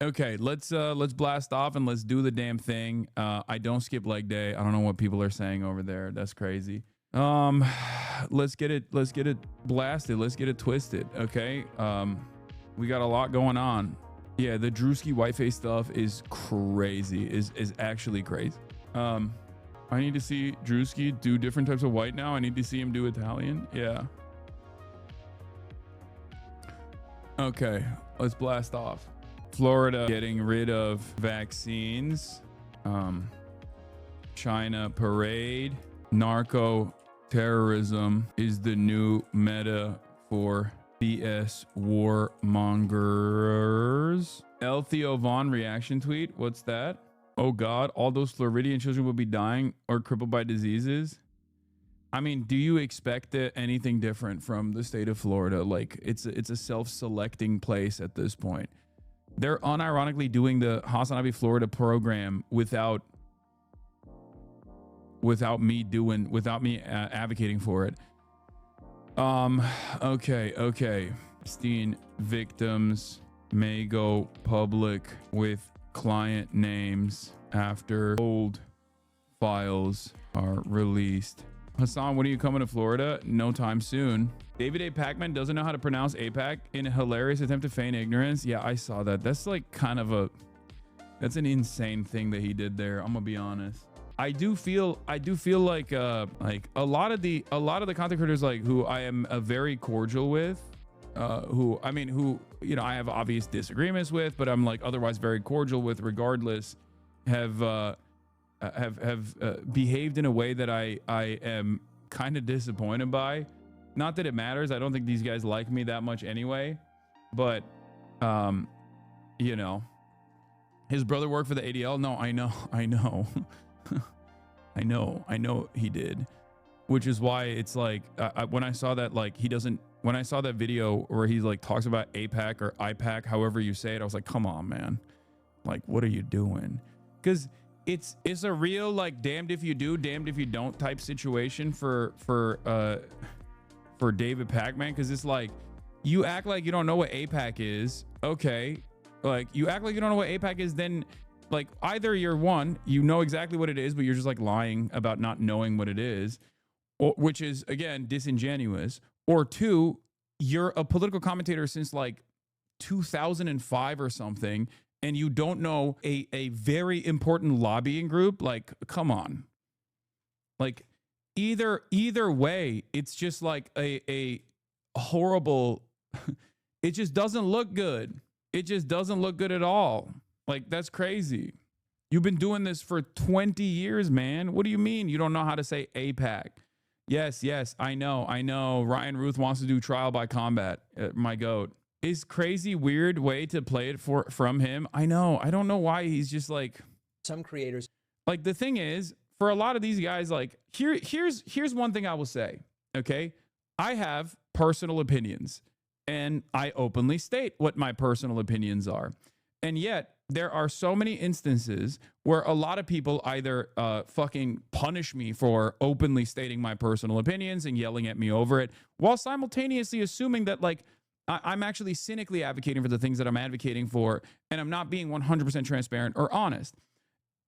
Okay, let's blast off and let's do the damn thing. I don't skip leg day. I don't know what people are saying over there. That's crazy. Let's get it blasted. Let's get it twisted. Okay. We got a lot going on. Yeah, the Drewski whiteface stuff is crazy. Is actually crazy. I need to see Drewski do different types of white now. I need to see him do Italian. Yeah. Okay, let's blast off. Florida getting rid of vaccines. China parade. Narco terrorism is the new meta for BS warmongers. L. Theo Vaughn reaction tweet. What's that? Oh God, all those Floridian children will be dying or crippled by diseases. I mean, do you expect anything different from the state of Florida? Like, it's a self-selecting place at this point. They're unironically doing the Hasanabi Florida program without me advocating for it. Okay. Epstein victims may go public with client names after old files are released. Hassan, when are you coming to Florida? No time soon. David A. Pacman doesn't know how to pronounce APAC in a hilarious attempt to feign ignorance. Yeah, I saw that. That's like kind of that's an insane thing that he did there. I'm gonna be honest. I do feel like a lot of the content creators like who I am very cordial with, who I have obvious disagreements with, but I'm like otherwise very cordial with regardless, have behaved in a way that I am kind of disappointed by. Not that it matters. I don't think these guys like me that much anyway, but his brother worked for the ADL. No, I know. I know he did, which is why it's like when I saw that, like when I saw that video where he like talks about APAC or IPAC, however you say it, I was like, come on, man. Like, what are you doing? Because it's a real like damned if you do, damned if you don't type situation for David Pacman. Because it's like, you act like you don't know what APAC is. Okay. Like, you act like you don't know what APAC is, then like either you're one, you know exactly what it is, but you're just like lying about not knowing what it is, or, which is again disingenuous, or two, you're a political commentator since like 2005 or something, and you don't know a very important lobbying group. Like, come on. Like, either way, it's just like a horrible it just doesn't look good. It just doesn't look good at all. Like, that's crazy. You've been doing this for 20 years, man. What do you mean you don't know how to say APAC? Yes, I know. Ryan Ruth wants to do trial by combat. My goat. Is crazy weird way to play it from him. I know. I don't know why he's just like some creators. Like, the thing is, for a lot of these guys, like here's one thing I will say. Okay, I have personal opinions, and I openly state what my personal opinions are, and yet there are so many instances where a lot of people either fucking punish me for openly stating my personal opinions and yelling at me over it, while simultaneously assuming that like I'm actually cynically advocating for the things that I'm advocating for, and I'm not being 100% transparent or honest.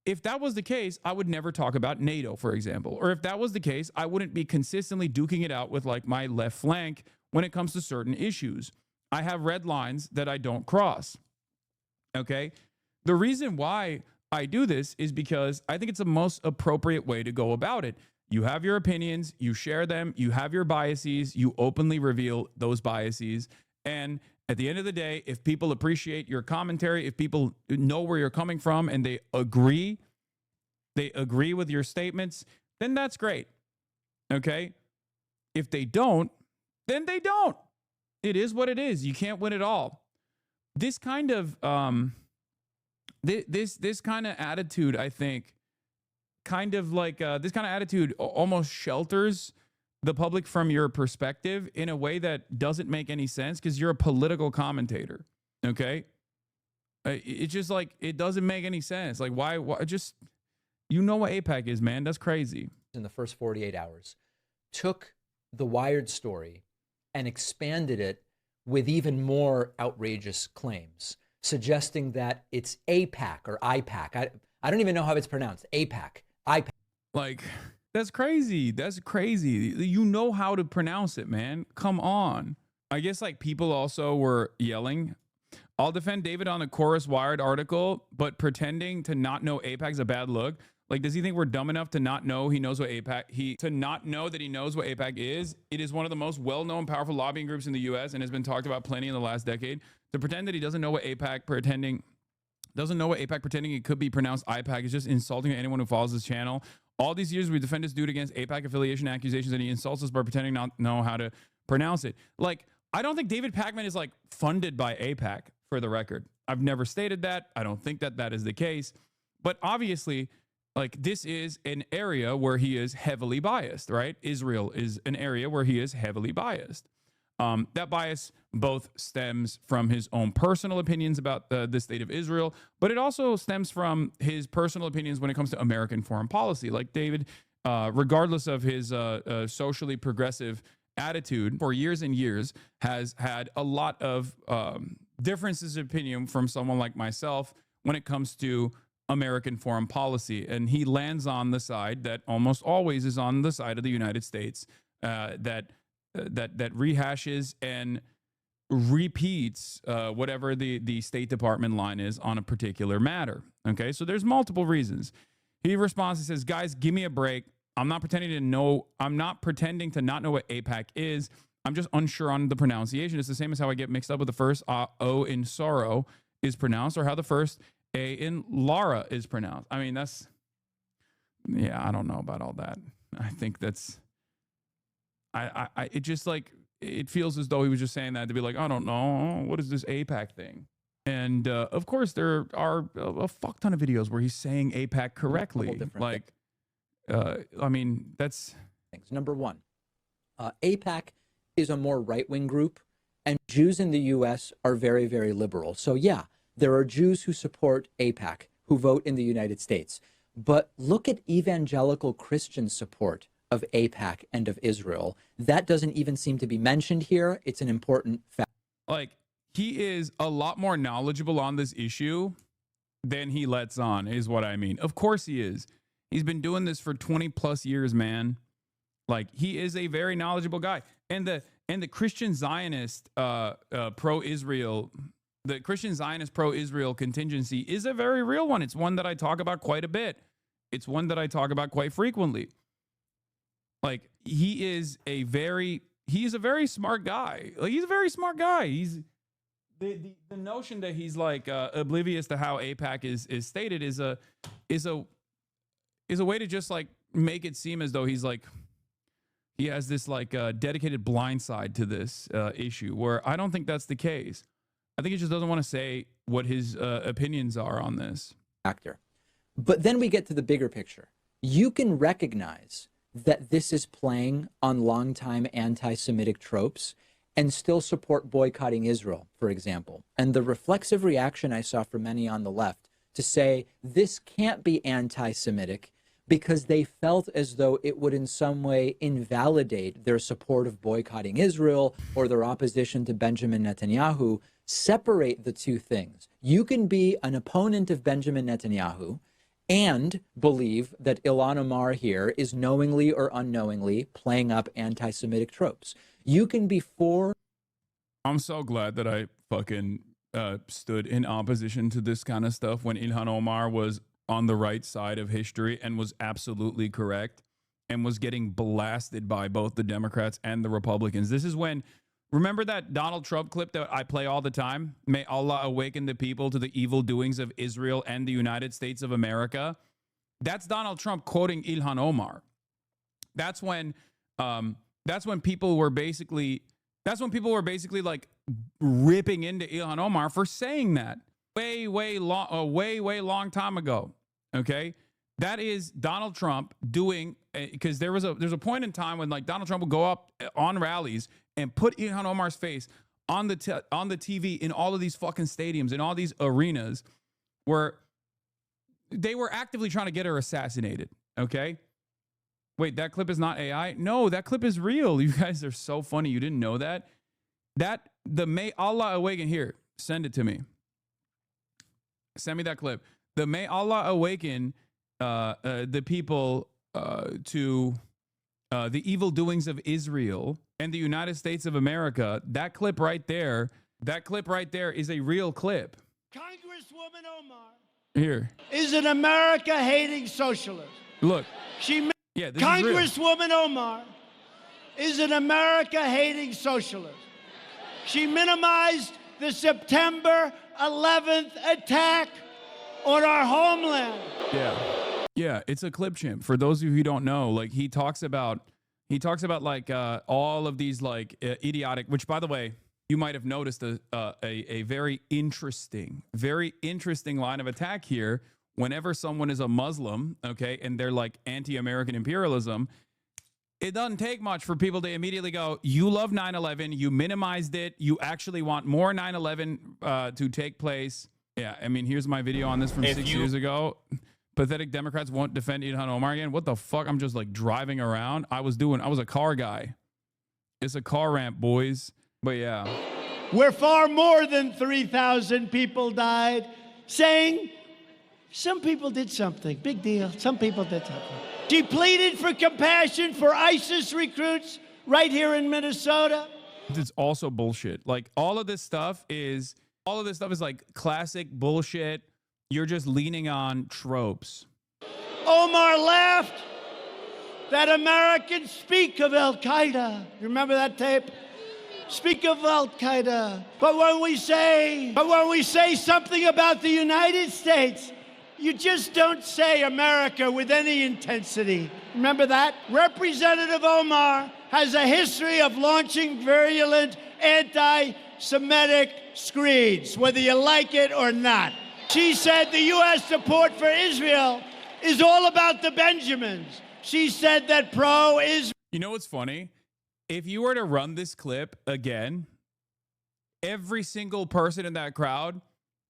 If that was the case, I would never talk about NATO, for example. Or if that was the case, I wouldn't be consistently duking it out with like my left flank when it comes to certain issues. I have red lines that I don't cross. Okay? The reason why I do this is because I think it's the most appropriate way to go about it. You have your opinions, you share them, you have your biases, you openly reveal those biases. And at the end of the day, if people appreciate your commentary, if people know where you're coming from and they agree with your statements, then that's great. Okay? If they don't, then they don't. It is what it is. You can't win it all. This kind of this kind of attitude, I think, kind of like this kind of attitude almost shelters the public from your perspective in a way that doesn't make any sense because you're a political commentator. Okay, it's just like it doesn't make any sense. Like, why just, you know what APAC is, man? That's crazy. In the first 48 hours, took the Wired story and expanded it with even more outrageous claims. suggesting that it's APAC or IPAC. I don't even know how it's pronounced. APAC, IPAC. Like, that's crazy. That's crazy. You know how to pronounce it, man. Come on. I guess like people also were yelling, I'll defend David on the Chorus Wired article, but pretending to not know APAC is a bad look. Like, does he think we're dumb enough to not know he knows what APAC, to not know that he knows what APAC is? It is one of the most well-known, powerful lobbying groups in the US and has been talked about plenty in the last decade. To pretend that he doesn't know what APAC, pretending it could be pronounced IPAC is just insulting to anyone who follows this channel. All these years we defend this dude against APAC affiliation accusations and he insults us by pretending not know how to pronounce it. Like, I don't think David Pakman is like funded by APAC, for the record. I've never stated that. I don't think that that is the case. But obviously, like, this is an area where he is heavily biased, right? Israel is an area where he is heavily biased. That bias both stems from his own personal opinions about the state of Israel, but it also stems from his personal opinions when it comes to American foreign policy. Like David, regardless of his socially progressive attitude for years and years, has had a lot of differences of opinion from someone like myself when it comes to American foreign policy. And he lands on the side that almost always is on the side of the United States, that rehashes and repeats whatever the State Department line is on a particular matter. Okay, so there's multiple reasons. He responds and says, guys, give me a break. I'm not pretending to not know what APAC is. I'm just unsure on the pronunciation. It's the same as how I get mixed up with the first O in sorrow is pronounced or how the first A in Lara is pronounced. I mean, yeah, I don't know about all that. I think that's, it just like, it feels as though he was just saying that to be like, I don't know, what is this APAC thing? And of course, there are a fuck ton of videos where he's saying APAC correctly. Like, I mean, that's things. Number one, APAC is a more right-wing group, and Jews in the U.S. are very, very liberal. So yeah, there are Jews who support APAC, who vote in the United States. But look at evangelical Christian support of APAC and of Israel. That doesn't even seem to be mentioned here. It's an important fact. Like, he is a lot more knowledgeable on this issue than he lets on, is what I mean. Of course he is. He's been doing this for 20 plus years, man. Like, he is a very knowledgeable guy. And the Christian Zionist pro-Israel, the Christian Zionist pro-Israel contingency is a very real one. It's one that I talk about quite a bit. It's one that I talk about quite frequently. Like, he is a very smart guy. Like, he's a very smart guy. He's the notion that he's like oblivious to how APAC is stated is a way to just like make it seem as though he's like, he has this like dedicated blind side to this issue, where I don't think that's the case. I think he just doesn't want to say what his opinions are on this. Factor. But then we get to the bigger picture. You can recognize that this is playing on longtime anti-Semitic tropes and still support boycotting Israel, for example. And the reflexive reaction I saw from many on the left to say this can't be anti-Semitic because they felt as though it would in some way invalidate their support of boycotting Israel or their opposition to Benjamin Netanyahu. Separate the two things. You can be an opponent of Benjamin Netanyahu and believe that Ilhan Omar here is knowingly or unknowingly playing up anti-Semitic tropes. You can be for... I'm so glad that I fucking stood in opposition to this kind of stuff when Ilhan Omar was on the right side of history and was absolutely correct and was getting blasted by both the Democrats and the Republicans. This is when... Remember that Donald Trump clip that I play all the time? May Allah awaken the people to the evil doings of Israel and the United States of America. That's Donald Trump quoting Ilhan Omar. That's when people were basically like ripping into Ilhan Omar for saying that way long time ago. Okay. That is Donald Trump doing, because there's a point in time when like Donald Trump would go up on rallies and put Ilhan Omar's face on the TV in all of these fucking stadiums, in all these arenas where they were actively trying to get her assassinated. Okay. Wait, that clip is not AI? No, that clip is real. You guys are so funny. You didn't know that? May Allah awaken here. Send it to me. Send me that clip. The May Allah awaken the people to the evil doings of Israel and the United States of America. That clip right there is a real clip. Congresswoman Omar Here. is an America-hating socialist. Look. Yeah, this Congresswoman Omar is an America-hating socialist. She minimized the September 11th attack on our homeland. Yeah, it's a clip chimp. For those of you who don't know, like he talks about like all of these like idiotic, which by the way, you might have noticed a very interesting line of attack here. Whenever someone is a Muslim, okay, and they're like anti-American imperialism, it doesn't take much for people to immediately go, you love 9/11, you minimized it, you actually want more 9/11 to take place. Yeah, I mean, here's my video on this from 6 years ago. Pathetic Democrats won't defend Ilhan Omar again. What the fuck? I'm just like driving around. I was a car guy. It's a car ramp, boys. But yeah. Where far more than 3,000 people died, saying some people did something. Big deal. Some people did something. She pleaded for compassion for ISIS recruits right here in Minnesota. It's also bullshit. Like all of this stuff is like classic bullshit. You're just leaning on tropes. Omar laughed that Americans speak of Al-Qaeda. You remember that tape? Speak of Al-Qaeda. But when we say something about the United States, you just don't say America with any intensity. Remember that? Representative Omar has a history of launching virulent anti-Semitic screeds, whether you like it or not. She said the U.S. support for Israel is all about the Benjamins. She said that pro-Israel. You know what's funny? If you were to run this clip again, every single person in that crowd,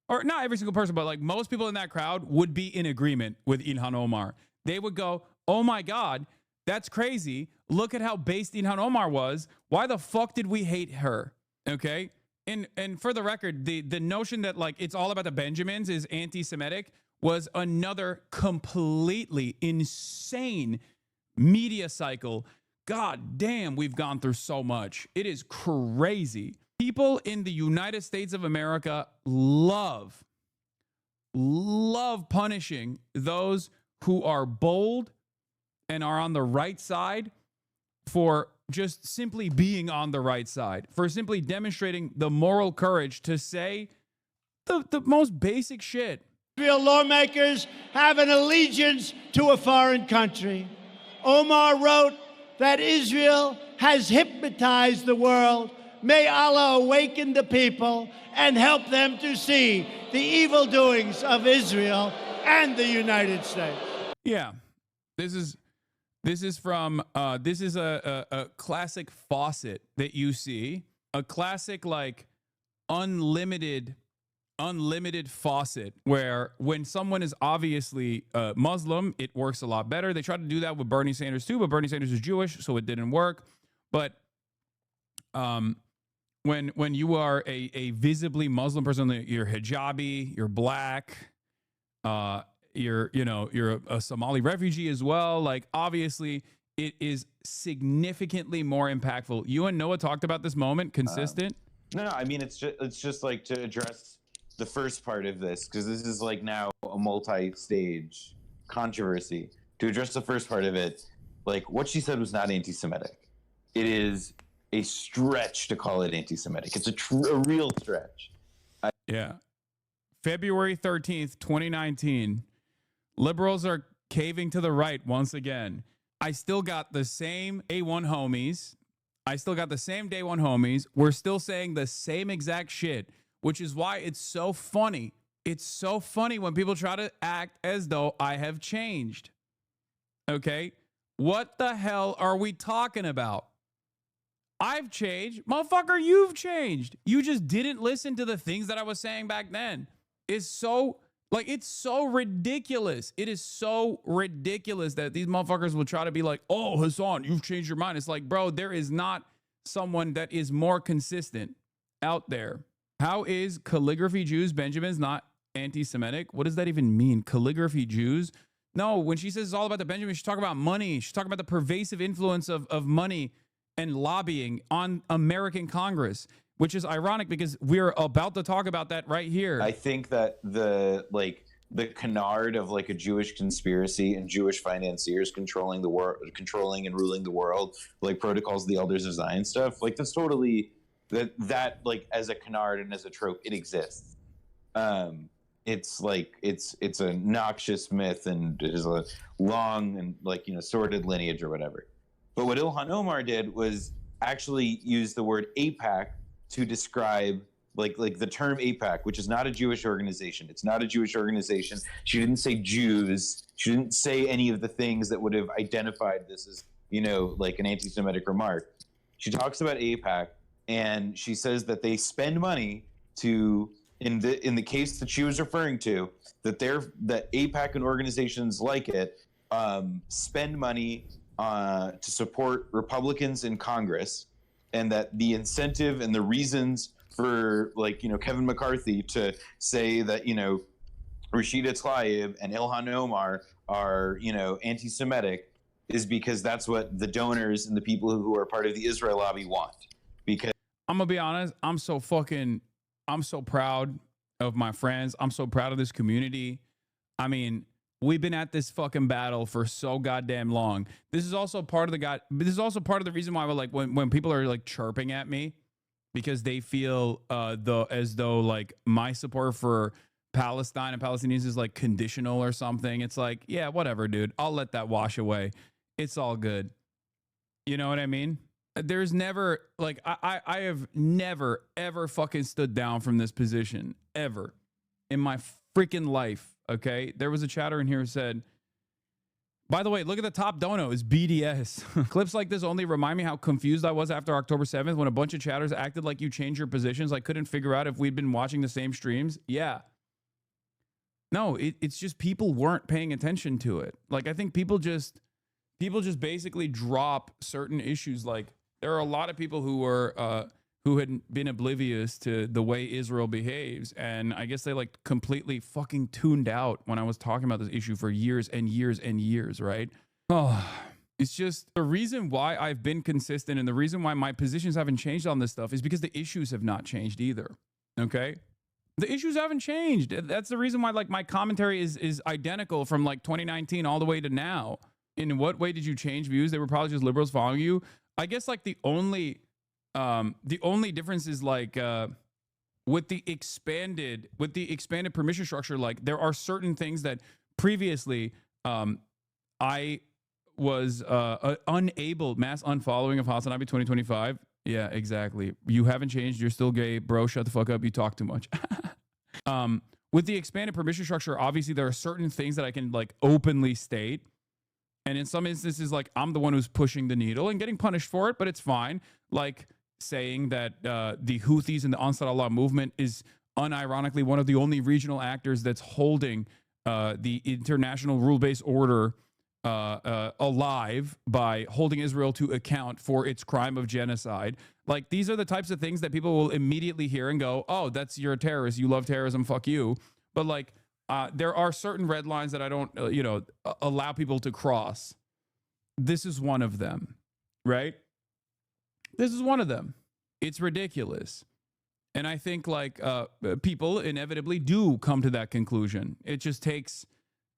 or not every single person, but like most people in that crowd would be in agreement with Ilhan Omar. They would go, oh my God, that's crazy. Look at how based Ilhan Omar was. Why the fuck did we hate her? Okay. And for the record, the notion that like it's all about the Benjamins is anti-Semitic was another completely insane media cycle. God damn, we've gone through so much. It is crazy. People in the United States of America love punishing those who are bold and are on the right side for just simply being on the right side, for simply demonstrating the moral courage to say the most basic shit. Israel lawmakers have an allegiance to a foreign country. Omar wrote that Israel has hypnotized the world. May Allah awaken the people and help them to see the evil doings of Israel and the United States. Yeah, this is from this is a classic faucet that you see, a classic like unlimited faucet where when someone is obviously Muslim, it works a lot better. They tried to do that with Bernie Sanders too, but Bernie Sanders is Jewish, so it didn't work. But when you are a visibly Muslim person, you're hijabi, you're black, you're a Somali refugee as well. Like obviously, it is significantly more impactful. You and Noah talked about this moment. Consistent. No. I mean, it's just like to address the first part of this, because this is like now a multi-stage controversy. To address the first part of it, like what she said was not anti-Semitic. It is a stretch to call it anti-Semitic. It's a real stretch. Yeah. February 13th, 2019. Liberals are caving to the right once again. I still got the same A1 homies. I still got the same day one homies. We're still saying the same exact shit, which is why it's so funny. It's so funny when people try to act as though I have changed. Okay? What the hell are we talking about? I've changed. Motherfucker, you've changed. You just didn't listen to the things that I was saying back then. It's so ridiculous. It is so ridiculous that these motherfuckers will try to be like, oh, Hassan, you've changed your mind. It's like, bro, there is not someone that is more consistent out there. How is calligraphy Jews Benjamins not anti-Semitic. What does that even mean? Calligraphy Jews? No, when she says it's all about the Benjamins, she's talking about money. She's talking about the pervasive influence of money and lobbying on American Congress, which is ironic because we're about to talk about that right here. I think that the canard of like a Jewish conspiracy and Jewish financiers controlling the world, controlling and ruling the world, like Protocols of the Elders of Zion stuff, like that's totally that like as a canard and as a trope, it exists. It's like it's a noxious myth and it is a long and like sordid lineage or whatever. But what Ilhan Omar did was actually use the word AIPAC to describe like the term AIPAC, which is not a Jewish organization. It's not a Jewish organization. She didn't say Jews. She didn't say any of the things that would have identified this as, like an anti-Semitic remark. She talks about AIPAC and she says that they spend money to, in the case that she was referring to, that AIPAC and organizations like it spend money to support Republicans in Congress, and that the incentive and the reasons for Kevin McCarthy to say that Rashida Tlaib and Ilhan Omar are anti-Semitic is because that's what the donors and the people who are part of the Israel lobby want. Because I'm gonna be honest, I'm so proud of my friends. I'm so proud of this community. I mean, we've been at this fucking battle for so goddamn long. This is also part of the reason why when people are like chirping at me because they feel as though like my support for Palestine and Palestinians is like conditional or something. It's like, yeah, whatever, dude. I'll let that wash away. It's all good. You know what I mean? There's never like I have never ever fucking stood down from this position ever in my freaking life. Okay, there was a chatter in here who said, by the way, look at the top dono is BDS. Clips like this only remind me how confused I was after October 7th when a bunch of chatters acted like you changed your positions. I couldn't figure out if we'd been watching the same streams. Yeah. No, it's just people weren't paying attention to it. Like, I think people just basically drop certain issues. Like, there are a lot of people who had been oblivious to the way Israel behaves. And I guess they like completely fucking tuned out when I was talking about this issue for years and years and years, right? Oh, it's just the reason why I've been consistent and the reason why my positions haven't changed on this stuff is because the issues have not changed either. Okay? The issues haven't changed. That's the reason why like my commentary is identical from like 2019 all the way to now. In what way did you change views? They were probably just liberals following you. I guess like the only difference is like with the expanded permission structure, like there are certain things that previously I was unable, mass unfollowing of Hasanabi 2025. Yeah, exactly. You haven't changed. You're still gay, bro. Shut the fuck up. You talk too much. With the expanded permission structure, obviously there are certain things that I can like openly state. And in some instances, like I'm the one who's pushing the needle and getting punished for it, but it's fine. Like saying that the Houthis and the Ansar Allah movement is unironically one of the only regional actors that's holding the international rule-based order alive by holding Israel to account for its crime of genocide. Like these are the types of things that people will immediately hear and go, oh, you're a terrorist. You love terrorism. Fuck you. But like, there are certain red lines that I don't, allow people to cross. This is one of them, right? This is one of them. It's ridiculous. And I think like people inevitably do come to that conclusion. It just takes,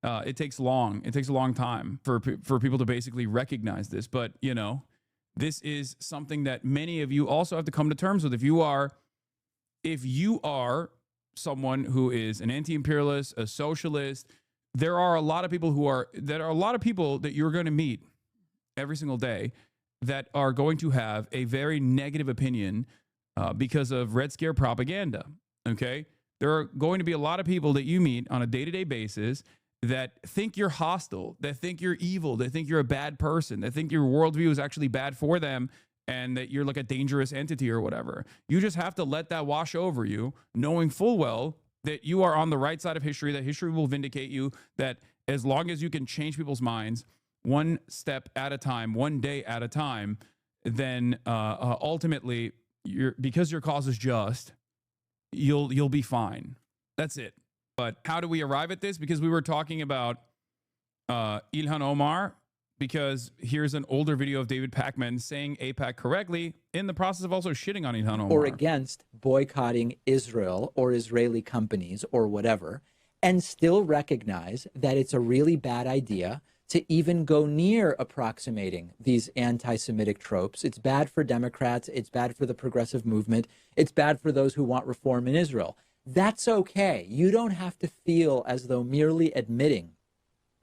it takes a long time for people to basically recognize this. But, this is something that many of you also have to come to terms with. If you are someone who is an anti-imperialist, a socialist, there are a lot of people that you're going to meet every single day that are going to have a very negative opinion because of Red Scare propaganda. Okay. There are going to be a lot of people that you meet on a day-to-day basis that think you're hostile, that think you're evil, that think you're a bad person, that think your worldview is actually bad for them, and that you're like a dangerous entity or whatever. You just have to let that wash over you, knowing full well that you are on the right side of history, that history will vindicate you, that as long as you can change people's minds one step at a time, one day at a time, then ultimately, because your cause is just, you'll be fine. That's it. But how do we arrive at this? Because we were talking about Ilhan Omar, because here's an older video of David Pakman saying AIPAC correctly in the process of also shitting on Ilhan Omar. Or against boycotting Israel or Israeli companies or whatever, and still recognize that it's a really bad idea to even go near approximating these anti-Semitic tropes. It's bad for Democrats. It's bad for the progressive movement. It's bad for those who want reform in Israel. That's okay. You don't have to feel as though merely admitting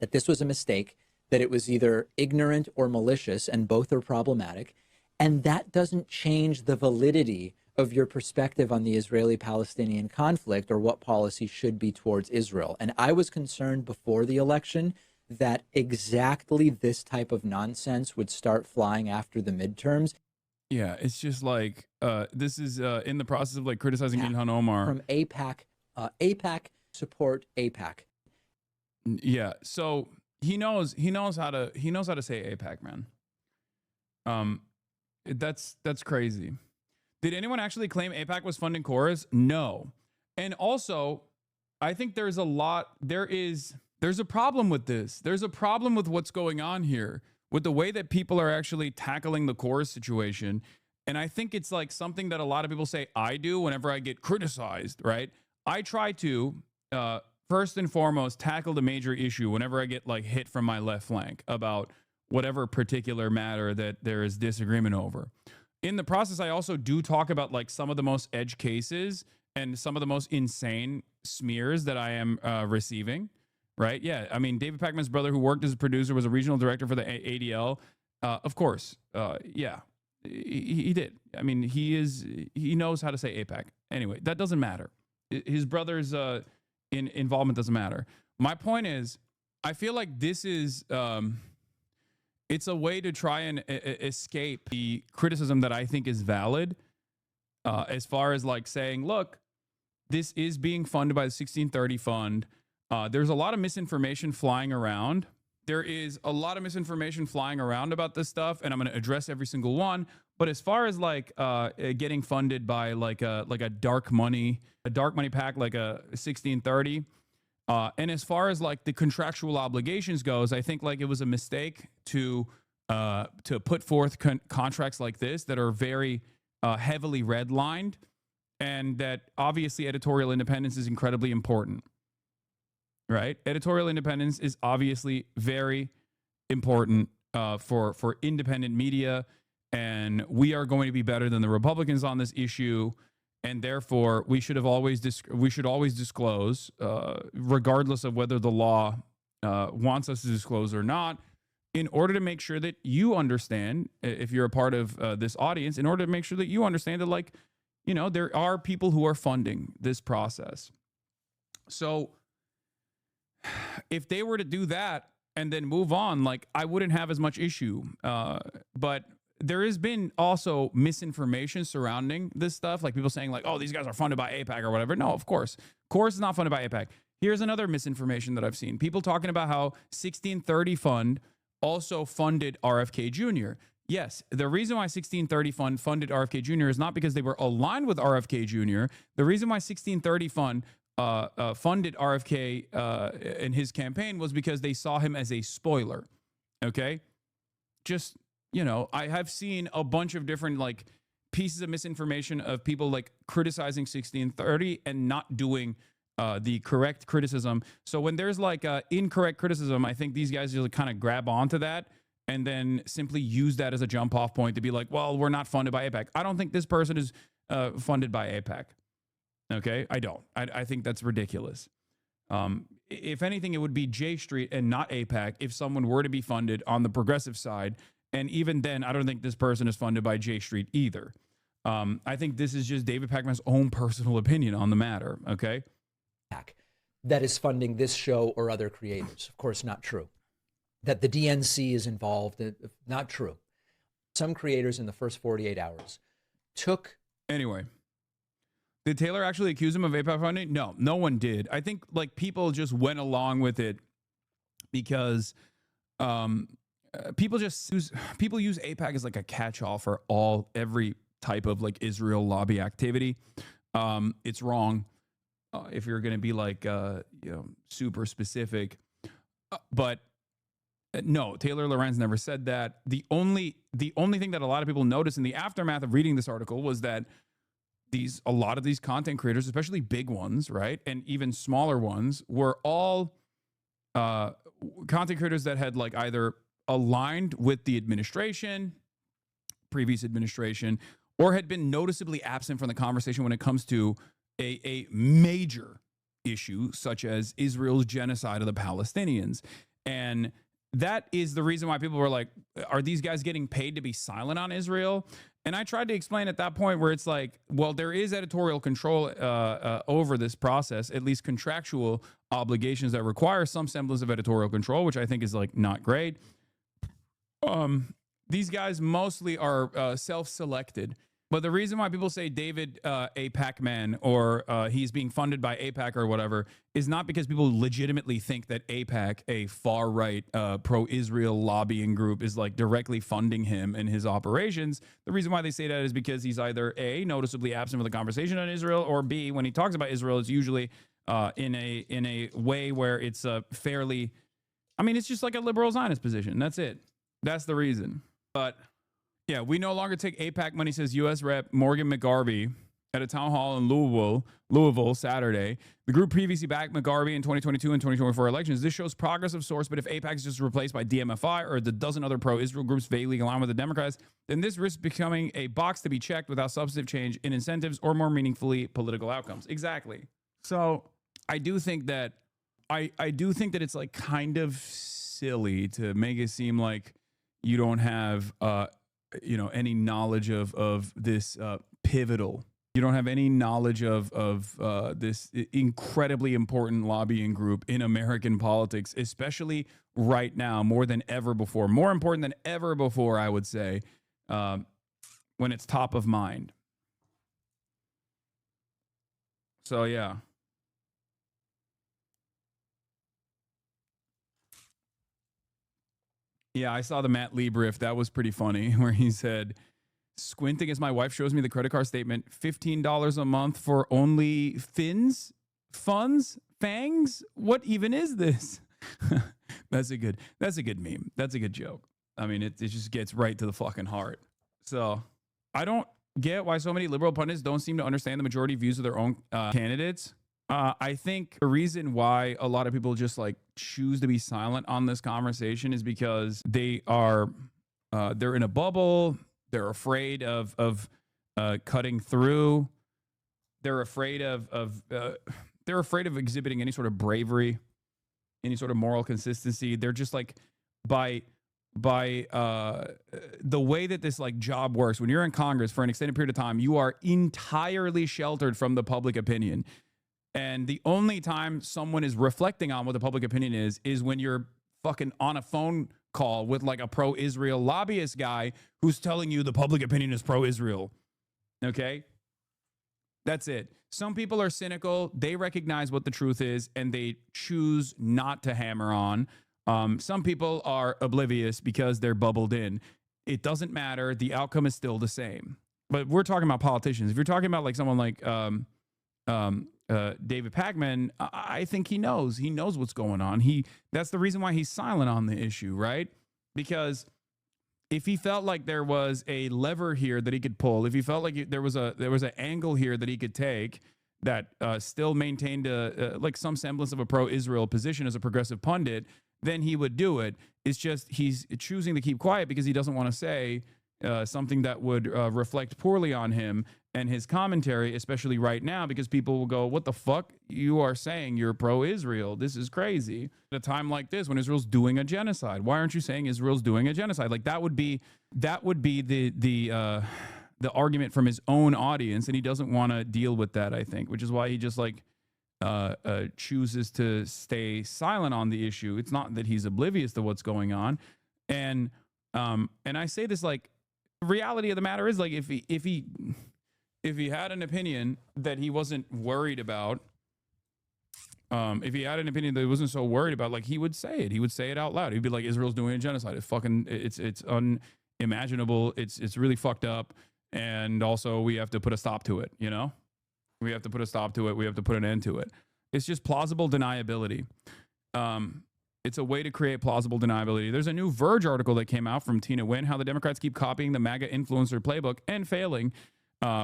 that this was a mistake, that it was either ignorant or malicious, and both are problematic. And that doesn't change the validity of your perspective on the Israeli-Palestinian conflict or what policy should be towards Israel. And I was concerned before the election that exactly this type of nonsense would start flying after the midterms. Yeah, it's just like this is in the process of like criticizing Ilhan Omar from AIPAC. AIPAC support AIPAC. Yeah, so he knows how to say AIPAC, man. That's crazy. Did anyone actually claim AIPAC was funding Chorus? No. And also, I think there's a problem with this. There's a problem with what's going on here, with the way that people are actually tackling the Chorus situation. And I think it's like something that a lot of people say I do whenever I get criticized, right? I try to, first and foremost, tackle the major issue whenever I get like hit from my left flank about whatever particular matter that there is disagreement over. In the process, I also do talk about like some of the most edge cases and some of the most insane smears that I am receiving. Right? Yeah. I mean, David Pakman's brother, who worked as a producer, was a regional director for the ADL. Of course. Yeah, he did. I mean, he knows how to say AIPAC. Anyway, that doesn't matter. His brother's involvement doesn't matter. My point is, I feel like this is, it's a way to try and escape the criticism that I think is valid, as far as like saying, look, this is being funded by the 1630 fund. There's a lot of misinformation flying around. There is a lot of misinformation flying around about this stuff, and I'm going to address every single one. But as far as like getting funded by like a dark money pack, like a 1630, and as far as like the contractual obligations goes, I think like it was a mistake to put forth contracts like this that are very heavily redlined, and that obviously editorial independence is incredibly important. Right? Editorial independence is obviously very important for independent media, and we are going to be better than the Republicans on this issue, and therefore we should always disclose, regardless of whether the law wants us to disclose or not, in order to make sure that you understand, if you're a part of this audience, in order to make sure that you understand that, like, you know, there are people who are funding this process. So if they were to do that and then move on, like, I wouldn't have as much issue. But there has been also misinformation surrounding this stuff, like people saying like, oh, these guys are funded by AIPAC or whatever. No, of course. Chorus is not funded by AIPAC. Here's another misinformation that I've seen. People talking about how 1630 Fund also funded RFK Jr. Yes, the reason why 1630 Fund funded RFK Jr. is not because they were aligned with RFK Jr. The reason why 1630 Fund funded RFK in his campaign was because they saw him as a spoiler. Okay? Just, you know, I have seen a bunch of different like pieces of misinformation of people like criticizing 1630 and not doing the correct criticism. So when there's like incorrect criticism, I think these guys just kind of grab onto that and then simply use that as a jump off point to be like, well, we're not funded by AIPAC. I don't think this person is funded by AIPAC. Okay, I don't. I think that's ridiculous. If anything, it would be J Street and not AIPAC if someone were to be funded on the progressive side. And even then, I don't think this person is funded by J Street either. I think this is just David Pakman's own personal opinion on the matter. Okay, that is funding this show or other creators. Of course, not true. That the DNC is involved, not true. Some creators in the first 48 hours took. Anyway. Did Taylor actually accuse him of AIPAC funding? No, no one did. I think like people just went along with it because people use AIPAC as like a catch-all for every type of like Israel lobby activity. It's wrong. if you're going to be like, super specific. But no, Taylor Lorenz never said that. The only thing that a lot of people noticed in the aftermath of reading this article was that a lot of these content creators, especially big ones, right, and even smaller ones, were all content creators that had like either aligned with the previous administration, or had been noticeably absent from the conversation when it comes to a major issue such as Israel's genocide of the Palestinians. And that is the reason why people were like, are these guys getting paid to be silent on Israel? And I tried to explain at that point where it's like, well, there is editorial control over this process, at least contractual obligations that require some semblance of editorial control, which I think is like not great. These guys mostly are self-selected. But the reason why people say David AIPAC man or he's being funded by AIPAC or whatever is not because people legitimately think that AIPAC, a far-right pro-Israel lobbying group, is like directly funding him and his operations. The reason why they say that is because he's either A, noticeably absent from the conversation on Israel, or B, when he talks about Israel, it's usually in a way where it's fairly, I mean, it's just like a liberal Zionist position. That's it. That's the reason. But yeah, we no longer take AIPAC money, says U.S. Rep. Morgan McGarvey at a town hall in Louisville, Saturday. The group previously backed McGarvey in 2022 and 2024 elections. This shows progress of source, but if AIPAC is just replaced by DMFI or the dozen other pro-Israel groups vaguely aligned with the Democrats, then this risks becoming a box to be checked without substantive change in incentives or more meaningfully political outcomes. Exactly. So I do think that it's like kind of silly to make it seem like you don't have any knowledge of this pivotal. You don't have any knowledge of this incredibly important lobbying group in American politics, especially right now, more than ever before. More important than ever before, I would say, when it's top of mind. So, yeah. Yeah, I saw the Matt Lee riff. That was pretty funny, where he said, squinting as my wife shows me the credit card statement, $15 a month for only fangs? What even is this? That's a good meme. That's a good joke. I mean, it just gets right to the fucking heart. So I don't get why so many liberal pundits don't seem to understand the majority views of their own candidates. I think the reason why a lot of people just like choose to be silent on this conversation is because they are, they're in a bubble. They're afraid of cutting through. They're afraid of exhibiting any sort of bravery, any sort of moral consistency. They're just like by the way that this like job works. When you're in Congress for an extended period of time, you are entirely sheltered from the public opinion. And the only time someone is reflecting on what the public opinion is when you're fucking on a phone call with like a pro-Israel lobbyist guy who's telling you the public opinion is pro-Israel. Okay? That's it. Some people are cynical. They recognize what the truth is and they choose not to hammer on. Some people are oblivious because they're bubbled in. It doesn't matter. The outcome is still the same. But we're talking about politicians. If you're talking about like someone like David Pacman, I think he knows what's going on. That's the reason why he's silent on the issue, right? Because if he felt like there was a lever here that he could pull, if he felt like there was an angle here that he could take that still maintained like some semblance of a pro-Israel position as a progressive pundit, then he would do it. It's just he's choosing to keep quiet because he doesn't want to say something that would reflect poorly on him and his commentary, especially right now, because people will go, what the fuck? You are saying you're pro-Israel. This is crazy. At a time like this, when Israel's doing a genocide, why aren't you saying Israel's doing a genocide? Like that would be the argument from his own audience, and he doesn't want to deal with that, I think, which is why he just like chooses to stay silent on the issue. It's not that he's oblivious to what's going on. And I say this like, the reality of the matter is like if he had an opinion that he wasn't worried about, if he had an opinion that he wasn't so worried about, like he would say it. He would say it out loud. He'd be like, Israel's doing a genocide. It's unimaginable. It's really fucked up. And also we have to put a stop to it, you know? We have to put a stop to it. We have to put an end to it. It's just plausible deniability. It's a way to create plausible deniability. There's a new Verge article that came out from Tina Nguyen, how the Democrats keep copying the MAGA influencer playbook and failing,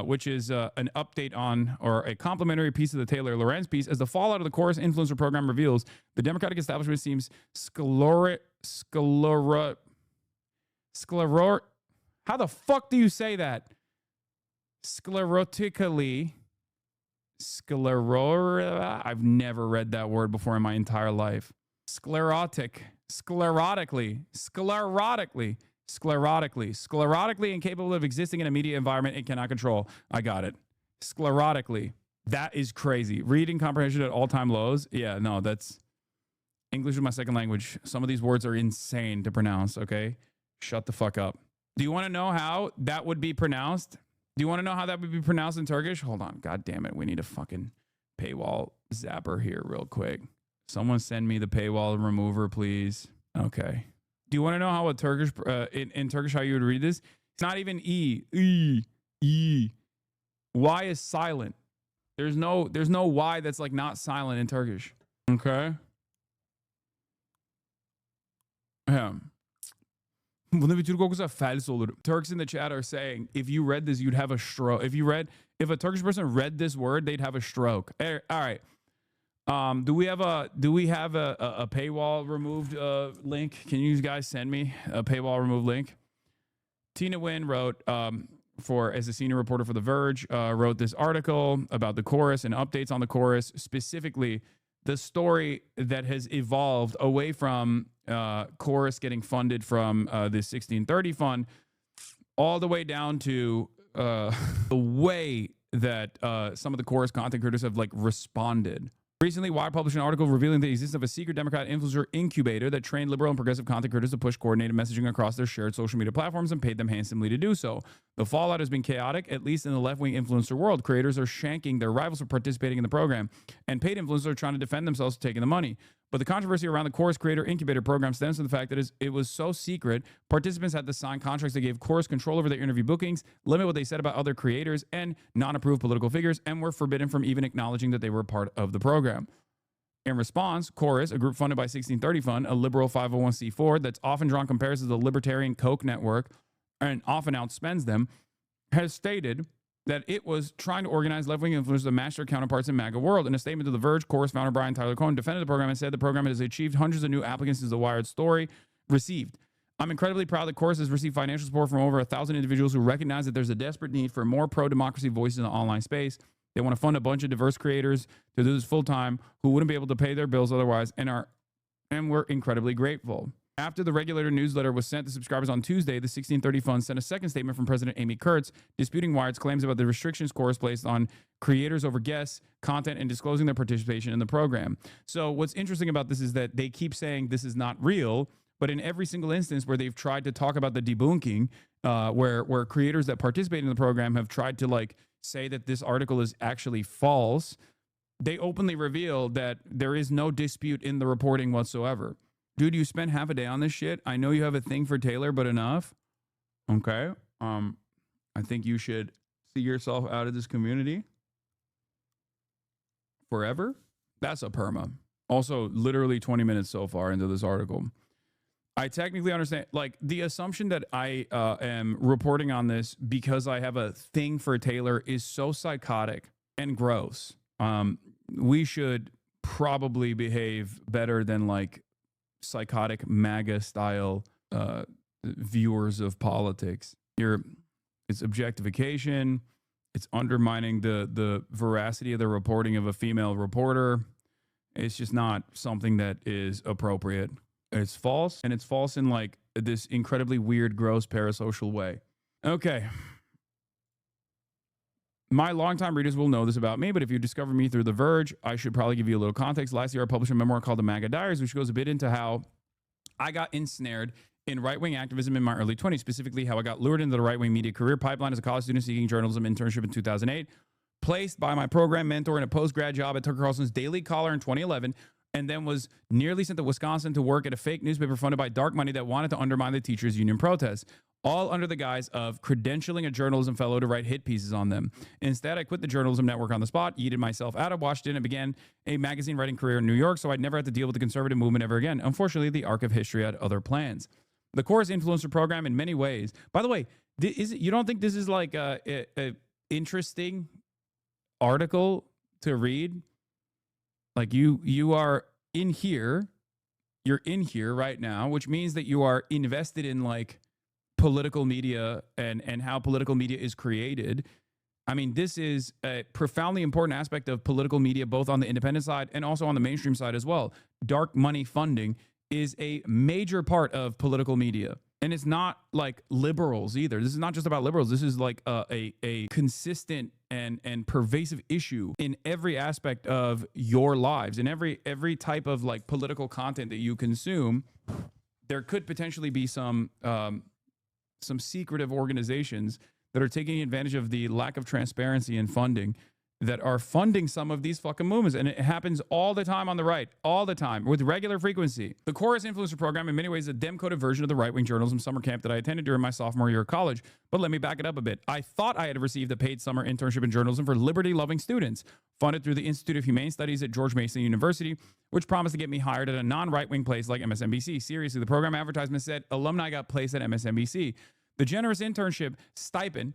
which is an update on, or a complimentary piece of the Taylor Lorenz piece. As the fallout of the Chorus influencer program reveals, the Democratic establishment seems how the fuck do you say that? Sclerotically. I've never read that word before in my entire life. Sclerotically incapable of existing in a media environment it cannot control. I got it. Sclerotically. That is crazy. Reading comprehension at all-time lows. Yeah, no, that's English is my second language. Some of these words are insane to pronounce, okay? Shut the fuck up. Do you want to know how that would be pronounced? Do you want to know how that would be pronounced in Turkish? Hold on. God damn it. We need a fucking paywall zapper here real quick. Someone send me the paywall remover, please. Okay. Do you want to know how a Turkish, in Turkish, how you would read this? It's not even E. Y is silent. There's no Y that's like not silent in Turkish. Okay. Yeah. Bunda bir Türk okusa fels olur. Turks in the chat are saying, if you read this, you'd have a stroke. If a Turkish person read this word, they'd have a stroke. All right. Do we have a paywall removed link? Can you guys send me a paywall removed link? Tina Nguyen wrote, as a senior reporter for The Verge, wrote this article about the chorus and updates on the chorus, specifically the story that has evolved away from chorus getting funded from the 1630 fund, all the way down to the way that some of the chorus content creators have like responded. Recently, Wired published an article revealing the existence of a secret Democrat influencer incubator that trained liberal and progressive content creators to push coordinated messaging across their shared social media platforms and paid them handsomely to do so. The fallout has been chaotic, at least in the left-wing influencer world. Creators are shanking their rivals for participating in the program, and paid influencers are trying to defend themselves for taking the money. But the controversy around the Chorus Creator Incubator program stems from the fact that it was so secret, participants had to sign contracts that gave Chorus control over their interview bookings, limit what they said about other creators and non-approved political figures, and were forbidden from even acknowledging that they were part of the program. In response, Chorus, a group funded by 1630 Fund, a liberal 501c4 that's often drawn comparisons to the Libertarian Koch network and often outspends them, has stated that it was trying to organize left-wing influencers to match their counterparts in MAGA world. In a statement to The Verge, Chorus founder Brian Tyler Cohen defended the program and said the program has achieved hundreds of new applicants since the Wired story received. I'm incredibly proud that Chorus has received financial support from over 1,000 individuals who recognize that there's a desperate need for more pro-democracy voices in the online space. They want to fund a bunch of diverse creators to do this full-time who wouldn't be able to pay their bills otherwise, and we're incredibly grateful. After the regulator newsletter was sent to subscribers on Tuesday, the 1630 Fund sent a second statement from President Amy Kurtz disputing Wired's claims about the restrictions Chorus placed on creators over guests, content, and disclosing their participation in the program. So what's interesting about this is that they keep saying this is not real, but in every single instance where they've tried to talk about the debunking, where creators that participate in the program have tried to like say that this article is actually false, they openly reveal that there is no dispute in the reporting whatsoever. Dude, you spent half a day on this shit. I know you have a thing for Taylor, but enough. Okay. I think you should see yourself out of this community forever. That's a perma. Also, literally 20 minutes so far into this article. I technically understand, like, the assumption that I am reporting on this because I have a thing for Taylor is so psychotic and gross. We should probably behave better than, like, psychotic MAGA style viewers of politics. It's objectification. It's undermining the veracity of the reporting of a female reporter. It's just not something that is appropriate. It's false, and it's false in like this incredibly weird, gross, parasocial way. Okay. My longtime readers will know this about me, but if you discover me through The Verge, I should probably give you a little context. Last year, I published a memoir called The MAGA Diaries, which goes a bit into how I got ensnared in right-wing activism in my early 20s, specifically how I got lured into the right-wing media career pipeline as a college student seeking journalism internship in 2008, placed by my program mentor in a post-grad job at Tucker Carlson's Daily Caller in 2011, and then was nearly sent to Wisconsin to work at a fake newspaper funded by dark money that wanted to undermine the teachers' union protests. all under the guise of credentialing a journalism fellow to write hit pieces on them. Instead, I quit the journalism network on the spot, yeeted myself out of Washington, and began a magazine writing career in New York, so I'd never had to deal with the conservative movement ever again. Unfortunately, the arc of history had other plans. The Course Influencer Program, in many ways, by the way, you don't think this is like a interesting article to read? Like you are in here, you're in here right now, which means that you are invested in like political media and how political media is created. I mean, this is a profoundly important aspect of political media, both on the independent side and also on the mainstream side as well. Dark money funding is a major part of political media. And it's not like liberals either. This is not just about liberals. This is like a consistent and pervasive issue in every aspect of your lives. In every type of like political content that you consume, there could potentially be some secretive organizations that are taking advantage of the lack of transparency and funding that are funding some of these fucking movements. And it happens all the time on the right, all the time, with regular frequency. The Chorus Influencer Program, in many ways, is a dem-coded version of the right-wing journalism summer camp that I attended during my sophomore year of college. But let me back it up a bit. I thought I had received a paid summer internship in journalism for liberty-loving students, funded through the Institute of Humane Studies at George Mason University, which promised to get me hired at a non-right-wing place like MSNBC. Seriously, the program advertisement said alumni got placed at MSNBC. The generous internship stipend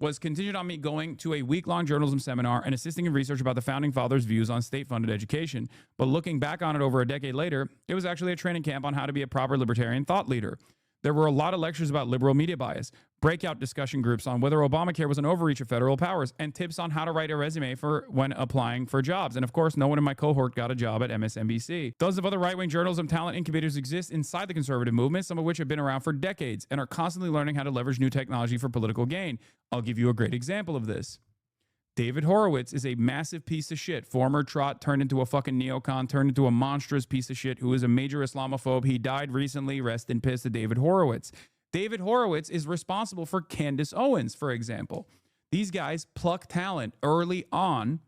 was contingent on me going to a week-long journalism seminar and assisting in research about the Founding Fathers' views on state-funded education. But looking back on it over a decade later, it was actually a training camp on how to be a proper libertarian thought leader. There were a lot of lectures about liberal media bias, breakout discussion groups on whether Obamacare was an overreach of federal powers, and tips on how to write a resume for when applying for jobs. And of course, no one in my cohort got a job at MSNBC. Dozens of other right-wing journalism talent incubators exist inside the conservative movement, some of which have been around for decades and are constantly learning how to leverage new technology for political gain. I'll give you a great example of this. David Horowitz is a massive piece of shit. Former trot turned into a fucking neocon, turned into a monstrous piece of shit who is a major Islamophobe. He died recently. Rest in peace to David Horowitz. David Horowitz is responsible for Candace Owens, for example. These guys pluck talent early on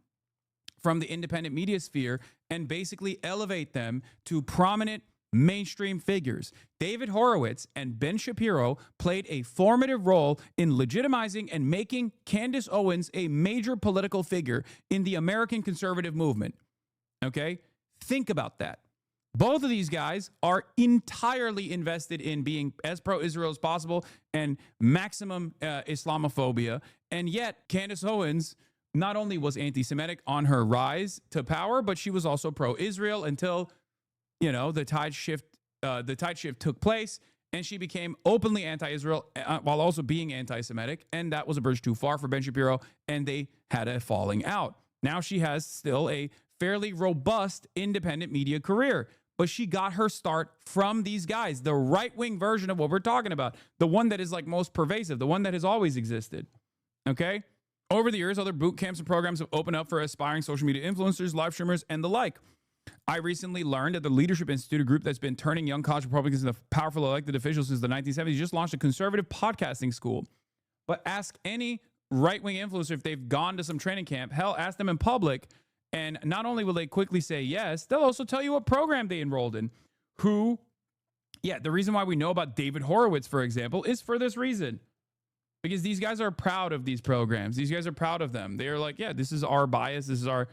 from the independent media sphere and basically elevate them to prominent mainstream figures. David Horowitz and Ben Shapiro played a formative role in legitimizing and making Candace Owens a major political figure in the American conservative movement. Okay? Think about that. Both of these guys are entirely invested in being as pro-Israel as possible and maximum Islamophobia. And yet, Candace Owens not only was anti-Semitic on her rise to power, but she was also pro-Israel until the tide shift took place, and she became openly anti-Israel while also being anti-Semitic, and that was a bridge too far for Ben Shapiro, and they had a falling out. Now she has still a fairly robust independent media career, but she got her start from these guys, the right-wing version of what we're talking about, the one that is like most pervasive, the one that has always existed, okay? Over the years, other boot camps and programs have opened up for aspiring social media influencers, live streamers, and the like. I recently learned that the Leadership Institute, a group that's been turning young college Republicans into powerful elected officials since the 1970s, just launched a conservative podcasting school. But ask any right-wing influencer if they've gone to some training camp. Hell, ask them in public. And not only will they quickly say yes, they'll also tell you what program they enrolled in. The reason why we know about David Horowitz, for example, is for this reason. Because these guys are proud of these programs. These guys are proud of them. They are like, yeah, this is our bias. This is our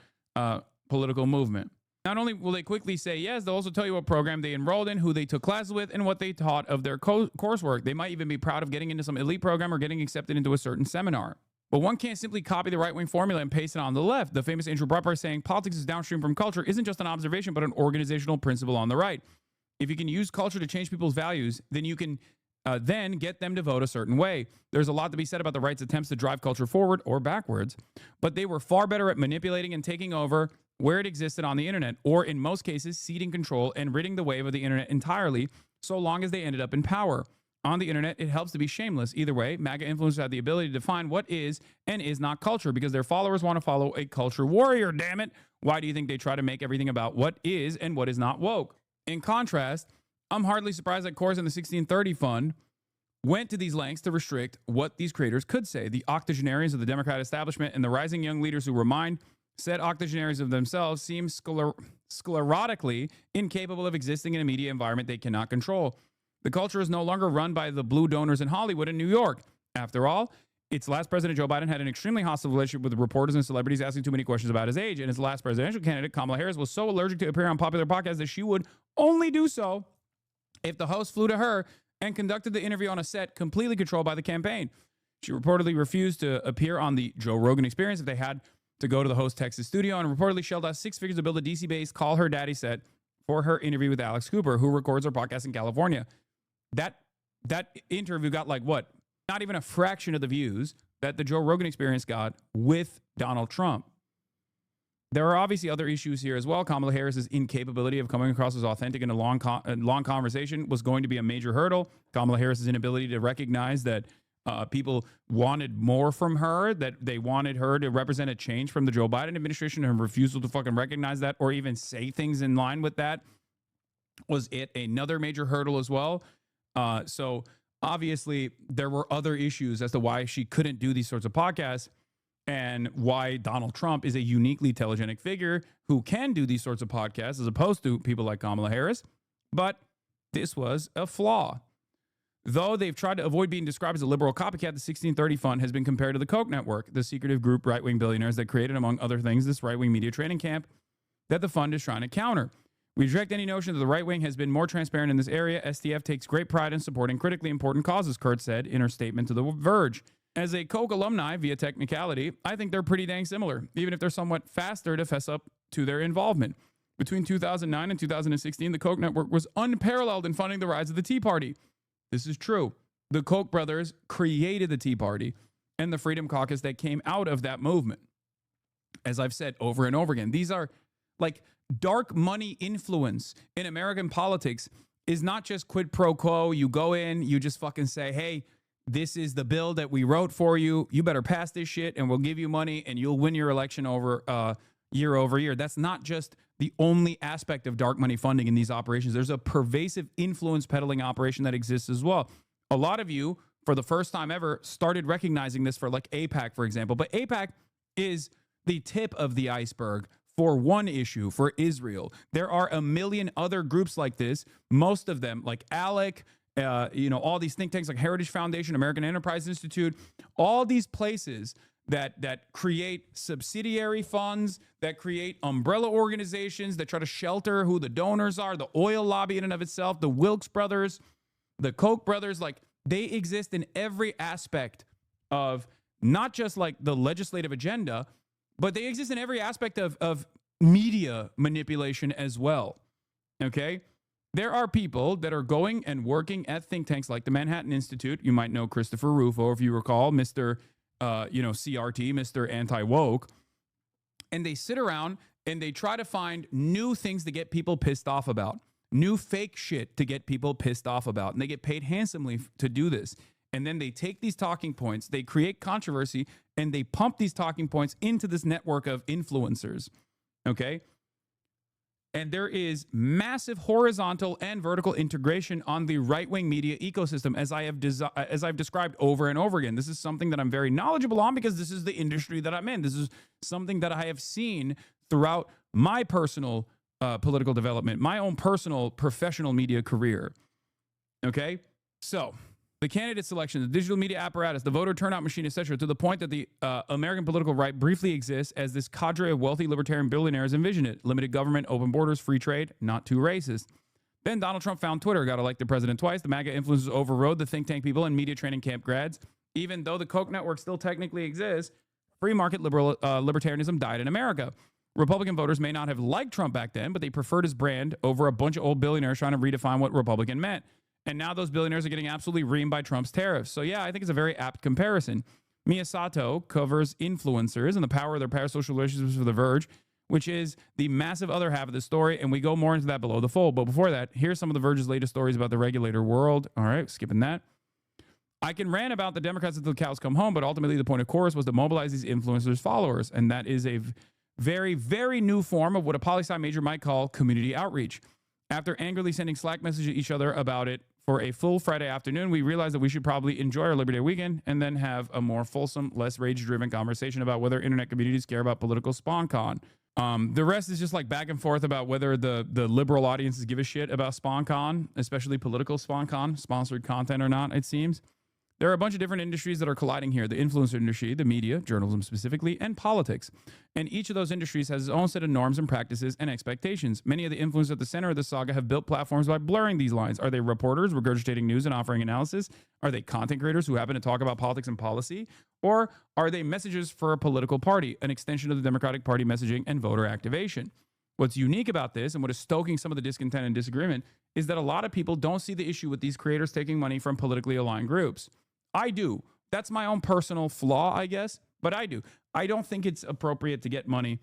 political movement. Not only will they quickly say yes, they'll also tell you what program they enrolled in, who they took classes with, and what they taught of their coursework. They might even be proud of getting into some elite program or getting accepted into a certain seminar. But one can't simply copy the right-wing formula and paste it on the left. The famous Andrew Breitbart saying, politics is downstream from culture, isn't just an observation, but an organizational principle on the right. If you can use culture to change people's values, then you can then get them to vote a certain way. There's a lot to be said about the right's attempts to drive culture forward or backwards, but they were far better at manipulating and taking over where it existed on the internet, or in most cases, ceding control and ridding the wave of the internet entirely, so long as they ended up in power. On the internet, it helps to be shameless. Either way, MAGA influencers have the ability to define what is and is not culture because their followers want to follow a culture warrior, damn it. Why do you think they try to make everything about what is and what is not woke? In contrast, I'm hardly surprised that Coors and the 1630 Fund went to these lengths to restrict what these creators could say. The octogenarians of the Democrat establishment and the rising young leaders who remind said octogenaries of themselves seem sclerotically incapable of existing in a media environment they cannot control. The culture is no longer run by the blue donors in Hollywood and New York. After all, its last president, Joe Biden, had an extremely hostile relationship with reporters and celebrities asking too many questions about his age. And his last presidential candidate, Kamala Harris, was so allergic to appear on popular podcasts that she would only do so if the host flew to her and conducted the interview on a set completely controlled by the campaign. She reportedly refused to appear on the Joe Rogan Experience if they had to go to the host Texas studio, and reportedly shelled out 6 figures to build a DC-based Call Her Daddy set for her interview with Alex Cooper, who records her podcast in California. That interview got like what? Not even a fraction of the views that the Joe Rogan Experience got with Donald Trump. There are obviously other issues here as well. Kamala Harris's incapability of coming across as authentic in a long conversation was going to be a major hurdle. Kamala Harris's inability to recognize that people wanted more from her, that they wanted her to represent a change from the Joe Biden administration, and her refusal to fucking recognize that or even say things in line with that was another major hurdle as well. So obviously there were other issues as to why she couldn't do these sorts of podcasts, and why Donald Trump is a uniquely telegenic figure who can do these sorts of podcasts as opposed to people like Kamala Harris. But this was a flaw. Though they've tried to avoid being described as a liberal copycat, the 1630 Fund has been compared to the Koch network, the secretive group right-wing billionaires that created, among other things, this right-wing media training camp that the fund is trying to counter. We reject any notion that the right wing has been more transparent in this area. STF takes great pride in supporting critically important causes, Kurt said in her statement to The Verge. As a Koch alumni via technicality, I think they're pretty dang similar, even if they're somewhat faster to fess up to their involvement. Between 2009 and 2016, the Koch network was unparalleled in funding the rise of the Tea Party. This is true. The Koch brothers created the Tea Party and the Freedom Caucus that came out of that movement. As I've said over and over again, these are like dark money influence in American politics is not just quid pro quo. You go in, you just fucking say, hey, this is the bill that we wrote for you. You better pass this shit and we'll give you money and you'll win your election over year. That's not just the only aspect of dark money funding in these operations. There's a pervasive influence peddling operation that exists as well. A lot of you, for the first time ever, started recognizing this for like AIPAC, for example. But AIPAC is the tip of the iceberg for one issue, for Israel. There are a million other groups like this, most of them like ALEC, all these think tanks like Heritage Foundation, American Enterprise Institute, all these places that create subsidiary funds, that create umbrella organizations, that try to shelter who the donors are, the oil lobby in and of itself, the Wilkes brothers, the Koch brothers, like they exist in every aspect of not just like the legislative agenda, but they exist in every aspect of media manipulation as well. Okay? There are people that are going and working at think tanks like the Manhattan Institute. You might know Christopher Rufo, if you recall, Mr. CRT, Mr. Anti-Woke. And they sit around and they try to find new things to get people pissed off about, new fake shit to get people pissed off about. And they get paid handsomely to do this. And then they take these talking points, they create controversy, and they pump these talking points into this network of influencers. Okay? And there is massive horizontal and vertical integration on the right-wing media ecosystem, as I've described over and over again. This is something that I'm very knowledgeable on because this is the industry that I'm in. This is something that I have seen throughout my personal political development, my own personal professional media career. Okay? So the candidate selection, the digital media apparatus, the voter turnout machine, etc., to the point that the American political right briefly exists as this cadre of wealthy libertarian billionaires envision it. Limited government, open borders, free trade, not too racist. Then Donald Trump found Twitter, got elected president twice. The MAGA influences overrode the think tank people and media training camp grads. Even though the Koch network still technically exists, free market libertarianism died in America. Republican voters may not have liked Trump back then, but they preferred his brand over a bunch of old billionaires trying to redefine what Republican meant. And now those billionaires are getting absolutely reamed by Trump's tariffs. So yeah, I think it's a very apt comparison. Mia Sato covers influencers and the power of their parasocial relationships for The Verge, which is the massive other half of the story. And we go more into that below the fold. But before that, here's some of The Verge's latest stories about the regulator world. All right, skipping that. I can rant about the Democrats until the cows come home, but ultimately the point of course was to mobilize these influencers' followers. And that is a very, very new form of what a poli-sci major might call community outreach. After angrily sending Slack messages to each other about it for a full Friday afternoon, we realized that we should probably enjoy our Labor Day weekend and then have a more fulsome, less rage-driven conversation about whether internet communities care about political spawn con. The rest is just like back and forth about whether the liberal audiences give a shit about SpawnCon, especially political SpawnCon, sponsored content or not, it seems. There are a bunch of different industries that are colliding here. The influencer industry, the media, journalism specifically, and politics. And each of those industries has its own set of norms and practices and expectations. Many of the influencers at the center of the saga have built platforms by blurring these lines. Are they reporters regurgitating news and offering analysis? Are they content creators who happen to talk about politics and policy? Or are they messengers for a political party, an extension of the Democratic Party messaging and voter activation? What's unique about this and what is stoking some of the discontent and disagreement is that a lot of people don't see the issue with these creators taking money from politically aligned groups. I do. That's my own personal flaw, I guess, but I do. I don't think it's appropriate to get money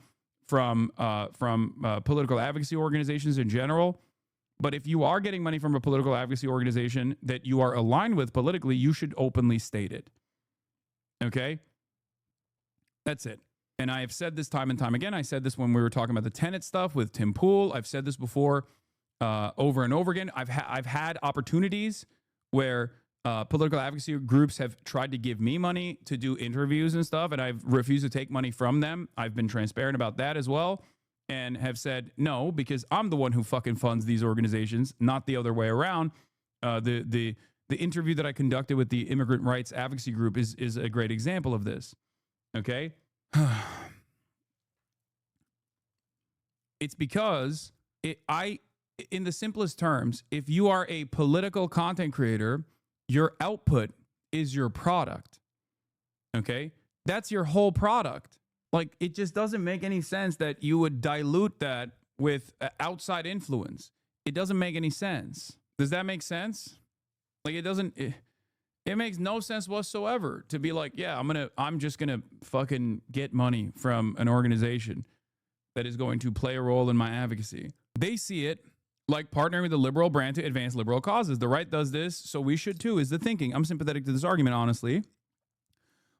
from political advocacy organizations in general. But if you are getting money from a political advocacy organization that you are aligned with politically, you should openly state it. Okay? That's it. And I have said this time and time again. I said this when we were talking about the Tenet stuff with Tim Pool. I've said this before over and over again. I've had opportunities where political advocacy groups have tried to give me money to do interviews and stuff, and I've refused to take money from them. I've been transparent about that as well, and have said no, because I'm the one who fucking funds these organizations, not the other way around. The interview that I conducted with the immigrant rights advocacy group is a great example of this. Okay? It's because in the simplest terms, if you are a political content creator, your output is your product. Okay? That's your whole product. Like, it just doesn't make any sense that you would dilute that with outside influence. It doesn't make any sense. Does that make sense? Like, it makes no sense whatsoever to be like, yeah, I'm just gonna fucking get money from an organization that is going to play a role in my advocacy. They see it like partnering with a liberal brand to advance liberal causes. The right does this, so we should too, is the thinking. I'm sympathetic to this argument, honestly.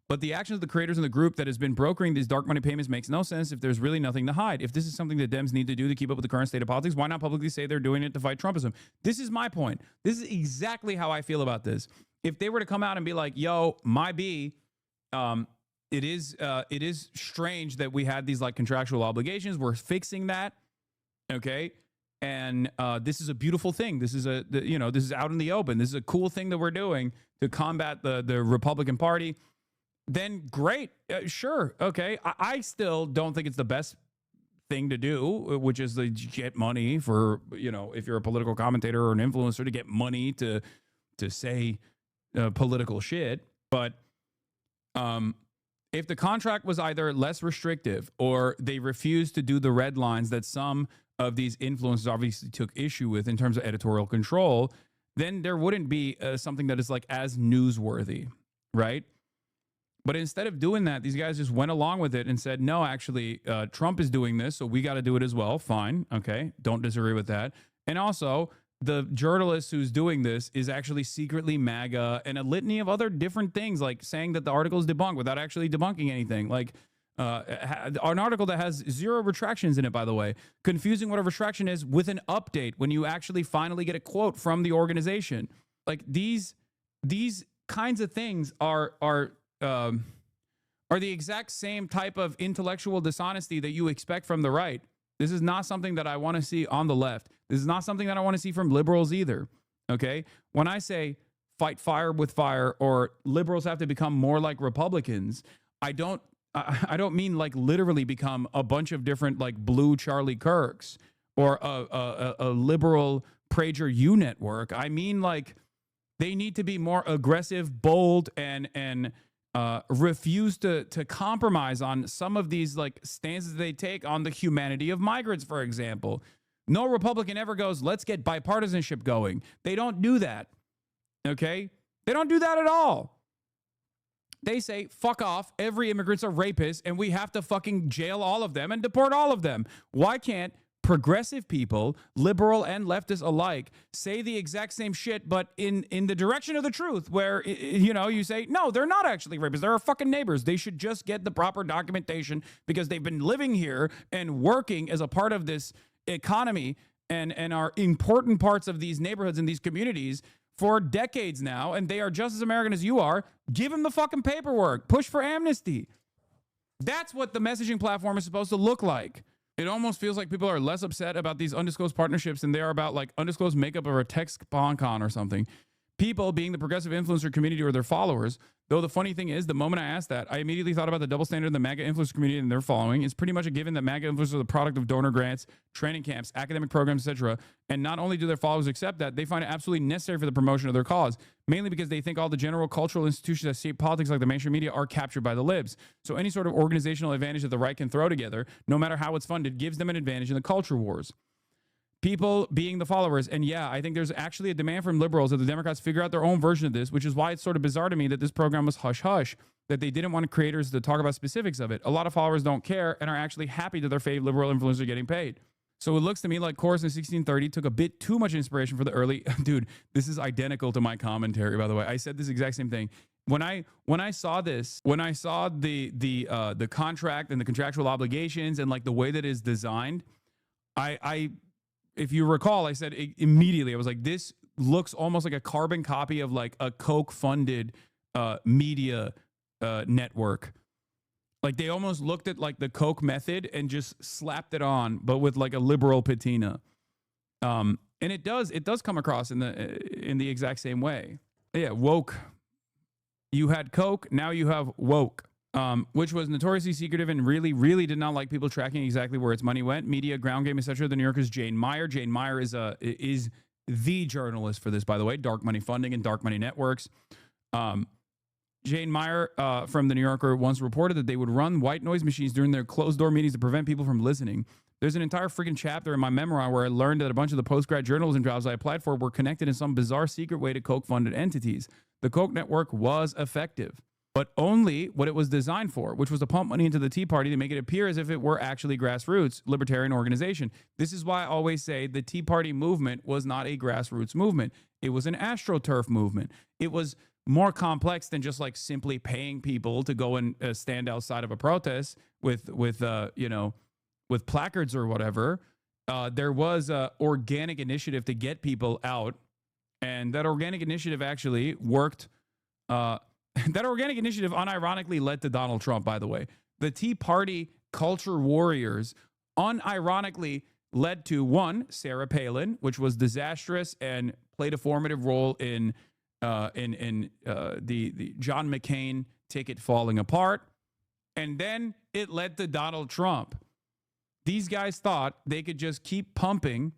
But the actions of the creators in the group that has been brokering these dark money payments makes no sense if there's really nothing to hide. If this is something that Dems need to do to keep up with the current state of politics, why not publicly say they're doing it to fight Trumpism? This is my point. This is exactly how I feel about this. If they were to come out and be like, yo, my B, it is strange that we had these like contractual obligations. We're fixing that. Okay. And this is a beautiful thing. This is this is out in the open. This is a cool thing that we're doing to combat the Republican Party. Then great, sure, okay. I still don't think it's the best thing to do, which is to get money for, if you're a political commentator or an influencer, to get money to say political shit. But if the contract was either less restrictive or they refused to do the red lines that some of these influencers obviously took issue with in terms of editorial control, then there wouldn't be something that is like as newsworthy, right? But instead of doing that, these guys just went along with it and said, no, actually, Trump is doing this, so we got to do it as well. Fine. Okay. Don't disagree with that. And also, the journalist who's doing this is actually secretly MAGA and a litany of other different things, like saying that the article is debunked without actually debunking anything. Like an article that has 0 retractions in it, by the way, confusing what a retraction is with an update when you actually finally get a quote from the organization. Like these kinds of things are the exact same type of intellectual dishonesty that you expect from the right. This is not something that I want to see on the left. This is not something that I want to see from liberals either. Okay? When I say fight fire with fire or liberals have to become more like Republicans, I don't mean like literally become a bunch of different like blue Charlie Kirks or a liberal PragerU network. I mean like they need to be more aggressive, bold, and refuse to compromise on some of these like stances they take on the humanity of migrants, for example. No Republican ever goes, let's get bipartisanship going. They don't do that. Okay? They don't do that at all. They say, fuck off, every immigrant's a rapist, and we have to fucking jail all of them and deport all of them. Why can't progressive people, liberal and leftist alike, say the exact same shit, but in the direction of the truth, where, you say, no, they're not actually rapists. They're our fucking neighbors. They should just get the proper documentation because they've been living here and working as a part of this economy and are important parts of these neighborhoods and these communities for decades now, and they are just as American as you are. Give them the fucking paperwork. Push for amnesty. That's what the messaging platform is supposed to look like. It almost feels like people are less upset about these undisclosed partnerships than they are about like undisclosed makeup of a tech SpawnCon or something. People being the progressive influencer community or their followers. Though the funny thing is, the moment I asked that, I immediately thought about the double standard of the MAGA influencer community and their following. It's pretty much a given that MAGA influencers are the product of donor grants, training camps, academic programs, etc. And not only do their followers accept that, they find it absolutely necessary for the promotion of their cause, mainly because they think all the general cultural institutions that shape politics like the mainstream media are captured by the libs. So any sort of organizational advantage that the right can throw together, no matter how it's funded, gives them an advantage in the culture wars. People being the followers. And yeah, I think there's actually a demand from liberals that the Democrats figure out their own version of this, which is why it's sort of bizarre to me that this program was hush-hush, that they didn't want creators to talk about specifics of it. A lot of followers don't care and are actually happy that their fave liberal influencers are getting paid. So it looks to me like Chorus in 1630 took a bit too much inspiration for the early... Dude, this is identical to my commentary, by the way. I said this exact same thing. When I saw this, when I saw the contract and the contractual obligations and like the way that it's designed, I if you recall, I said immediately, I was like, this looks almost like a carbon copy of like a Koch-funded media network. Like they almost looked at like the Koch method and just slapped it on, but with like a liberal patina. And it does come across in the exact same way. Yeah, woke. You had Koch, now you have woke. Which was notoriously secretive and really, really did not like people tracking exactly where its money went. Media, ground game, etc. The New Yorker's Jane Meyer. Jane Meyer is the journalist for this, by the way. Dark money funding and dark money networks. Jane Meyer from the New Yorker once reported that they would run white noise machines during their closed-door meetings to prevent people from listening. There's an entire freaking chapter in my memoir where I learned that a bunch of the post-grad journalism jobs I applied for were connected in some bizarre secret way to Koch-funded entities. The Koch network was effective, but only what it was designed for, which was to pump money into the Tea Party to make it appear as if it were actually grassroots libertarian organization. This is why I always say the Tea Party movement was not a grassroots movement. It was an AstroTurf movement. It was more complex than just like simply paying people to go and stand outside of a protest with placards or whatever. There was a organic initiative to get people out, and that organic initiative actually worked. That organic initiative unironically led to Donald Trump, by the way. The Tea Party culture warriors unironically led to, one, Sarah Palin, which was disastrous and played a formative role in the John McCain ticket falling apart. And then it led to Donald Trump. These guys thought they could just keep pumping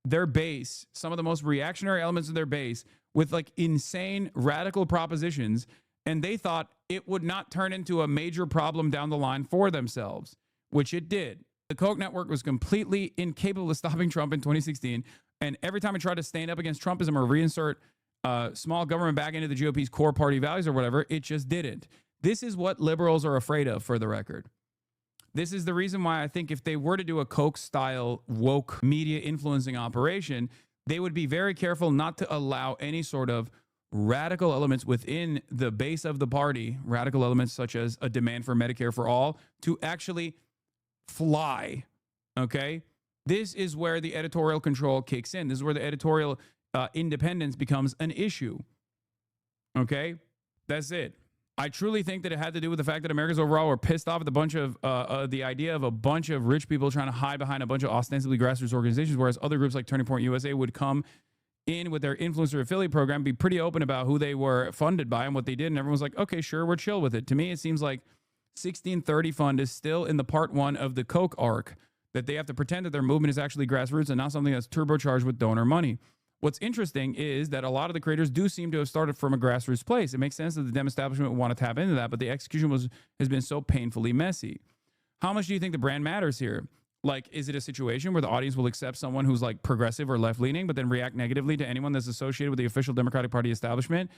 their base, some of the most reactionary elements of their base, with like insane radical propositions, and they thought it would not turn into a major problem down the line for themselves, which it did. The Koch network was completely incapable of stopping Trump in 2016, and every time it tried to stand up against Trumpism or reinsert small government back into the GOP's core party values or whatever, it just didn't. This is what liberals are afraid of, for the record. This is the reason why I think if they were to do a Koch-style woke media influencing operation, they would be very careful not to allow any sort of radical elements within the base of the party, radical elements such as a demand for Medicare for all, to actually fly, okay? This is where the editorial control kicks in. This is where the editorial independence becomes an issue, okay? That's it. I truly think that it had to do with the fact that Americans overall were pissed off at the bunch of the idea of a bunch of rich people trying to hide behind a bunch of ostensibly grassroots organizations, whereas other groups like Turning Point USA would come in with their influencer affiliate program, be pretty open about who they were funded by and what they did, and everyone's like, okay, sure, we're chill with it. To me, it seems like 1630 Fund is still in the part one of the Koch arc, that they have to pretend that their movement is actually grassroots and not something that's turbocharged with donor money. What's interesting is that a lot of the creators do seem to have started from a grassroots place. It makes sense that the Dem establishment would want to tap into that, but the execution has been so painfully messy. How much do you think the brand matters here? Like, is it a situation where the audience will accept someone who's like progressive or left-leaning, but then react negatively to anyone that's associated with the official Democratic Party establishment,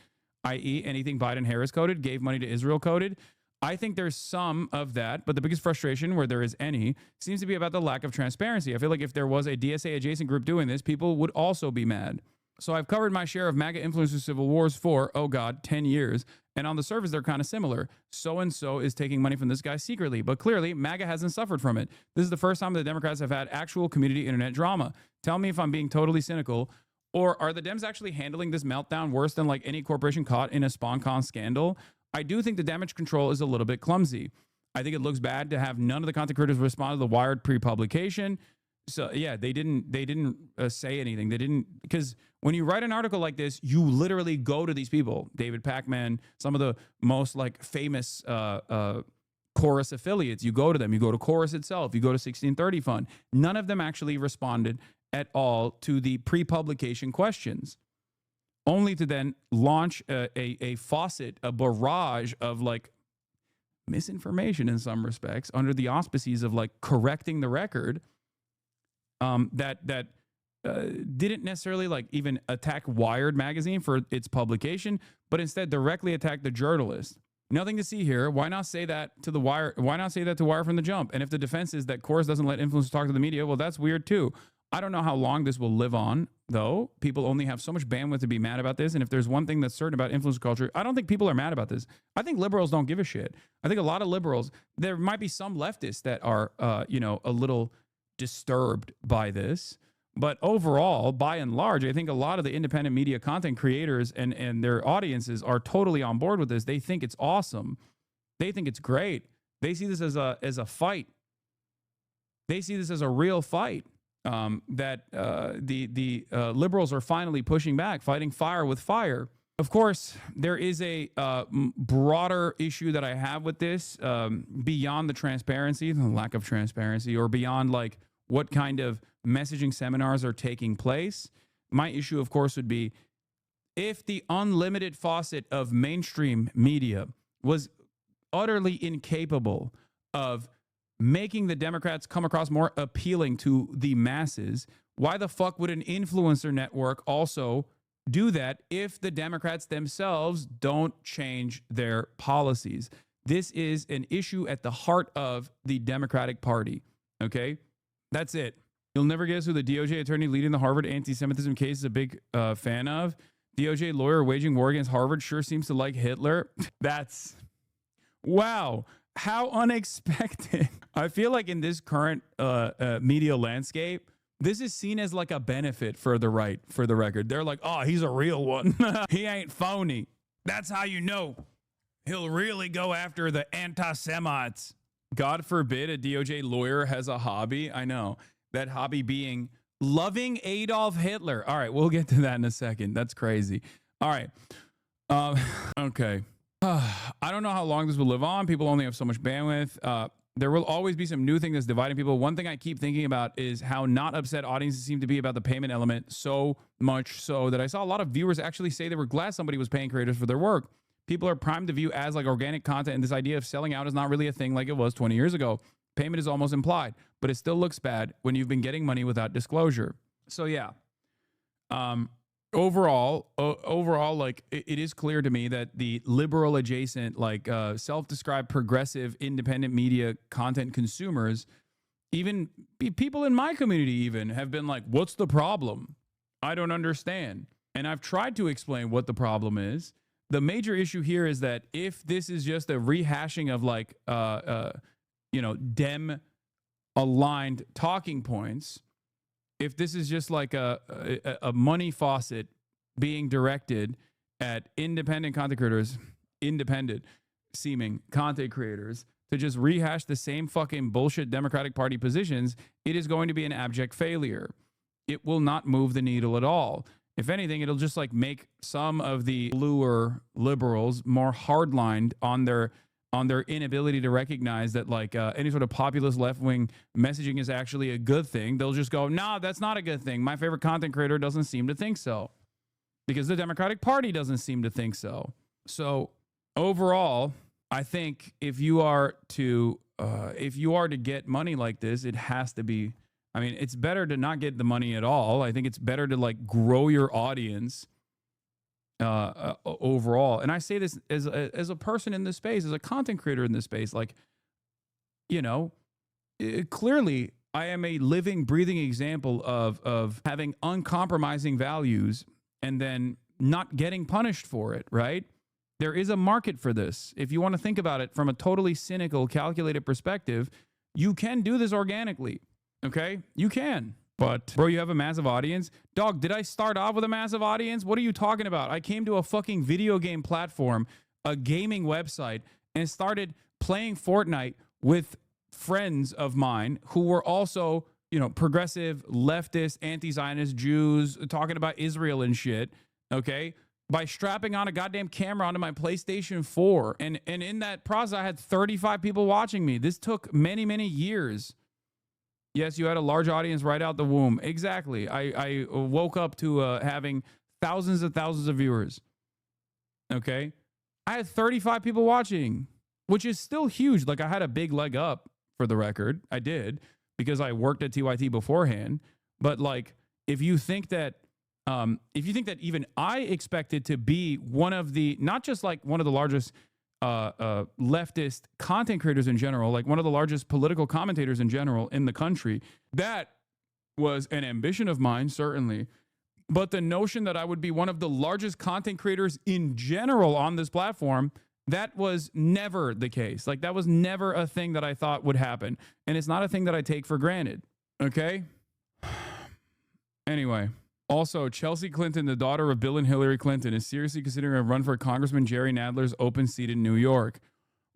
i.e. anything Biden-Harris coded, gave money to Israel coded? I think there's some of that, but the biggest frustration, where there is any, seems to be about the lack of transparency. I feel like if there was a DSA adjacent group doing this, people would also be mad. So I've covered my share of MAGA influencer civil wars for, oh God, 10 years. And on the surface, they're kind of similar. So-and-so is taking money from this guy secretly, but clearly MAGA hasn't suffered from it. This is the first time the Democrats have had actual community internet drama. Tell me if I'm being totally cynical, or are the Dems actually handling this meltdown worse than like any corporation caught in a SpawnCon scandal? I do think the damage control is a little bit clumsy. I think it looks bad to have none of the content creators respond to the Wired pre-publication. So yeah, they didn't say anything. They didn't, because when you write an article like this, you literally go to these people, David Pakman, some of the most like famous Chorus affiliates. You go to them. You go to Chorus itself. You go to 1630 Fund. None of them actually responded at all to the pre-publication questions, only to then launch a faucet, a barrage of like misinformation in some respects under the auspices of like correcting the record. That didn't necessarily like even attack Wired magazine for its publication, but instead directly attacked the journalist. Nothing to see here. Why not say that to the Wire? Why not say that to Wire from the jump? And if the defense is that Chorus doesn't let influencers talk to the media, well, that's weird too. I don't know how long this will live on, though. People only have so much bandwidth to be mad about this. And if there's one thing that's certain about influencer culture, I don't think people are mad about this. I think liberals don't give a shit. I think a lot of liberals, there might be some leftists that are, a little disturbed by this. But overall, by and large, I think a lot of the independent media content creators and their audiences are totally on board with this. They think it's awesome. They think it's great. They see this as a fight. They see this as a real fight. That the liberals are finally pushing back, fighting fire with fire. Of course, there is a broader issue that I have with this beyond the transparency, the lack of transparency, or beyond like what kind of messaging seminars are taking place. My issue, of course, would be if the unlimited faucet of mainstream media was utterly incapable of making the Democrats come across more appealing to the masses, why the fuck would an influencer network also do that if the Democrats themselves don't change their policies? This is an issue at the heart of the Democratic Party. Okay? That's it. You'll never guess who the DOJ attorney leading the Harvard anti-Semitism case is a big fan of. DOJ lawyer waging war against Harvard sure seems to like Hitler. That's... wow. How unexpected. I feel like in this current media landscape, this is seen as like a benefit for the right, for the record. They're like, oh, he's a real one. He ain't phony. That's how you know he'll really go after the anti-Semites. God forbid a DOJ lawyer has a hobby. I know. That hobby being loving Adolf Hitler. All right, we'll get to that in a second. That's crazy. All right. Okay. I don't know how long this will live on. People only have so much bandwidth. There will always be some new thing that's dividing people. One thing I keep thinking about is how not upset audiences seem to be about the payment element, so much so that I saw a lot of viewers actually say they were glad somebody was paying creators for their work. People are primed to view as like organic content, and this idea of selling out is not really a thing like it was 20 years ago. Payment is almost implied, but it still looks bad when you've been getting money without disclosure. So yeah. Overall, like it is clear to me that the liberal adjacent, like self-described progressive independent media content consumers, even people in my community even have been like, what's the problem? I don't understand. And I've tried to explain what the problem is. The major issue here is that if this is just a rehashing of like, Dem aligned talking points, if this is just like a money faucet being directed at independent content creators, independent seeming content creators, to just rehash the same fucking bullshit Democratic Party positions, it is going to be an abject failure. It will not move the needle at all. If anything, it'll just like make some of the bluer liberals more hardlined on their inability to recognize that like any sort of populist left-wing messaging is actually a good thing. They'll just go, nah, that's not a good thing. My favorite content creator doesn't seem to think so, because the Democratic Party doesn't seem to think so. So overall, I think if you are to get money like this, it has to be, I mean, it's better to not get the money at all. I think it's better to like grow your audience overall. And I say this as a person in this space, as a content creator in this space, like, clearly I am a living, breathing example of having uncompromising values and then not getting punished for it, right? There is a market for this. If you want to think about it from a totally cynical, calculated perspective, you can do this organically, okay? You can. But, bro, you have a massive audience? Dog, did I start off with a massive audience? What are you talking about? I came to a fucking video game platform, a gaming website, and started playing Fortnite with friends of mine who were also, you know, progressive, leftist, anti-Zionist Jews talking about Israel and shit, okay, by strapping on a goddamn camera onto my PlayStation 4. And in that process, I had 35 people watching me. This took many, many years. Yes, you had a large audience right out the womb. Exactly. I woke up to having thousands of viewers. Okay. I had 35 people watching, which is still huge. Like, I had a big leg up, for the record. I did, because I worked at TYT beforehand. But like, if you think that even I expected to be one of the, not just like one of the largest leftist content creators in general, like one of the largest political commentators in general in the country, that was an ambition of mine, certainly. But the notion that I would be one of the largest content creators in general on this platform, that was never the case. Like, that was never a thing that I thought would happen. And it's not a thing that I take for granted. Okay? Anyway. Also, Chelsea Clinton, the daughter of Bill and Hillary Clinton, is seriously considering a run for Congressman Jerry Nadler's open seat in New York.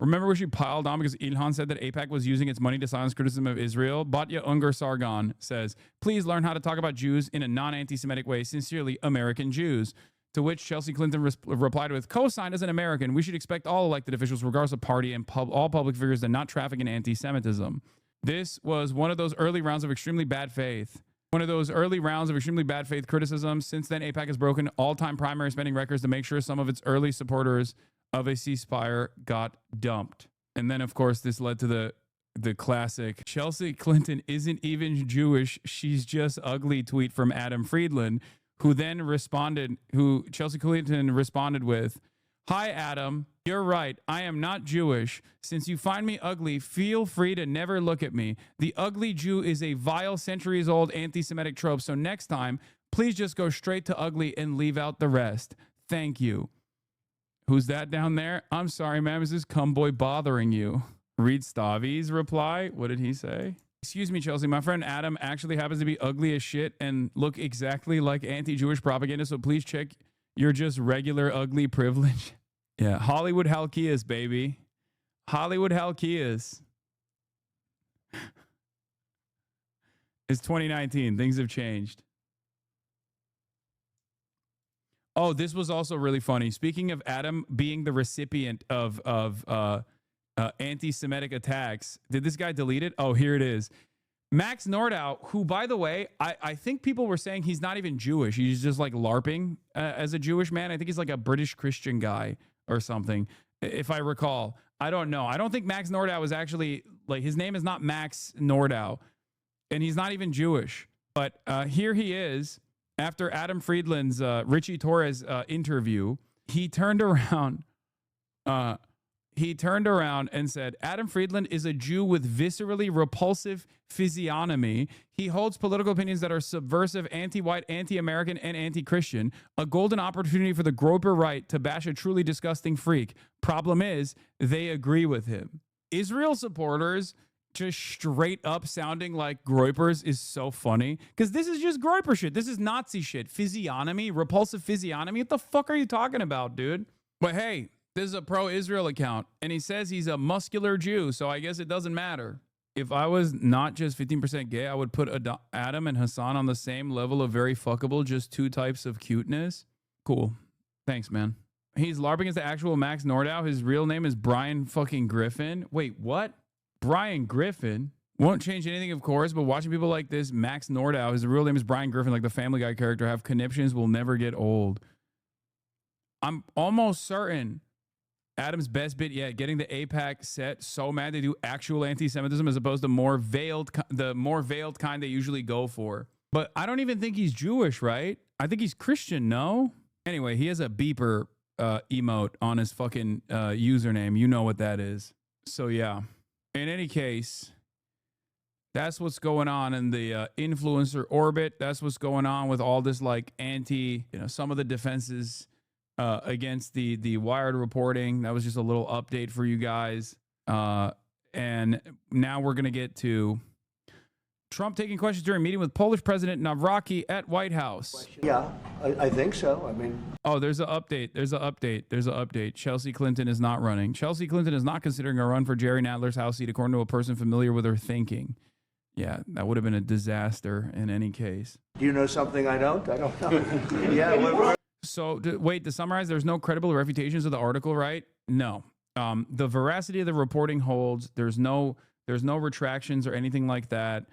Remember where she piled on because Ilhan said that AIPAC was using its money to silence criticism of Israel? Batya Ungar Sargon says, please learn how to talk about Jews in a non-anti-Semitic way. Sincerely, American Jews. To which Chelsea Clinton replied with, co-signed as an American, we should expect all elected officials, regardless of party, and all public figures to not traffic in anti-Semitism. This was one of those early rounds of extremely bad faith. Criticism. Since then, AIPAC has broken all-time primary spending records to make sure some of its early supporters of a ceasefire got dumped. And then, of course, this led to the classic Chelsea Clinton isn't even Jewish, she's just ugly tweet from Adam Friedland, who Chelsea Clinton responded with, hi, Adam, you're right. I am not Jewish. Since you find me ugly, feel free to never look at me. The ugly Jew is a vile, centuries-old anti-Semitic trope, so next time, please just go straight to ugly and leave out the rest. Thank you. Who's that down there? I'm sorry, ma'am. Is this cumboy bothering you? Read Stavi's reply. What did he say? Excuse me, Chelsea. My friend Adam actually happens to be ugly as shit and look exactly like anti-Jewish propaganda, so please check your just regular ugly privilege. Yeah, Hollywood Halkias, baby. Hollywood Halkias. It's 2019. Things have changed. Oh, this was also really funny. Speaking of Adam being the recipient of anti-Semitic attacks, did this guy delete it? Oh, here it is. Max Nordau, who, by the way, I think people were saying he's not even Jewish. He's just like LARPing as a Jewish man. I think he's like a British Christian guy or something, if I recall. I don't know. I don't think Max Nordau is actually, like, his name is not Max Nordau, and he's not even Jewish. But here he is. After Adam Friedland's Richie Torres interview, he turned around and said, Adam Friedland is a Jew with viscerally repulsive physiognomy. He holds political opinions that are subversive, anti-white, anti-American, and anti-Christian. A golden opportunity for the groper right to bash a truly disgusting freak. Problem is, they agree with him. Israel supporters just straight up sounding like groypers is so funny, because this is just groyper shit. This is Nazi shit. Physiognomy, repulsive physiognomy. What the fuck are you talking about, dude? But hey, this is a pro-Israel account, and he says he's a muscular Jew, so I guess it doesn't matter. If I was not just 15% gay, I would put Adam and Hassan on the same level of very fuckable, just two types of cuteness. Cool. Thanks, man. He's LARPing as the actual Max Nordau. His real name is Brian fucking Griffin. Wait, what? Brian Griffin? Won't change anything, of course, but watching people like this, Max Nordau, his real name is Brian Griffin, like the Family Guy character, have conniptions will never get old. I'm almost certain Adam's best bit yet, getting the AIPAC set so mad they do actual anti-Semitism as opposed to the more veiled kind they usually go for. But I don't even think he's Jewish, right? I think he's Christian, no? Anyway, he has a beeper emote on his fucking username. You know what that is. So yeah. In any case, that's what's going on in the influencer orbit. That's what's going on with all this, like, some of the defenses against the Wired reporting. That was just a little update for you guys. And now we're going to get to Trump taking questions during meeting with Polish President Navracki at White House. Yeah, I think so. I mean, oh, there's an update. There's an update. Chelsea Clinton is not running. Chelsea Clinton is not considering a run for Jerry Nadler's House seat, according to a person familiar with her thinking. Yeah, that would have been a disaster in any case. Do you know something I don't? I don't know. Yeah. So, wait, to summarize, there's no credible refutations of the article, right? No. The veracity of the reporting holds. There's no retractions or anything like that.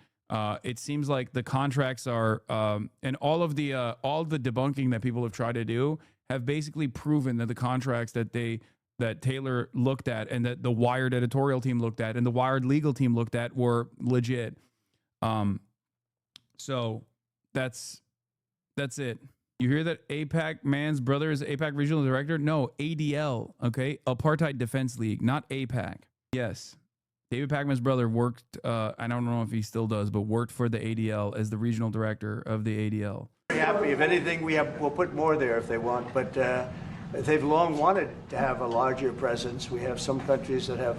It seems like the contracts are, and all the debunking that people have tried to do have basically proven that the contracts that Taylor looked at and that the Wired editorial team looked at and the Wired legal team looked at were legit. So that's it. You hear that AIPAC man's brother is AIPAC regional director? No, ADL, okay? Apartheid Defense League, not AIPAC. Yes. David Pacman's brother worked, I don't know if he still does, but worked for the ADL as the regional director of the ADL. Very happy. If anything, we'll put more there if they want. But they've long wanted to have a larger presence. We have some countries that have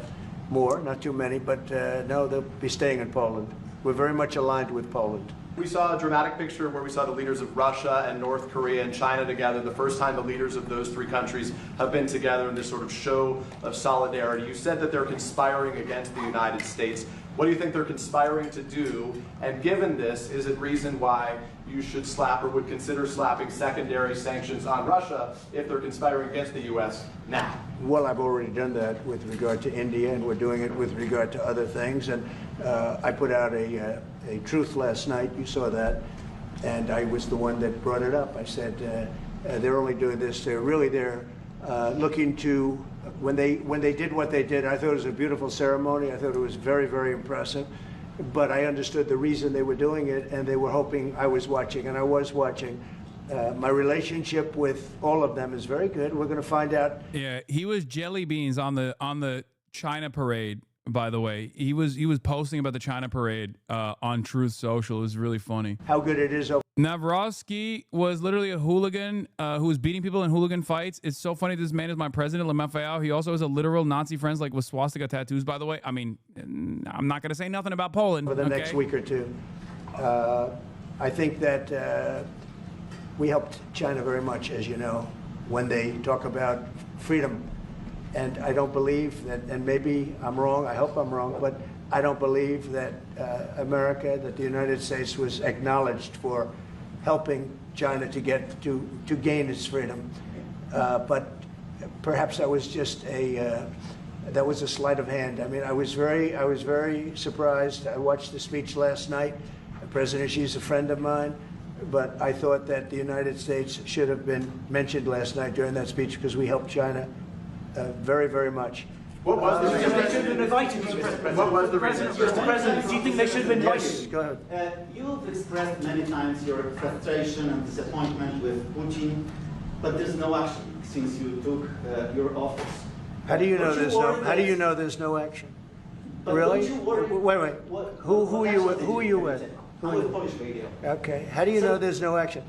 more, not too many, but no, they'll be staying in Poland. We're very much aligned with Poland. We saw a dramatic picture where we saw the leaders of Russia and North Korea and China together. The first time the leaders of those three countries have been together in this sort of show of solidarity. You said that they're conspiring against the United States. What do you think they're conspiring to do? And given this, is it reason why you should slap or would consider slapping secondary sanctions on Russia if they're conspiring against the U.S. now? Well, I've already done that with regard to India, and we're doing it with regard to other things. And I put out a truth last night. You saw that. And I was the one that brought it up. I said, they're only doing this. They're looking to, when they did what they did, I thought it was a beautiful ceremony. I thought it was very, very impressive. But I understood the reason they were doing it, and they were hoping I was watching, and I was watching. My relationship with all of them is very good. We're going to find out. Yeah, he was jelly beans on the China parade. By the way, he was posting about the China parade on Truth Social. It was really funny. How good it is. Navrosky was literally a hooligan who was beating people in hooligan fights. It's so funny. This man is my president, LeMafiao. He also has a literal Nazi friends, like with swastika tattoos, by the way. I mean, I'm not going to say nothing about Poland. For the next week or two. I think that we helped China very much, as you know, when they talk about freedom. And I don't believe that, and maybe I'm wrong, I hope I'm wrong, but I don't believe that America, that the United States was acknowledged for helping China to gain its freedom. But perhaps that was just that was a sleight of hand. I mean, I was very surprised. I watched the speech last night. President Xi's a friend of mine, but I thought that the United States should have been mentioned last night during that speech because we helped China very, very much. What was the reason? They should have been invited, Mr. President. What was the reason? Mr. President, do you think they should have been invited? Yes, go ahead. You've expressed many times your frustration and disappointment with Putin, but there's no action since you took your office. How do you know there's no? How do you know there's no action? But Really? don't you worry- Wait. Who are you with? I'm with Polish radio. Okay. How do you know there's no action?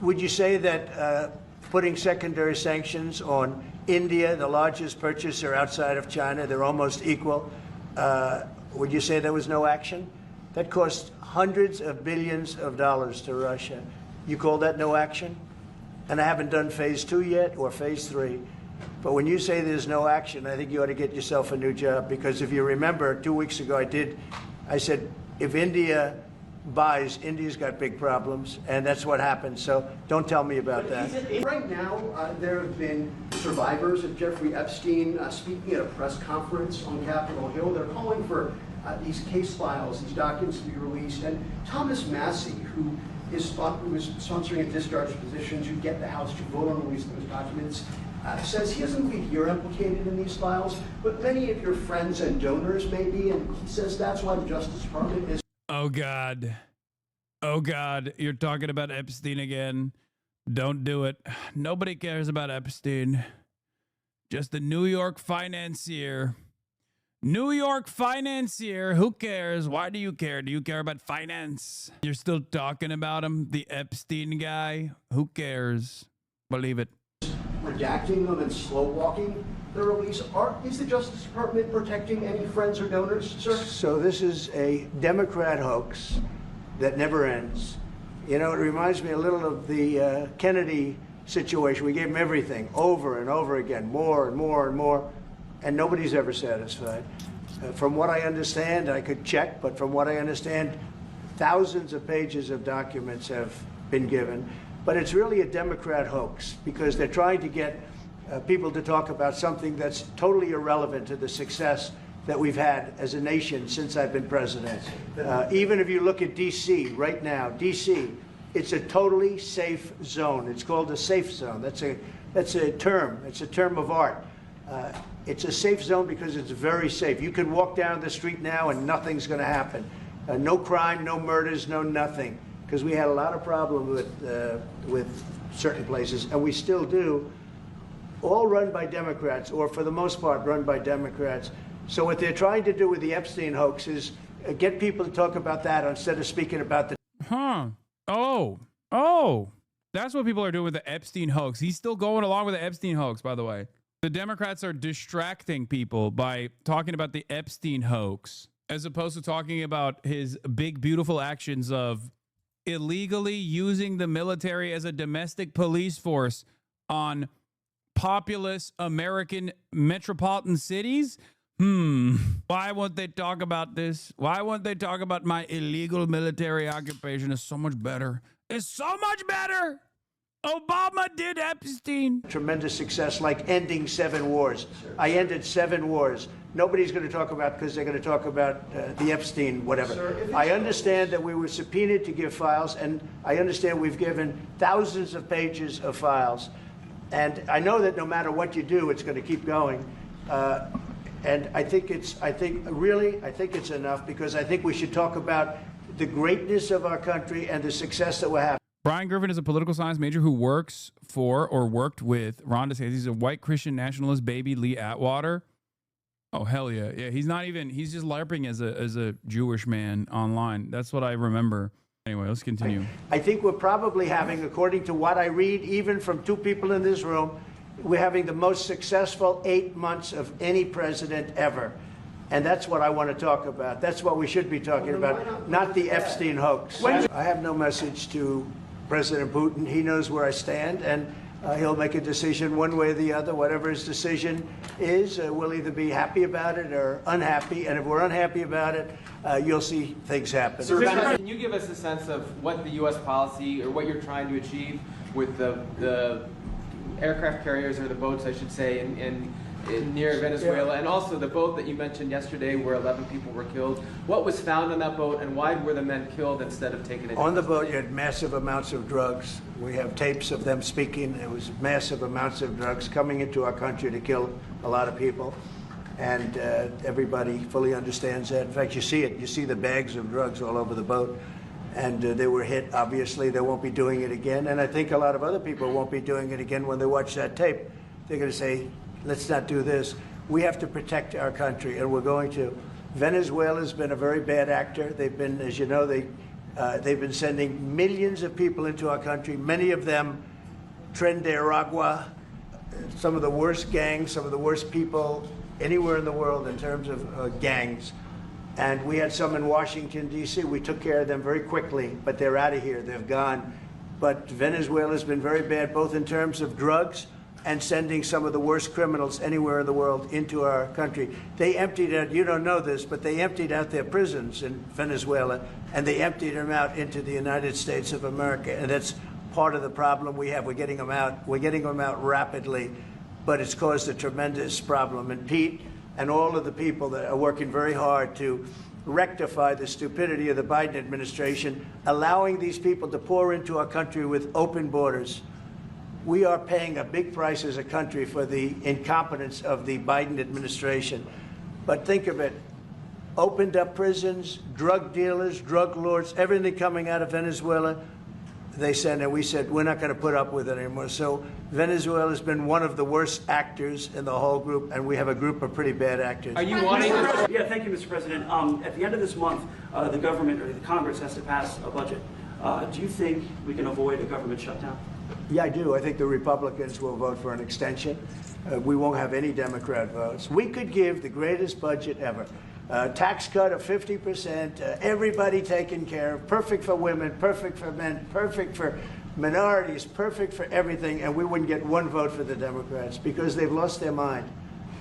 Would you say that putting secondary sanctions on India, the largest purchaser outside of China, they're almost equal, would you say there was no action? That cost hundreds of billions of dollars to Russia. You call that no action? And I haven't done phase 2 yet or phase 3. But when you say there's no action, I think you ought to get yourself a new job. Because if you remember, 2 weeks ago I said, if India buys, India's got big problems, and that's what happened. So don't tell me about that. Right now, there have been survivors of Jeffrey Epstein speaking at a press conference on Capitol Hill. They're calling for these case files, these documents to be released. And Thomas Massey, who was sponsoring a discharge position to get the House to vote on releasing those documents, says he doesn't believe you're implicated in these files, but many of your friends and donors may be, and he says that's why the Justice Department is. Oh, God. Oh, God. You're talking about Epstein again. Don't do it. Nobody cares about Epstein. Just the New York financier. New York financier. Who cares? Why do you care? Do you care about finance? You're still talking about him? The Epstein guy? Who cares? Believe it. redacting them and slow walking the release? Is the Justice Department protecting any friends or donors, sir? So this is a Democrat hoax that never ends. You know, it reminds me a little of the Kennedy situation. We gave him everything over and over again, more and more and more, and nobody's ever satisfied. From what I understand, I could check, but from what I understand, thousands of pages of documents have been given. But it's really a Democrat hoax because they're trying to get people to talk about something that's totally irrelevant to the success that we've had as a nation since I've been president. Even if you look at D.C. right now, D.C., it's a totally safe zone. It's called a safe zone. That's a term. It's a term of art. It's a safe zone because it's very safe. You can walk down the street now and nothing's going to happen. No crime, no murders, no nothing. Because we had a lot of problems with certain places, and we still do, all run by Democrats, or for the most part run by Democrats. So what they're trying to do with the Epstein hoax is get people to talk about that instead of speaking about the... Oh, that's what people are doing with the Epstein hoax. He's still going along with the Epstein hoax, by the way. The Democrats are distracting people by talking about the Epstein hoax, as opposed to talking about his big, beautiful actions of illegally using the military as a domestic police force on populous American metropolitan cities. Why won't they talk about this? Why won't they talk about my illegal military occupation? It's so much better. It's so much better. Obama did Epstein. Tremendous success, like ending 7 wars. I ended 7 wars. Nobody's going to talk about, because they're going to talk about the Epstein, whatever. I understand that we were subpoenaed to give files, and I understand we've given thousands of pages of files. And I know that no matter what you do, it's going to keep going. And I think it's enough, because I think we should talk about the greatness of our country and the success that we're having. Brian Griffin is a political science major who works for or worked with Ron DeSantis. He's a white Christian nationalist baby, Lee Atwater. Oh, hell yeah. Yeah, he's just LARPing as a Jewish man online. That's what I remember. Anyway, let's continue. I think we're probably having, according to what I read, even from 2 people in this room, we're having the most successful 8 months of any president ever. And that's what I want to talk about. That's what we should be talking about, not the Epstein hoax. I have no message to President Putin. He knows where I stand, and he'll make a decision one way or the other. Whatever his decision is, we'll either be happy about it or unhappy. And if we're unhappy about it, you'll see things happen. Sir, can you give us a sense of what the U.S. policy, or what you're trying to achieve with the aircraft carriers, or the boats, I should say, in near Venezuela, and also the boat that you mentioned yesterday where 11 people were killed? What was found on that boat, and why were the men killed instead of taken into On the boat, you had massive amounts of drugs. We have tapes of them speaking. It was massive amounts of drugs coming into our country to kill a lot of people. And everybody fully understands that. In fact, you see it. You see the bags of drugs all over the boat. And they were hit, obviously. They won't be doing it again. And I think a lot of other people won't be doing it again when they watch that tape. They're going to say, let's not do this. We have to protect our country, and we're going to. Venezuela's been a very bad actor. They've been, as you know, they've been sending millions of people into our country, many of them Tren de Aragua, some of the worst gangs, some of the worst people anywhere in the world in terms of gangs. And we had some in Washington, D.C. We took care of them very quickly, but they're out of here. They've gone. But Venezuela's been very bad, both in terms of drugs and sending some of the worst criminals anywhere in the world into our country. They emptied out, you don't know this, but they emptied out their prisons in Venezuela, and they emptied them out into the United States of America. And that's part of the problem we have. We're getting them out. We're getting them out rapidly, but it's caused a tremendous problem. And Pete and all of the people that are working very hard to rectify the stupidity of the Biden administration, allowing these people to pour into our country with open borders. We are paying a big price as a country for the incompetence of the Biden administration. But think of it, opened up prisons, drug dealers, drug lords, everything coming out of Venezuela, they said, and we said, we're not going to put up with it anymore. So Venezuela has been one of the worst actors in the whole group, and we have a group of pretty bad actors. Are you wanting to... Yeah, thank you, Mr. President. At the end of this month, the government, or the Congress, has to pass a budget. Do you think we can avoid a government shutdown? Yeah, I do. I think the Republicans will vote for an extension. We won't have any Democrat votes. We could give the greatest budget ever. Tax cut of 50%, everybody taken care of, perfect for women, perfect for men, perfect for minorities, perfect for everything, and we wouldn't get one vote for the Democrats because they've lost their mind.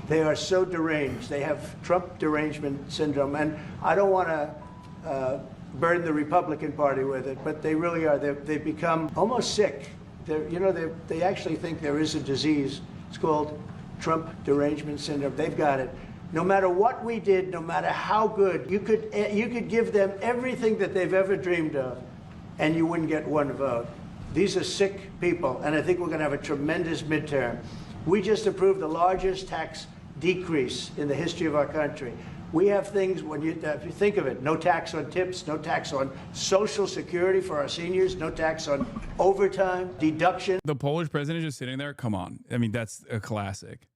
They are so deranged. They have Trump derangement syndrome, and I don't want to burden the Republican Party with it, but they really are. They've become almost sick. They actually think there is a disease. It's called Trump derangement syndrome. They've got it. No matter what we did, no matter how good, you could give them everything that they've ever dreamed of, and you wouldn't get one vote. These are sick people, and I think we're going to have a tremendous midterm. We just approved the largest tax decrease in the history of our country. We have things, if you think of it, no tax on tips, no tax on Social Security for our seniors, no tax on overtime, deduction. The Polish president just sitting there. Come on. I mean, that's a classic.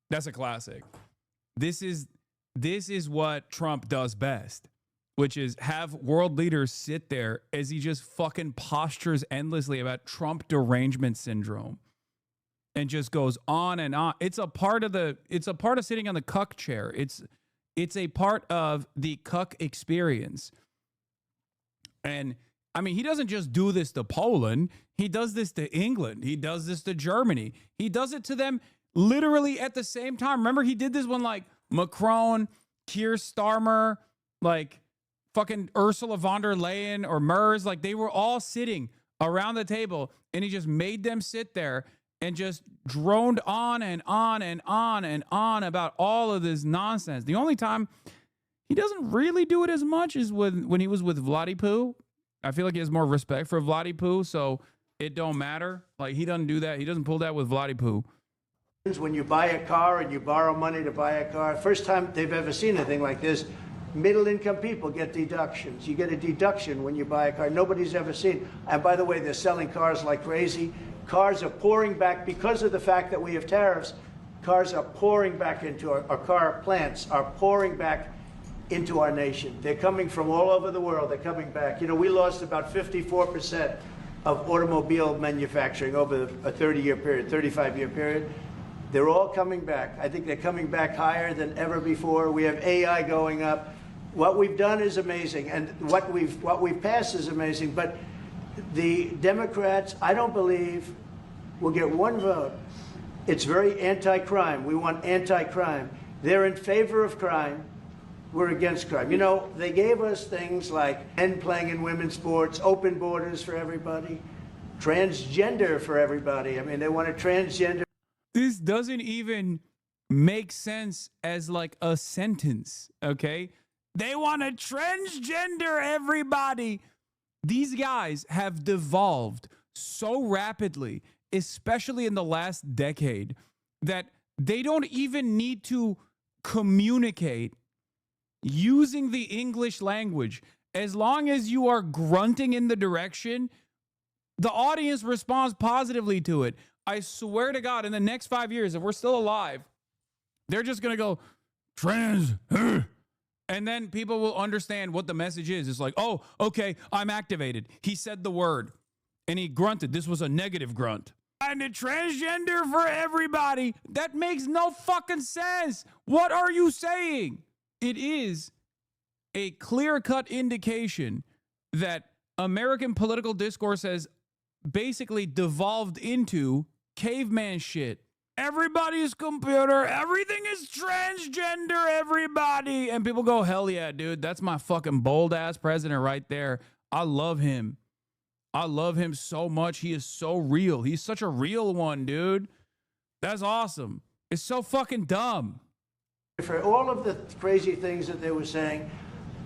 That's a classic. This is what Trump does best, which is have world leaders sit there as he just fucking postures endlessly about Trump derangement syndrome and just goes on and on. It's a part of sitting on the cuck chair. It's a part of the cuck experience. And I mean, he doesn't just do this to Poland. He does this to England. He does this to Germany. He does it to them literally at the same time. Remember, he did this when like Macron, Keir Starmer, like fucking Ursula von der Leyen or Merz, like they were all sitting around the table and he just made them sit there and just droned on and on and on and on about all of this nonsense. The only time he doesn't really do it as much is when he was with Vladipu. I feel like he has more respect for Vladipu, so it don't matter. Like he doesn't do that. He doesn't pull that with Vladipu. When you buy a car and you borrow money to buy a car, first time they've ever seen anything like this, middle-income people get deductions. You get a deduction when you buy a car. Nobody's ever seen. And by the way, they're selling cars like crazy. Cars are pouring back because of the fact that we have tariffs. Cars are pouring back into our car plants are pouring back into our nation. They're coming from all over the world. They're coming back. You know, we lost about 54% of automobile manufacturing over a 30-year period, 35-year period. They're all coming back. I think they're coming back higher than ever before. We have AI going up. What we've done is amazing, and what we've passed is amazing. But the Democrats, I don't believe, will get one vote. It's very anti-crime. We want anti-crime. They're in favor of crime. We're against crime. You know, they gave us things like men playing in women's sports, open borders for everybody, transgender for everybody. I mean, they want a transgender. This doesn't even make sense as like a sentence, okay? They want to transgender everybody. These guys have devolved so rapidly, especially in the last decade, that they don't even need to communicate using the English language. As long as you are grunting in the direction, the audience responds positively to it. I swear to God, in the next 5 years, if we're still alive, they're just going to go, trans, and then people will understand what the message is. It's like, oh, okay, I'm activated. He said the word, and he grunted. This was a negative grunt. And a transgender for everybody. That makes no fucking sense. What are you saying? It is a clear-cut indication that American political discourse has basically devolved into caveman shit. Everybody's computer, everything is transgender, everybody. And people go, hell yeah, dude. That's my fucking bold ass president right there. I love him. I love him so much. He is so real. He's such a real one, dude. That's awesome. It's so fucking dumb. For all of the crazy things that they were saying,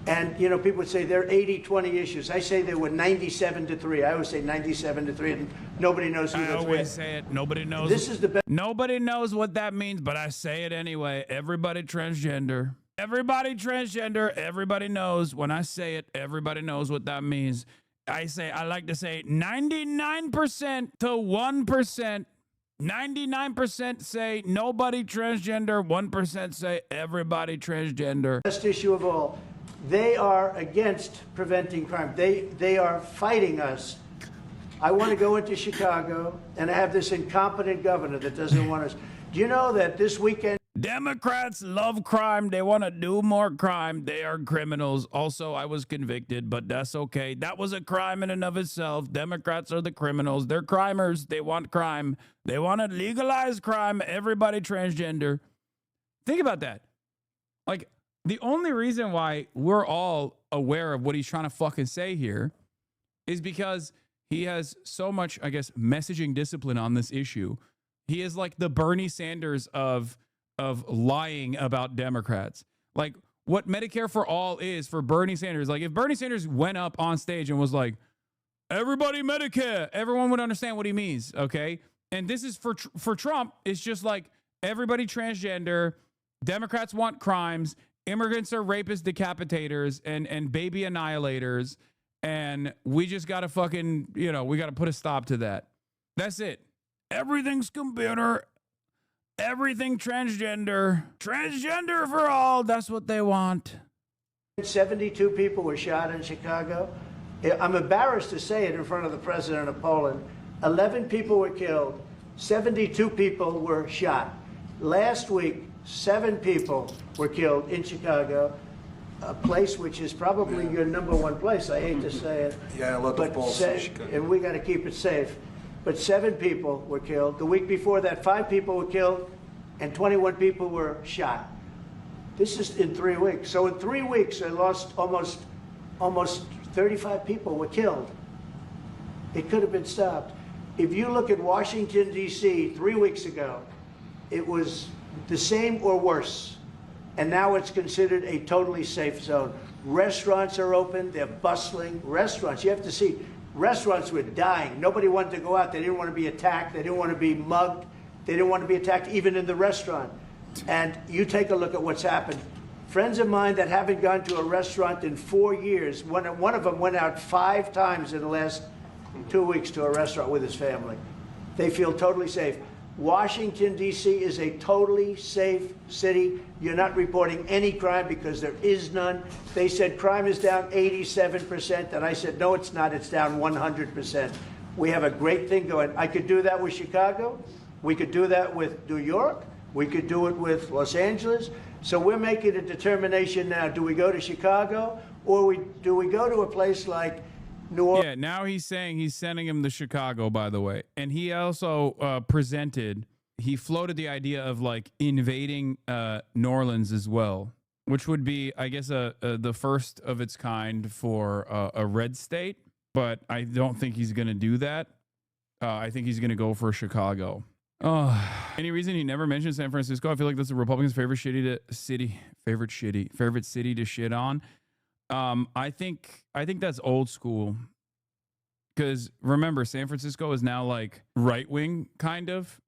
and, you know, people would say they're 80-20 issues. I say they were 97-3. I always say 97-3, and nobody knows who I always say it. Nobody knows. This is the best. Nobody knows what that means, but I say it anyway. Everybody transgender. Everybody transgender. Everybody knows. When I say it, everybody knows what that means. I like to say 99% to 1%. 99% say nobody transgender. 1% say everybody transgender. Best issue of all. They are against preventing crime. They are fighting us I want to go into Chicago, and I have this incompetent governor that doesn't want us. Do you know that this weekend? Democrats love crime. They want to do more crime. They are criminals. Also, I was convicted, but that's okay. That was a crime in and of itself. Democrats are the criminals. They're crimers. They want crime. They want to legalize crime. Everybody transgender. Think about that. Like, the only reason why we're all aware of what he's trying to fucking say here is because he has so much, I guess, messaging discipline on this issue. He is like the Bernie Sanders of lying about Democrats. Like, what Medicare for All is for Bernie Sanders. Like, if Bernie Sanders went up on stage and was like, everybody Medicare, everyone would understand what he means, okay? And this is for Trump, it's just like, everybody transgender, Democrats want crimes, immigrants are rapists, decapitators, and baby annihilators, and we just got to fucking, we got to put a stop to that. That's it. Everything's computer. Everything transgender. Transgender for all. That's what they want. 72 people were shot in Chicago. I'm embarrassed to say it in front of the president of Poland. 11 people were killed. 72 people were shot. Last week, 7 people were killed in Chicago, a place which is probably your number one place. I hate to say it. Yeah, a lot of balls in Chicago. And we got to keep it safe. But 7 people were killed. The week before that, 5 people were killed and 21 people were shot. This is in 3 weeks. So in 3 weeks, I lost almost 35 people were killed. It could have been stopped. If you look at Washington, D.C., 3 weeks ago, it was the same or worse. And now it's considered a totally safe zone. Restaurants are open. They're bustling. Restaurants, you have to see, restaurants were dying. Nobody wanted to go out. They didn't want to be attacked. They didn't want to be mugged. They didn't want to be attacked even in the restaurant. And you take a look at what's happened. Friends of mine that haven't gone to a restaurant in 4 years, one of them went out 5 times in the last 2 weeks to a restaurant with his family. They feel totally safe. Washington, D.C. is a totally safe city. You're not reporting any crime because there is none. They said crime is down 87%, and I said, no, it's not. It's down 100%. We have a great thing going. I could do that with Chicago. We could do that with New York. We could do it with Los Angeles. So we're making a determination now. Do we go to Chicago, or do we go to a place like New Orleans? Yeah, now he's saying he's sending him to Chicago, by the way. And he also he floated the idea of like invading New Orleans as well, which would be, I guess, the first of its kind for a red state. But I don't think he's going to do that. I think he's going to go for Chicago. Any reason he never mentioned San Francisco? I feel like that's the Republicans' favorite city to shit on. I think that's old school. Because remember, San Francisco is now like right wing kind of,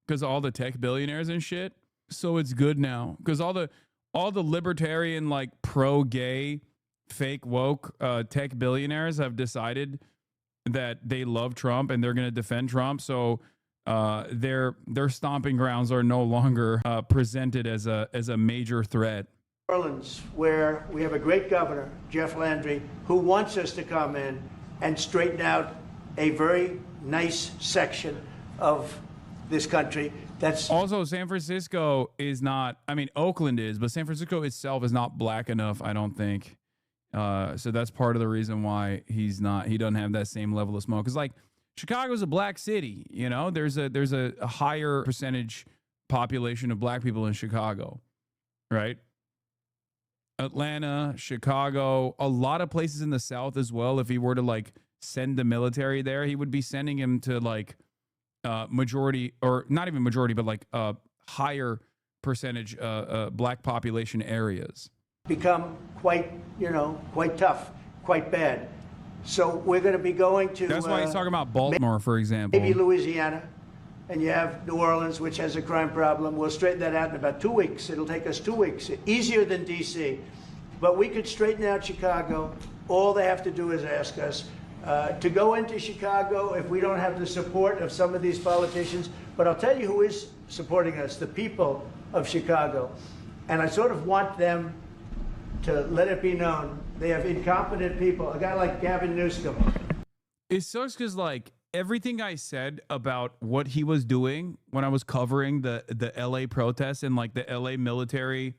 because all the tech billionaires and shit. So it's good now because all the libertarian, like pro gay, fake woke tech billionaires have decided that they love Trump and they're going to defend Trump. So their stomping grounds are no longer presented as a major threat. Orleans, where we have a great governor, Jeff Landry, who wants us to come in and straighten out a very nice section of this country. That's also, San Francisco is not, I mean, Oakland is, but San Francisco itself is not black enough, I don't think. So that's part of the reason why he doesn't have that same level of smoke. Because like Chicago's a black city, there's a higher percentage population of black people in Chicago, right? Atlanta, Chicago, a lot of places in the South as well. If he were to like send the military there, he would be sending him to like majority, or not even majority, but like higher percentage black population areas. Become quite tough, quite bad. So we're going to be going to. That's why he's talking about Baltimore, for example. Maybe Louisiana, and you have New Orleans, which has a crime problem. We'll straighten that out in about 2 weeks. It'll take us 2 weeks, easier than D.C. But we could straighten out Chicago. All they have to do is ask us to go into Chicago if we don't have the support of some of these politicians. But I'll tell you who is supporting us, the people of Chicago. And I sort of want them to let it be known. They have incompetent people, a guy like Gavin Newsom. It sucks because like everything I said about what he was doing when I was covering the LA protests and like the LA military,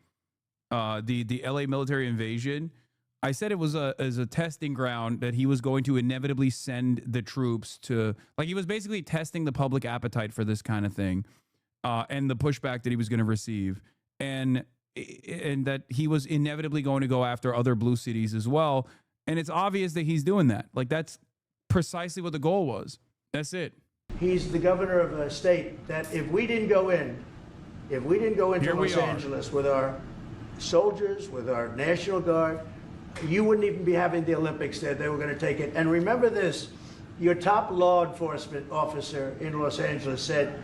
the LA military invasion, I said it was as a testing ground that he was going to inevitably send the troops to, like, he was basically testing the public appetite for this kind of thing, and the pushback that he was going to receive, and that he was inevitably going to go after other blue cities as well. And it's obvious that he's doing that. Like, that's precisely what the goal was. That's it. He's the governor of a state that if we didn't go into Los Angeles with our soldiers, with our National Guard, you wouldn't even be having the Olympics there. They were going to take it. And remember this, your top law enforcement officer in Los Angeles said,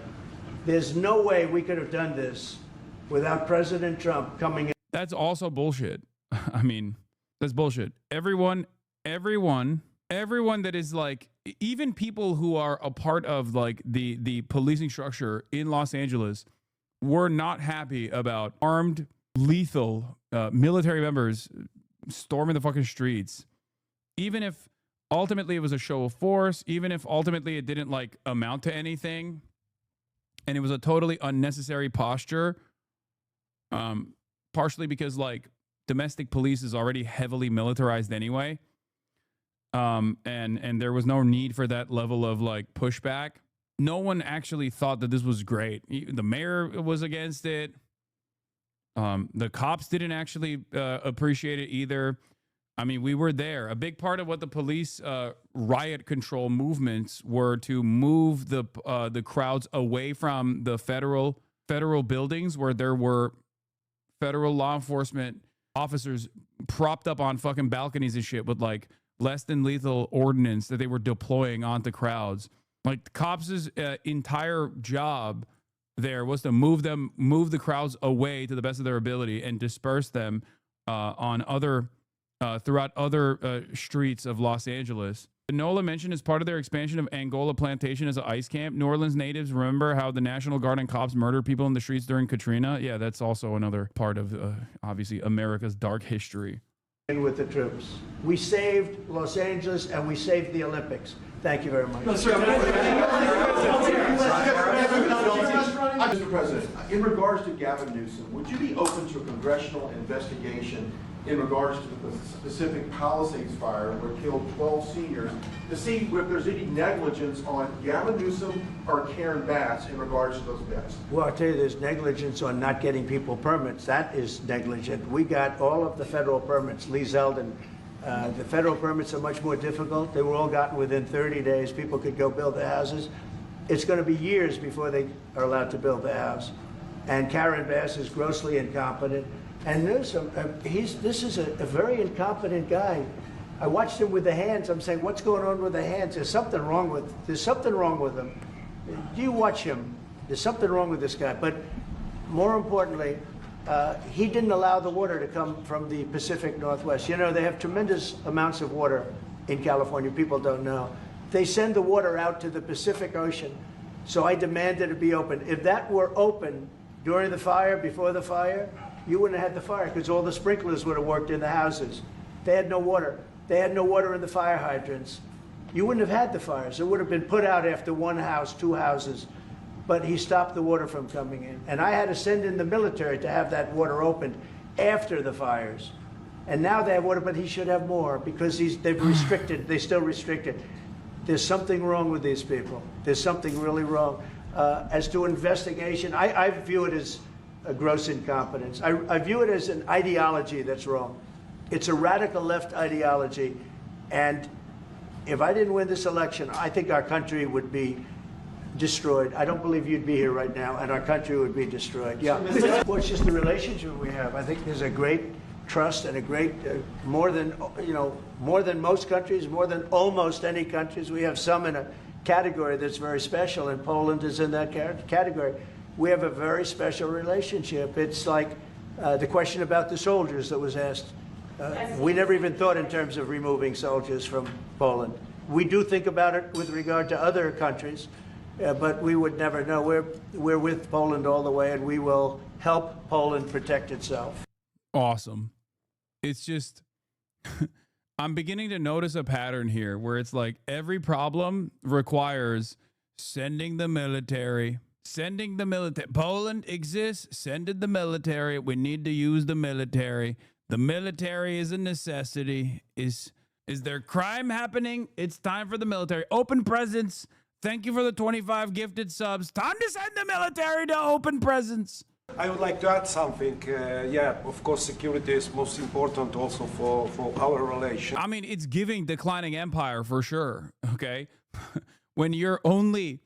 there's no way we could have done this without President Trump coming in. That's also bullshit. I mean, that's bullshit. Everyone that is like, even people who are a part of like the policing structure in Los Angeles were not happy about armed, lethal military members storming the fucking streets. Even if ultimately it was a show of force, even if ultimately it didn't like amount to anything, and it was a totally unnecessary posture, partially because like domestic police is already heavily militarized anyway. And there was no need for that level of like pushback. No one actually thought that this was great. The mayor was against it. The cops didn't actually appreciate it either. I mean, we were there. A big part of what the police riot control movements were to move the crowds away from the federal buildings where there were federal law enforcement officers propped up on fucking balconies and shit with like less than lethal ordnance that they were deploying onto crowds. Like the cops' entire job there was to move the crowds away to the best of their ability and disperse them on other throughout other streets of Los Angeles. Nola mentioned as part of their expansion of Angola Plantation as an ICE camp, New Orleans natives remember how the National Guard and cops murdered people in the streets during Katrina. Yeah, that's also another part of obviously America's dark history. With the troops, we saved Los Angeles and we saved the Olympics. Thank you very much. Mr. President, in regards to Gavin Newsom, would you be open to a congressional investigation in regards to the specific Palisades fire where it killed 12 seniors to see if there's any negligence on Gavin Newsom or Karen Bass in regards to those deaths? Well, I'll tell you, there's negligence on not getting people permits. That is negligent. We got all of the federal permits. Lee Zeldin, the federal permits are much more difficult. They were all gotten within 30 days. People could go build their houses. It's going to be years before they are allowed to build their house. And Karen Bass is grossly incompetent. And Newsom, this is a very incompetent guy. I watched him with the hands. I'm saying, what's going on with the hands? There's something wrong with him. Do you watch him? There's something wrong with this guy. But more importantly, he didn't allow the water to come from the Pacific Northwest. You know, they have tremendous amounts of water in California. People don't know. They send the water out to the Pacific Ocean. So I demanded it be open. If that were open during the fire, before the fire, you wouldn't have had the fire because all the sprinklers would have worked in the houses. They had no water. They had no water in the fire hydrants. You wouldn't have had the fires. It would have been put out after one house, two houses. But he stopped the water from coming in. And I had to send in the military to have that water opened after the fires. And now they have water, but he should have more because they've restricted, they still restricted. There's something wrong with these people. There's something really wrong. As to investigation, I view it as a gross incompetence. I view it as an ideology that's wrong. It's a radical left ideology. And if I didn't win this election, I think our country would be destroyed. I don't believe you'd be here right now, and our country would be destroyed. Yeah. Well, it's just the relationship we have. I think there's a great trust and a great, more than most countries, more than almost any countries. We have some in a category that's very special, and Poland is in that category. We have a very special relationship. It's like the question about the soldiers that was asked. We never even thought in terms of removing soldiers from Poland. We do think about it with regard to other countries, but we would never know. We're with Poland all the way, and we will help Poland protect itself. Awesome. It's just, I'm beginning to notice a pattern here where it's like every problem requires sending the military. Poland exists, send in the military. We need to use the military. The military is a necessity. Is there crime happening? It's time for the military. Open presents. Thank you for the 25 gifted subs. Time to send the military to open presents. I would like to add something. Yeah, of course, security is most important also for our relation. I mean, it's giving declining empire for sure. Okay, when your only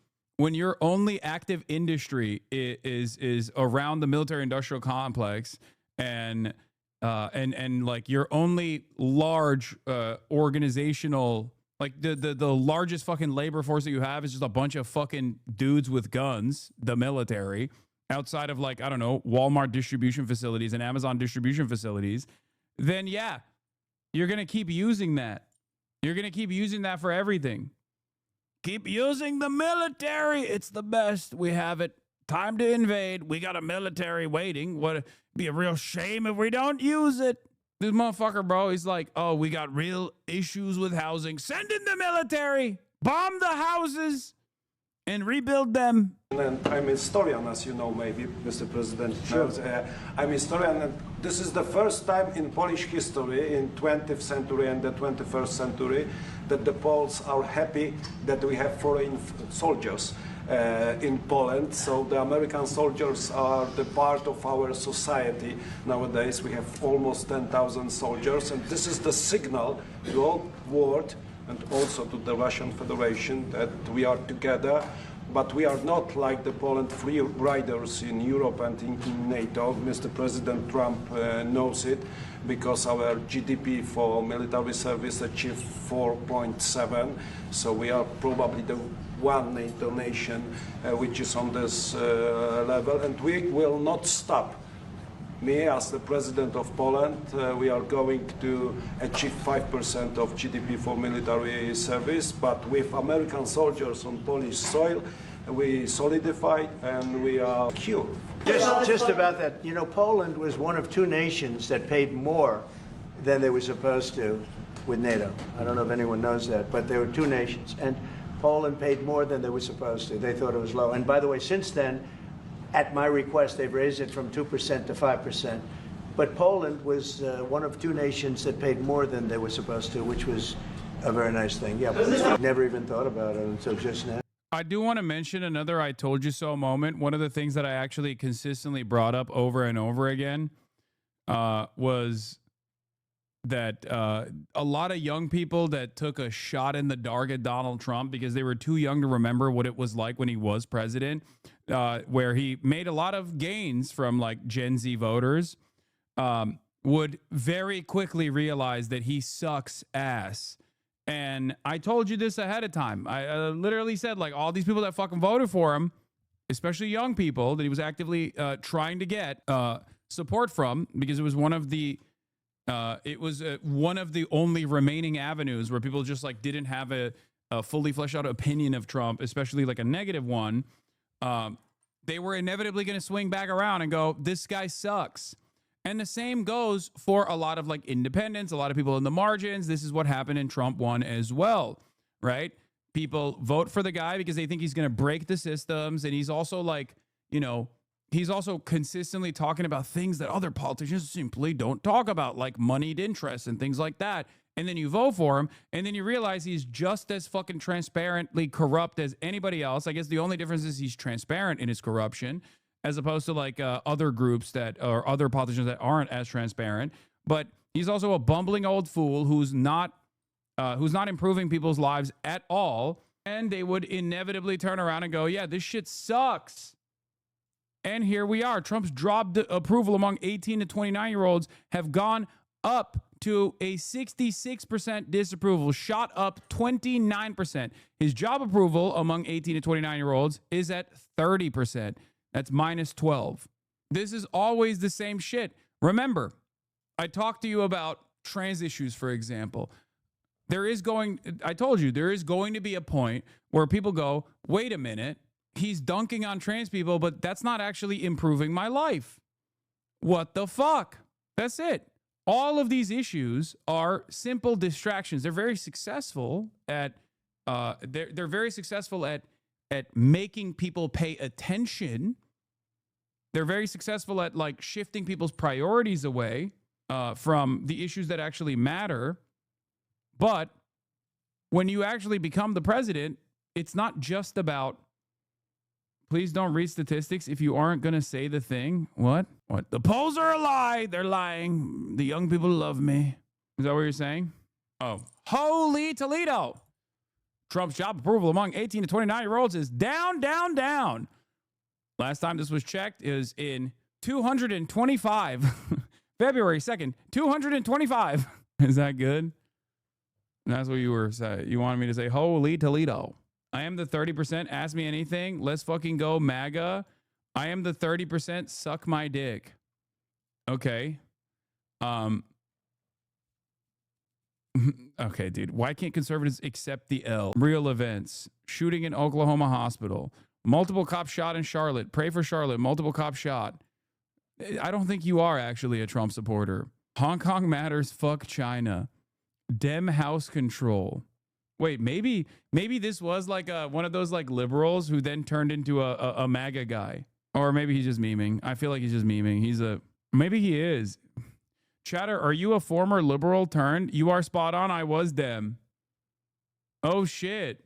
active industry is around the military-industrial complex, and like your only large organizational, like the largest fucking labor force that you have is just a bunch of fucking dudes with guns, the military. Outside of, like, I don't know, Walmart distribution facilities and Amazon distribution facilities, then yeah, you're going to keep using that. You're going to keep using that for everything. Keep using the military. It's the best. We have it. Time to invade. We got a military waiting. Would be a real shame if we don't use it. This motherfucker, bro, he's like, oh, we got real issues with housing. Send in the military. Bomb the houses and rebuild them. And I'm a historian, as you know, maybe, Mr. President. Sure. I'm a historian, and this is the first time in Polish history, in 20th century and the 21st century, that the Poles are happy that we have foreign soldiers in Poland. So the American soldiers are the part of our society nowadays. We have almost 10,000 soldiers, and this is the signal to the whole world and also to the Russian Federation that we are together, but we are not like the Poland free riders in Europe and in NATO. Mr. President Trump knows it, because our GDP for military service achieved 4.7, so we are probably the one NATO nation which is on this level, and we will not stop. Me, as the president of Poland, we are going to achieve 5% of GDP for military service, but with American soldiers on Polish soil, we solidify and we are secure. Just about that, you know, Poland was one of two nations that paid more than they were supposed to with NATO. I don't know if anyone knows that, but there were two nations, and Poland paid more than they were supposed to. They thought it was low. And by the way, since then, at my request, they've raised it from 2% to 5%. But Poland was one of two nations that paid more than they were supposed to, which was a very nice thing. Yeah, but never even thought about it until just now. I do want to mention another I told you so moment. One of the things that I actually consistently brought up over and over again was that a lot of young people that took a shot in the dark at Donald Trump because they were too young to remember what it was like when he was president, where he made a lot of gains from like Gen Z voters, would very quickly realize that he sucks ass. And I told you this ahead of time. I literally said, like, all these people that fucking voted for him, especially young people that he was actively trying to get support from, because it was one of the only remaining avenues where people just like didn't have a fully fleshed out opinion of Trump, especially like a negative one. They were inevitably going to swing back around and go, this guy sucks. And the same goes for a lot of like independents, a lot of people in the margins. This is what happened in Trump 1 as well, right? People vote for the guy because they think he's going to break the systems. And he's also like, you know, he's also consistently talking about things that other politicians simply don't talk about, like moneyed interests and things like that. And then you vote for him, and then you realize he's just as fucking transparently corrupt as anybody else. I guess the only difference is he's transparent in his corruption, as opposed to like other groups that or other politicians that aren't as transparent. But he's also a bumbling old fool who's not improving people's lives at all. And they would inevitably turn around and go, yeah, this shit sucks. And here we are. Trump's dropped approval among 18 to 29-year-olds have gone up to a 66% disapproval, shot up 29%. His job approval among 18 to 29-year-olds is at 30%. That's minus 12. This is always the same shit. Remember, I talked to you about trans issues, for example. I told you, there is going to be a point where people go, wait a minute, he's dunking on trans people, but that's not actually improving my life. What the fuck? That's it. All of these issues are simple distractions. They're very successful at they're very successful at making people pay attention. They're very successful at like shifting people's priorities away from the issues that actually matter. But when you actually become the president, it's not just about, please don't read statistics if you aren't going to say the thing. What? The polls are a lie. They're lying. The young people love me. Is that what you're saying? Oh, holy Toledo. Trump's job approval among 18 to 29-year-olds is down, down, down. Last time this was checked is in 225. February 2nd, 225. Is that good? That's what you were saying. You wanted me to say, holy Toledo. I am the 30%. Ask me anything. Let's fucking go MAGA. I am the 30%. Suck my dick. Okay. Okay, dude. Why can't conservatives accept the L? Real events. Shooting in Oklahoma hospital. Multiple cops shot in Charlotte. Pray for Charlotte. Multiple cops shot. I don't think you are actually a Trump supporter. Hong Kong matters. Fuck China. Dem house control. Wait, maybe this was like one of those like liberals who then turned into a MAGA guy. Or maybe he's just memeing. I feel like he's just memeing. Maybe he is. Chatter, are you a former liberal turned? You are spot on. I was Dem. Oh, shit.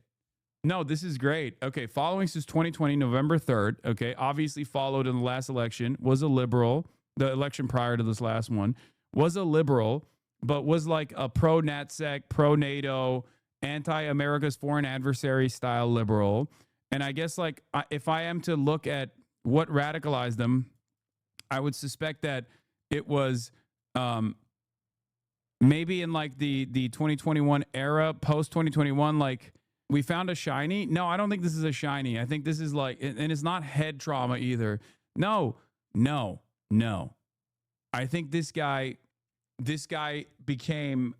No, this is great. Okay, following since 2020, November 3rd. Okay, obviously followed in the last election. Was a liberal. The election prior to this last one. Was a liberal, but was like a pro-NatSec, pro-NATO, anti-America's foreign adversary style liberal. And I guess like if I am to look at what radicalized them, I would suspect that it was maybe in like the 2021 era, post 2021, like we found a shiny. No, I don't think this is a shiny. I think this is like, and it's not head trauma either. No. I think this guy became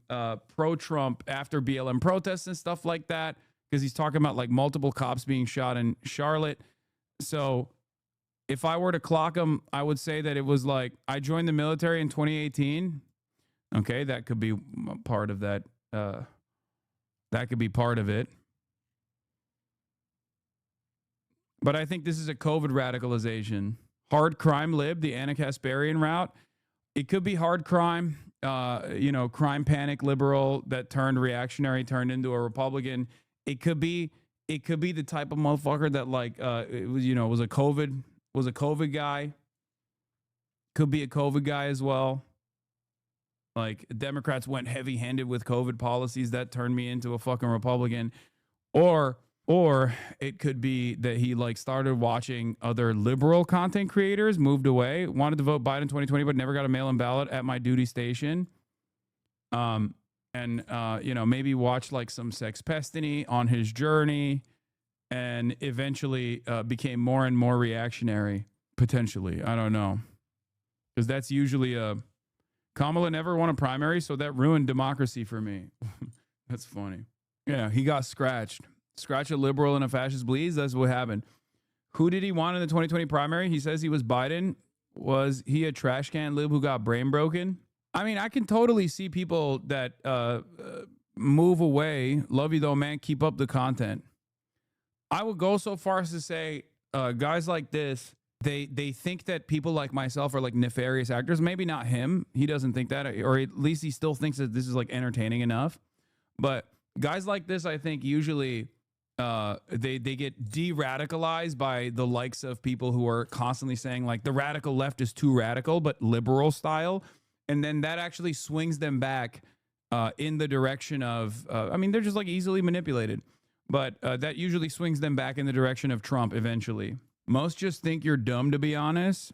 pro-Trump after BLM protests and stuff like that, because he's talking about like multiple cops being shot in Charlotte. So if I were to clock him, I would say that it was like, I joined the military in 2018. Okay, that could be part of that. That could be part of it. But I think this is a COVID radicalization. Hard crime lib, the Anna Kasparian route. It could be hard crime, crime panic liberal that turned reactionary, turned into a Republican. It could be the type of motherfucker that like was a COVID guy. Could be a COVID guy as well. Like Democrats went heavy-handed with COVID policies that turned me into a fucking Republican. Or it could be that he like started watching other liberal content creators, moved away, wanted to vote Biden 2020, but never got a mail-in ballot at my duty station. Maybe watched like some sex pestiny on his journey, and eventually became more and more reactionary. Potentially, I don't know, because that's usually Kamala never won a primary, so that ruined democracy for me. That's funny. Yeah, he got scratched. Scratch a liberal and a fascist bleeds. That's what happened. Who did he want in the 2020 primary? He says he was Biden. Was he a trash can lib who got brain broken? I mean, I can totally see people that move away. Love you though, man. Keep up the content. I would go so far as to say guys like this, they think that people like myself are like nefarious actors. Maybe not him. He doesn't think that, or at least he still thinks that this is like entertaining enough. But guys like this, I think usually they get de-radicalized by the likes of people who are constantly saying like the radical left is too radical, but liberal style. And then that actually swings them back in the direction of, they're just like easily manipulated, but that usually swings them back in the direction of Trump eventually. Most just think you're dumb, to be honest.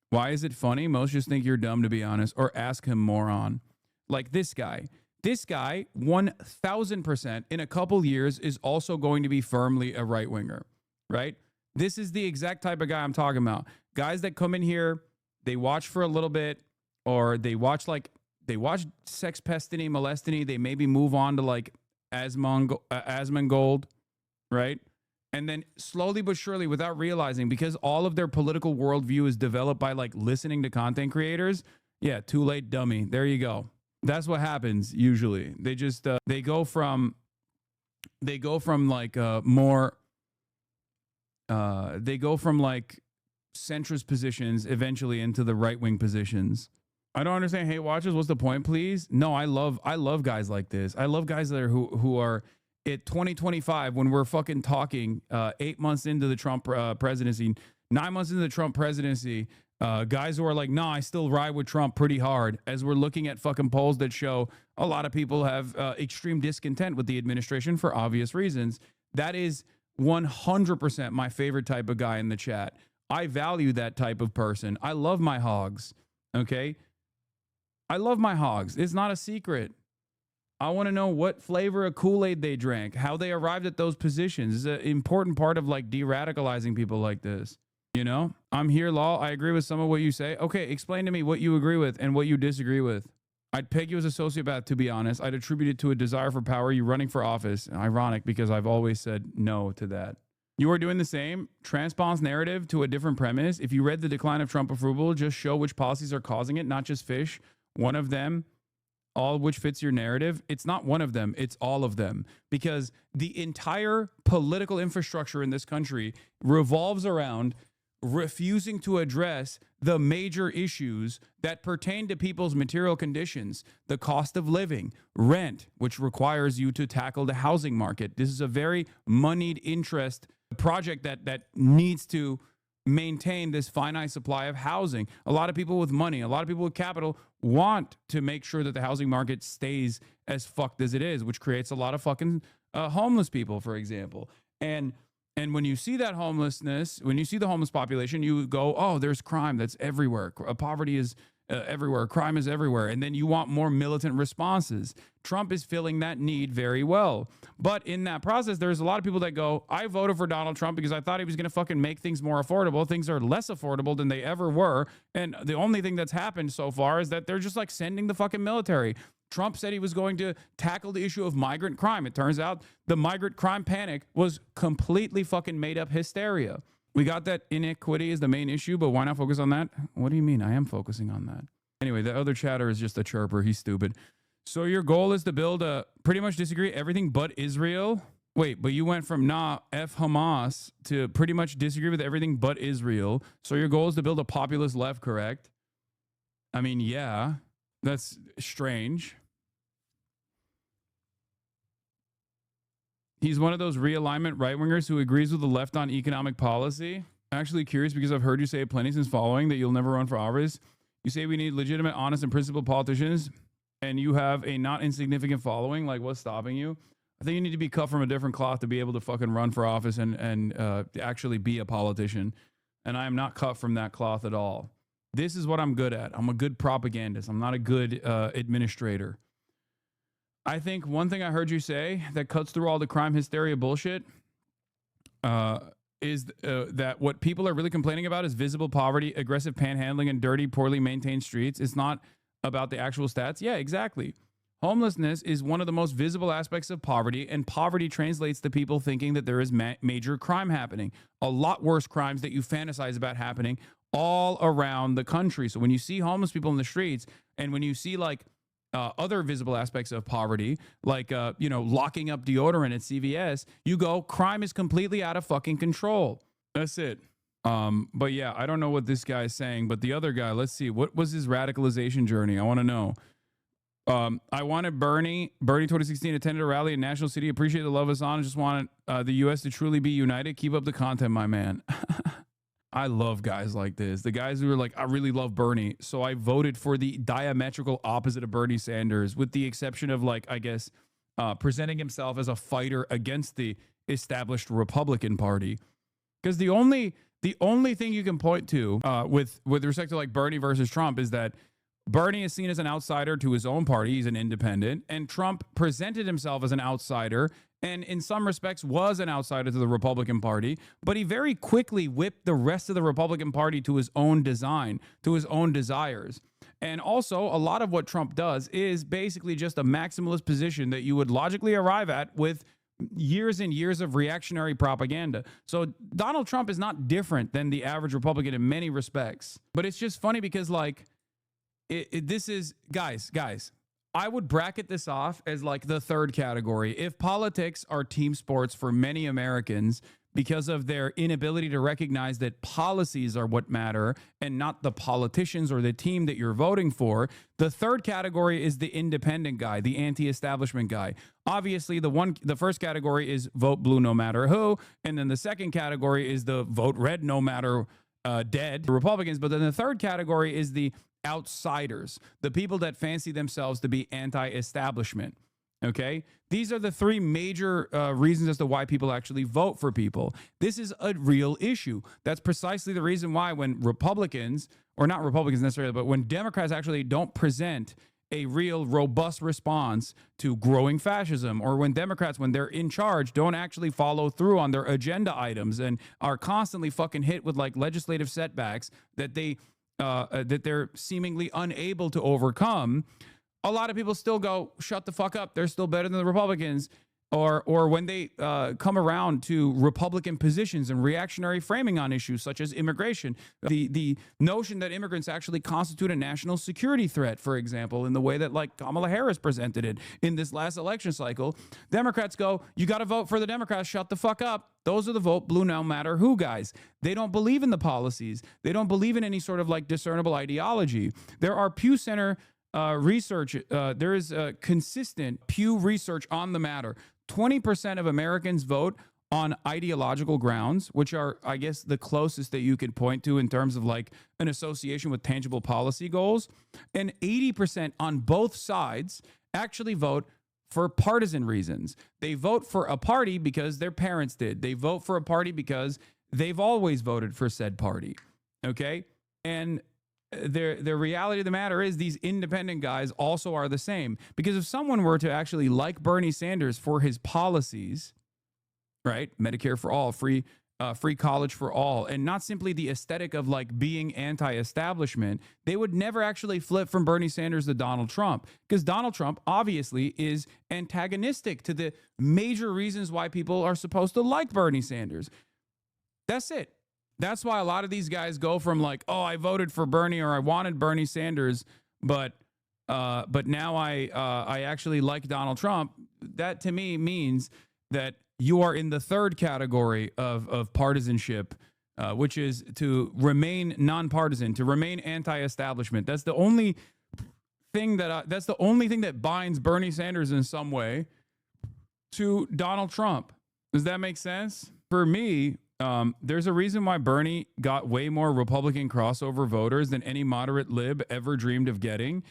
Why is it funny? Most just think you're dumb, to be honest, or ask him moron. Like this guy. This guy, 1,000% in a couple years is also going to be firmly a right winger, right? This is the exact type of guy I'm talking about. Guys that come in here, they watch for a little bit, or they watch sex pestiny, molestiny. They maybe move on to like Asmongold, right? And then slowly but surely, without realizing, because all of their political worldview is developed by like listening to content creators, Yeah, too late, dummy. There you go. That's what happens usually. They just they go from like more they go from like centrist positions eventually into the right-wing positions. I don't understand hate watchers. What's the point, please? No, I love guys like this. I love guys that are who are at 2025 when we're fucking talking 8 months into the Trump presidency, 9 months into the Trump presidency, guys who are like, no, I still ride with Trump pretty hard, as we're looking at fucking polls that show a lot of people have extreme discontent with the administration for obvious reasons. That is 100% my favorite type of guy in the chat. I value that type of person. I love my hogs. Okay. I love my hogs. It's not a secret. I want to know what flavor of Kool-Aid they drank, how they arrived at those positions. It's an important part of like de-radicalizing people like this. You know, I'm here, Law. I agree with some of what you say. Okay, explain to me what you agree with and what you disagree with. I'd peg you as a sociopath, to be honest. I'd attribute it to a desire for power. You running for office. Ironic, because I've always said no to that. You are doing the same. Transpons narrative to a different premise. If you read The Decline of Trump Approval, just show which policies are causing it, not just fish. One of them, all of which fits your narrative. It's not one of them. It's all of them. Because the entire political infrastructure in this country revolves around refusing to address the major issues that pertain to people's material conditions, the cost of living, rent, which requires you to tackle the housing market. This is a very moneyed interest project that needs to maintain this finite supply of housing. A lot of people with money, a lot of people with capital want to make sure that the housing market stays as fucked as it is, which creates a lot of fucking homeless people, for example. And when you see that homelessness, when you see the homeless population, you go, oh, there's crime that's everywhere. Poverty is everywhere. Crime is everywhere. And then you want more militant responses. Trump is filling that need very well. But in that process, there's a lot of people that go, I voted for Donald Trump because I thought he was going to fucking make things more affordable. Things are less affordable than they ever were. And the only thing that's happened so far is that they're just like sending the fucking military. Trump said he was going to tackle the issue of migrant crime. It turns out the migrant crime panic was completely fucking made up hysteria. We got that inequity is the main issue, but why not focus on that? What do you mean? I am focusing on that. Anyway, the other chatter is just a chirper. He's stupid. So your goal is to build a pretty much disagree everything but Israel? Wait, but you went from F Hamas to pretty much disagree with everything but Israel. So your goal is to build a populist left, correct? I mean, yeah, that's strange. He's one of those realignment right-wingers who agrees with the left on economic policy. I'm actually curious because I've heard you say plenty since following that you'll never run for office. You say we need legitimate, honest, and principled politicians, and you have a not insignificant following. Like, what's stopping you? I think you need to be cut from a different cloth to be able to fucking run for office and actually be a politician. And I am not cut from that cloth at all. This is what I'm good at. I'm a good propagandist. I'm not a good administrator. I think one thing I heard you say that cuts through all the crime hysteria bullshit is that what people are really complaining about is visible poverty, aggressive panhandling, and dirty, poorly maintained streets. It's not about the actual stats. Yeah, exactly. Homelessness is one of the most visible aspects of poverty, and poverty translates to people thinking that there is major crime happening. A lot worse crimes that you fantasize about happening all around the country. So when you see homeless people in the streets, and when you see like other visible aspects of poverty, like, locking up deodorant at CVS, you go, crime is completely out of fucking control. That's it. But yeah, I don't know what this guy is saying, but the other guy, let's see, what was his radicalization journey? I want to know. I wanted Bernie 2016 attended a rally in National City. Appreciate the love, Hassan. Just wanted the U.S. to truly be united. Keep up the content, my man. I love guys like this. The guys who are like, I really love Bernie, so I voted for the diametrical opposite of Bernie Sanders, with the exception of, like, I guess, presenting himself as a fighter against the established Republican Party. Because the only thing you can point to with respect to like Bernie versus Trump is that Bernie is seen as an outsider to his own party. He's an independent, and Trump presented himself as an outsider, and in some respects was an outsider to the Republican Party, but he very quickly whipped the rest of the Republican Party to his own design, to his own desires. And also, a lot of what Trump does is basically just a maximalist position that you would logically arrive at with years and years of reactionary propaganda. So Donald Trump is not different than the average Republican in many respects. But it's just funny because, like, this is, guys, I would bracket this off as like the third category. If politics are team sports for many Americans because of their inability to recognize that policies are what matter and not the politicians or the team that you're voting for, the third category is the independent guy, the anti-establishment guy. Obviously, the first category is vote blue no matter who, and then the second category is the vote red no matter dead Republicans. But then the third category is the outsiders, the people that fancy themselves to be anti-establishment. Okay, these are the three major reasons as to why people actually vote for people. This is a real issue. That's precisely the reason why when Republicans, or not Republicans necessarily, but when Democrats actually don't present a real robust response to growing fascism, or when Democrats, when they're in charge, don't actually follow through on their agenda items and are constantly fucking hit with like legislative setbacks that they're seemingly unable to overcome, a lot of people still go, shut the fuck up. They're still better than the Republicans. Or when they come around to Republican positions and reactionary framing on issues such as immigration, the notion that immigrants actually constitute a national security threat, for example, in the way that like Kamala Harris presented it in this last election cycle, Democrats go, you got to vote for the Democrats, shut the fuck up. Those are the vote blue no matter who guys. They don't believe in the policies. They don't believe in any sort of like discernible ideology. There are Pew Center research. There is consistent Pew research on the matter. 20% of Americans vote on ideological grounds, which are, I guess, the closest that you could point to in terms of like an association with tangible policy goals. And 80% on both sides actually vote for partisan reasons. They vote for a party because their parents did. They vote for a party because they've always voted for said party. Okay? And the reality of the matter is these independent guys also are the same. Because if someone were to actually like Bernie Sanders for his policies, right? Medicare for all, free college for all, and not simply the aesthetic of like being anti-establishment, they would never actually flip from Bernie Sanders to Donald Trump, because Donald Trump obviously is antagonistic to the major reasons why people are supposed to like Bernie Sanders. That's it. That's why a lot of these guys go from like, oh, I voted for Bernie or I wanted Bernie Sanders, but now I actually like Donald Trump. That to me means that you are in the third category of partisanship, which is to remain nonpartisan, to remain anti-establishment. That's the only thing that binds Bernie Sanders in some way to Donald Trump. Does that make sense? For me, there's a reason why Bernie got way more Republican crossover voters than any moderate lib ever dreamed of getting.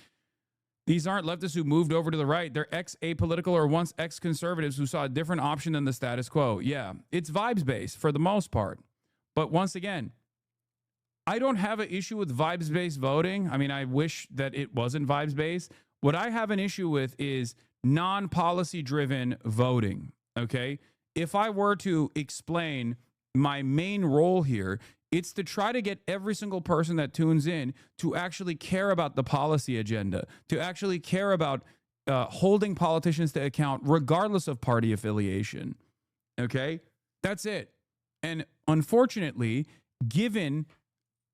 These aren't leftists who moved over to the right. They're ex-apolitical or once ex-conservatives who saw a different option than the status quo. Yeah, it's vibes-based for the most part. But once again, I don't have an issue with vibes-based voting. I mean, I wish that it wasn't vibes-based. What I have an issue with is non-policy-driven voting, okay? If I were to explain my main role here, it's to try to get every single person that tunes in to actually care about the policy agenda, to actually care about holding politicians to account regardless of party affiliation. Okay? That's it. And unfortunately, given,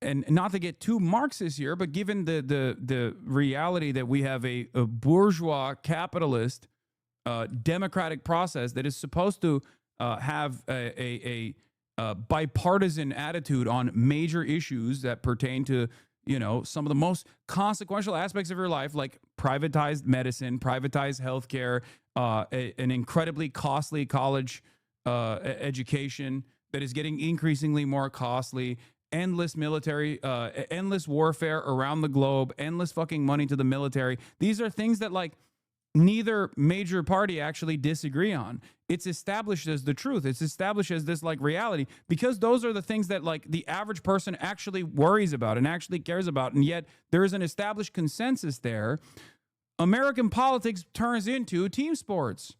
and not to get too Marxist here, but given the reality that we have a bourgeois capitalist democratic process that is supposed to have a bipartisan attitude on major issues that pertain to, you know, some of the most consequential aspects of your life, like privatized medicine, privatized healthcare, an incredibly costly college education that is getting increasingly more costly, endless military, endless warfare around the globe, endless fucking money to the military. These are things that like neither major party actually disagree on. It's established as the truth. It's established as this like reality, because those are the things that like the average person actually worries about and actually cares about. And yet there is an established consensus there. American politics turns into team sports.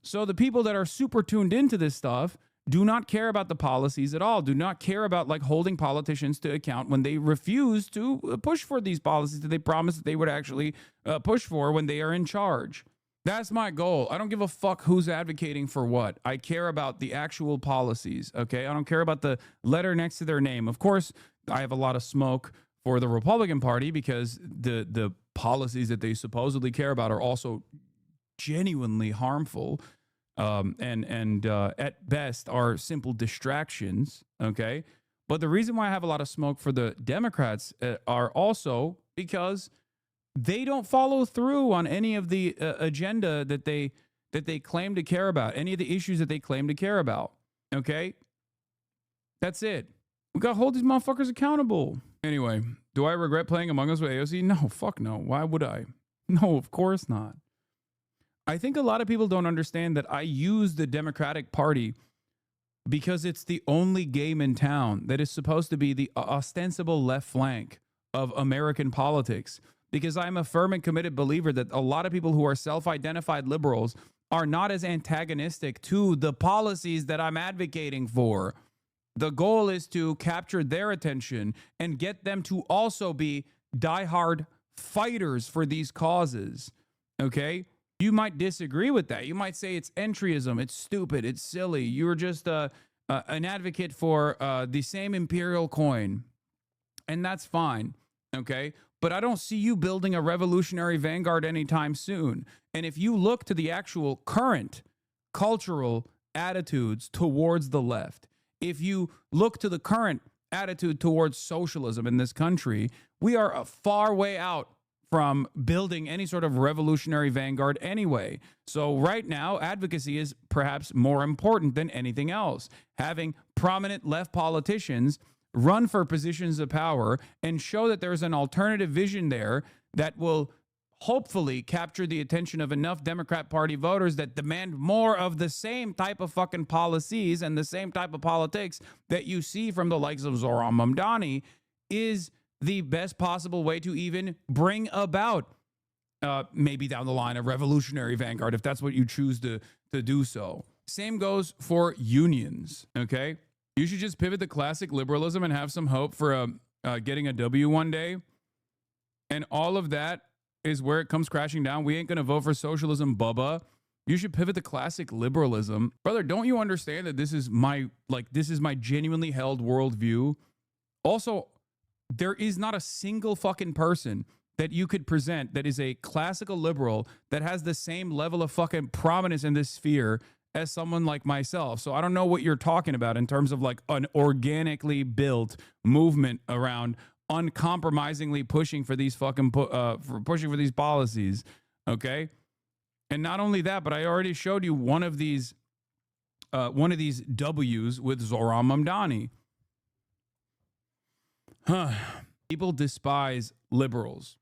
So the people that are super tuned into this stuff do not care about the policies at all, do not care about like holding politicians to account when they refuse to push for these policies that they promised that they would actually push for when they are in charge. That's my goal. I don't give a fuck who's advocating for what. I care about the actual policies, okay? I don't care about the letter next to their name. Of course, I have a lot of smoke for the Republican Party because the policies that they supposedly care about are also genuinely harmful, and at best are simple distractions. Okay, but the reason why I have a lot of smoke for the Democrats are also because they don't follow through on any of the agenda that they claim to care about, any of the issues that they claim to care about. Okay, that's it. We got to hold these motherfuckers accountable. Anyway, do I regret playing Among Us with AOC? No, fuck no. Why would I? No, of course not. I think a lot of people don't understand that I use the Democratic Party because it's the only game in town that is supposed to be the ostensible left flank of American politics. Because I'm a firm and committed believer that a lot of people who are self-identified liberals are not as antagonistic to the policies that I'm advocating for. The goal is to capture their attention and get them to also be diehard fighters for these causes. Okay? You might disagree with that. You might say it's entryism, it's stupid, it's silly. You're just an advocate for the same imperial coin. And that's fine. Okay? But I don't see you building a revolutionary vanguard anytime soon. And if you look to the actual current cultural attitudes towards the left, if you look to the current attitude towards socialism in this country, we are a far way out from building any sort of revolutionary vanguard anyway. So right now, advocacy is perhaps more important than anything else. Having prominent left politicians run for positions of power and show that there's an alternative vision there that will hopefully capture the attention of enough Democrat Party voters that demand more of the same type of fucking policies and the same type of politics that you see from the likes of Zoran Mamdani is the best possible way to even bring about maybe down the line a revolutionary vanguard if that's what you choose to do so. Same goes for unions, okay? You should just pivot to classic liberalism and have some hope for getting a W one day. And all of that is where it comes crashing down. We ain't going to vote for socialism, Bubba. You should pivot to classic liberalism. Brother, don't you understand that this is my genuinely held worldview? Also, there is not a single fucking person that you could present that is a classical liberal that has the same level of fucking prominence in this sphere as someone like myself. So I don't know what you're talking about in terms of like an organically built movement around uncompromisingly pushing for these fucking pushing for these policies. Okay. And not only that, but I already showed you one of these W's with Zoran Mamdani. People despise liberals.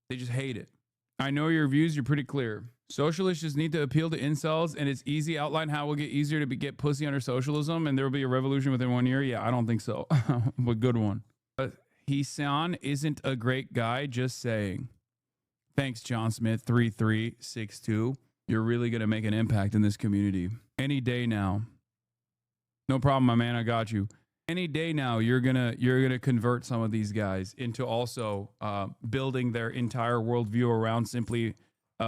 They just hate it. I know your views. You're pretty clear. Socialists just need to appeal to incels, and it's easy. Outline how it will get easier to get pussy under socialism, and there will be a revolution within 1 year. Yeah, I don't think so. But good one. Hassan isn't a great guy, just saying. Thanks, John Smith, 3362. You're really going to make an impact in this community. Any day now. No problem, my man. I got you. Any day now, you're gonna convert some of these guys into also building their entire worldview around simply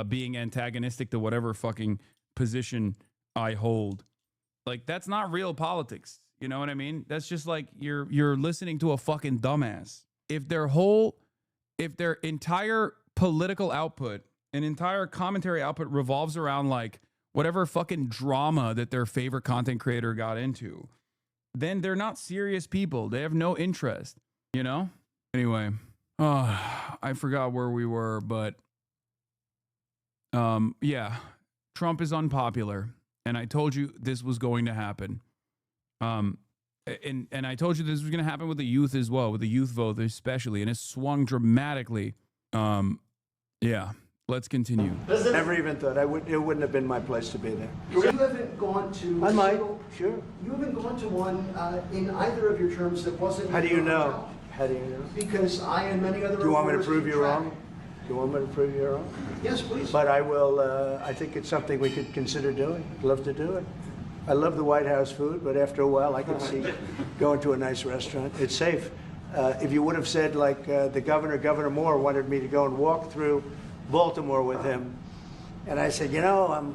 being antagonistic to whatever fucking position I hold. Like, that's not real politics. You know what I mean? That's just like you're listening to a fucking dumbass. If their entire political output, an entire commentary output revolves around like whatever fucking drama that their favorite content creator got into, then they're not serious people. They have no interest, you know? Anyway, I forgot where we were, but yeah, Trump is unpopular. And I told you this was going to happen. And I told you this was going to happen with the youth as well, with the youth vote especially, and it swung dramatically. Yeah, let's continue. Never even thought it wouldn't have been my place to be there. You haven't gone to. I might, sure. You haven't gone to one in either of your terms that wasn't. How do you know? How do you know? Because I and many other. Do you want me to prove you wrong? Do you want me to prove you wrong? Yes, please. But I will. I think it's something we could consider doing. I'd love to do it. I love the White House food, but after a while, I can see going to a nice restaurant. It's safe. If you would have said, like, the Governor Moore wanted me to go and walk through Baltimore with him, and I said, you know,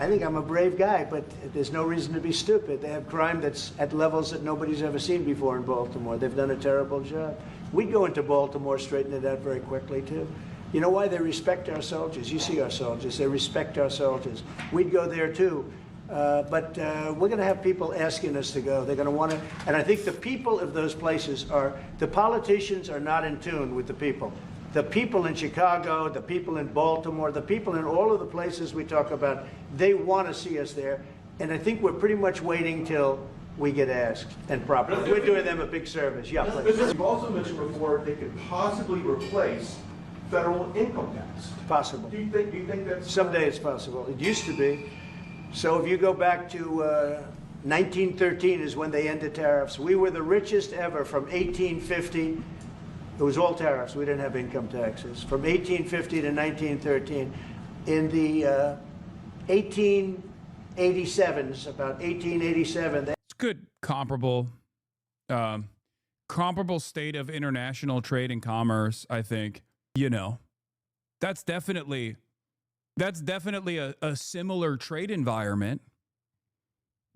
I think I'm a brave guy, but there's no reason to be stupid. They have crime that's at levels that nobody's ever seen before in Baltimore. They've done a terrible job. We'd go into Baltimore, straighten it out very quickly, too. You know why? They respect our soldiers. You see our soldiers. They respect our soldiers. We'd go there, too. But we're going to have people asking us to go. They're going to want to, and I think the people of those places are, the politicians are not in tune with the people. The people in Chicago, the people in Baltimore, the people in all of the places we talk about, they want to see us there. And I think we're pretty much waiting till we get asked and properly. We're doing them a big service. Yeah, please. You've also mentioned before they could possibly replace federal income tax. Possible. Do you think that's someday it's possible? It used to be. So if you go back to 1913 is when they ended tariffs. We were the richest ever from 1850. It was all tariffs. We didn't have income taxes. From 1850 to 1913. In the 1887s, about 1887. It's good comparable state of international trade and commerce, I think. You know, that's definitely a similar trade environment.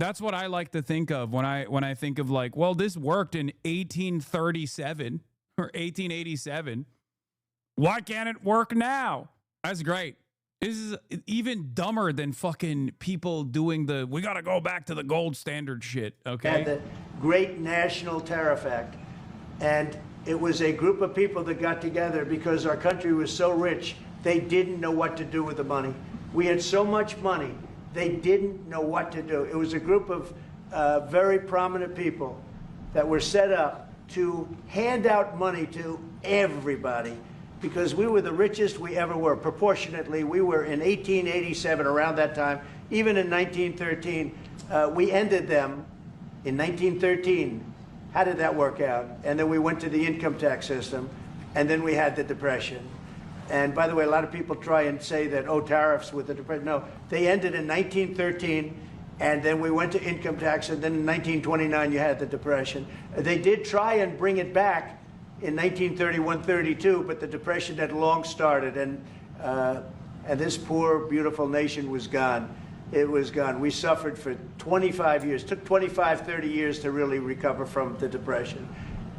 That's what I like to think of when I think of like, well, this worked in 1837 or 1887. Why can't it work now? That's great. This is even dumber than fucking people doing the, we got to go back to the gold standard shit, okay? And the Great National Tariff Act. And it was a group of people that got together because our country was so rich, they didn't know what to do with the money. We had so much money, they didn't know what to do. It was a group of very prominent people that were set up to hand out money to everybody because we were the richest we ever were. Proportionately, we were in 1887, around that time, even in 1913. We ended them in 1913. How did that work out? And then we went to the income tax system, and then we had the Depression. And by the way, a lot of people try and say that, oh, tariffs with the Depression. No, they ended in 1913, and then we went to income tax, and then in 1929 you had the Depression. They did try and bring it back in 1931-32, but the Depression had long started, and this poor, beautiful nation was gone. It was gone. We suffered for 25 years. It took 25, 30 years to really recover from the Depression.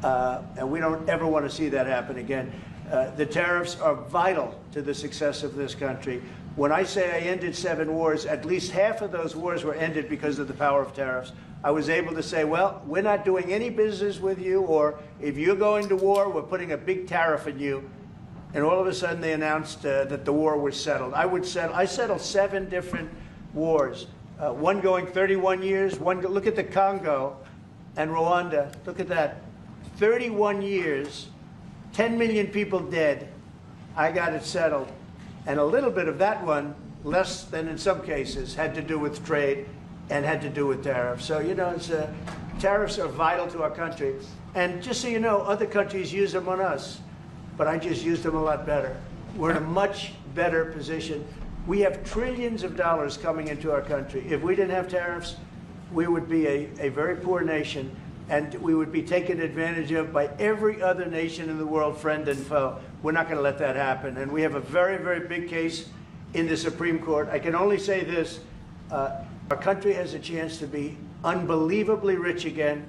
And we don't ever want to see that happen again. The tariffs are vital to the success of this country. When I say I ended 7 wars, at least half of those wars were ended because of the power of tariffs. I was able to say, well, we're not doing any business with you, or if you're going to war, we're putting a big tariff on you. And all of a sudden they announced that the war was settled. I settled 7 different wars, one going 31 years, look at the Congo and Rwanda, look at that, 31 years, 10 million people dead. I got it settled. And a little bit of that one, less than in some cases, had to do with trade and had to do with tariffs. So, you know, tariffs are vital to our country. And just so you know, other countries use them on us, but I just used them a lot better. We're in a much better position. We have trillions of dollars coming into our country. If we didn't have tariffs, we would be a very poor nation, and we would be taken advantage of by every other nation in the world, friend and foe. We're not going to let that happen. And we have a very, very big case in the Supreme Court. I can only say this, our country has a chance to be unbelievably rich again,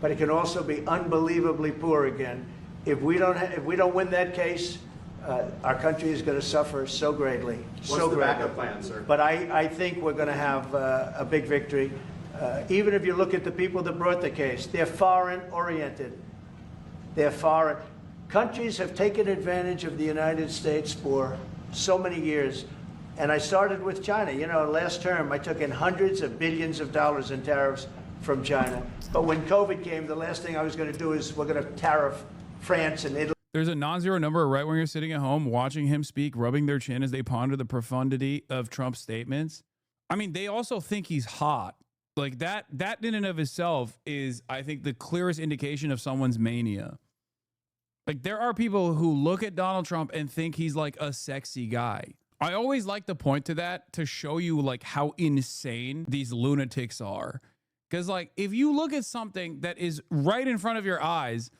but it can also be unbelievably poor again. If we don't win that case, our country is going to suffer so greatly. What's the backup plan, sir? But I think we're going to have a big victory. Even if you look at the people that brought the case, they're foreign-oriented. They're foreign. Countries have taken advantage of the United States for so many years. And I started with China. You know, last term, I took in hundreds of billions of dollars in tariffs from China. But when COVID came, the last thing I was going to do is we're going to tariff France and Italy. There's a non-zero number right when you're sitting at home watching him speak, rubbing their chin as they ponder the profundity of Trump's statements. I mean, they also think he's hot. Like that in and of itself is, I think, the clearest indication of someone's mania. Like there are people who look at Donald Trump and think he's like a sexy guy. I always like to point to that to show you like how insane these lunatics are. Because like if you look at something that is right in front of your eyes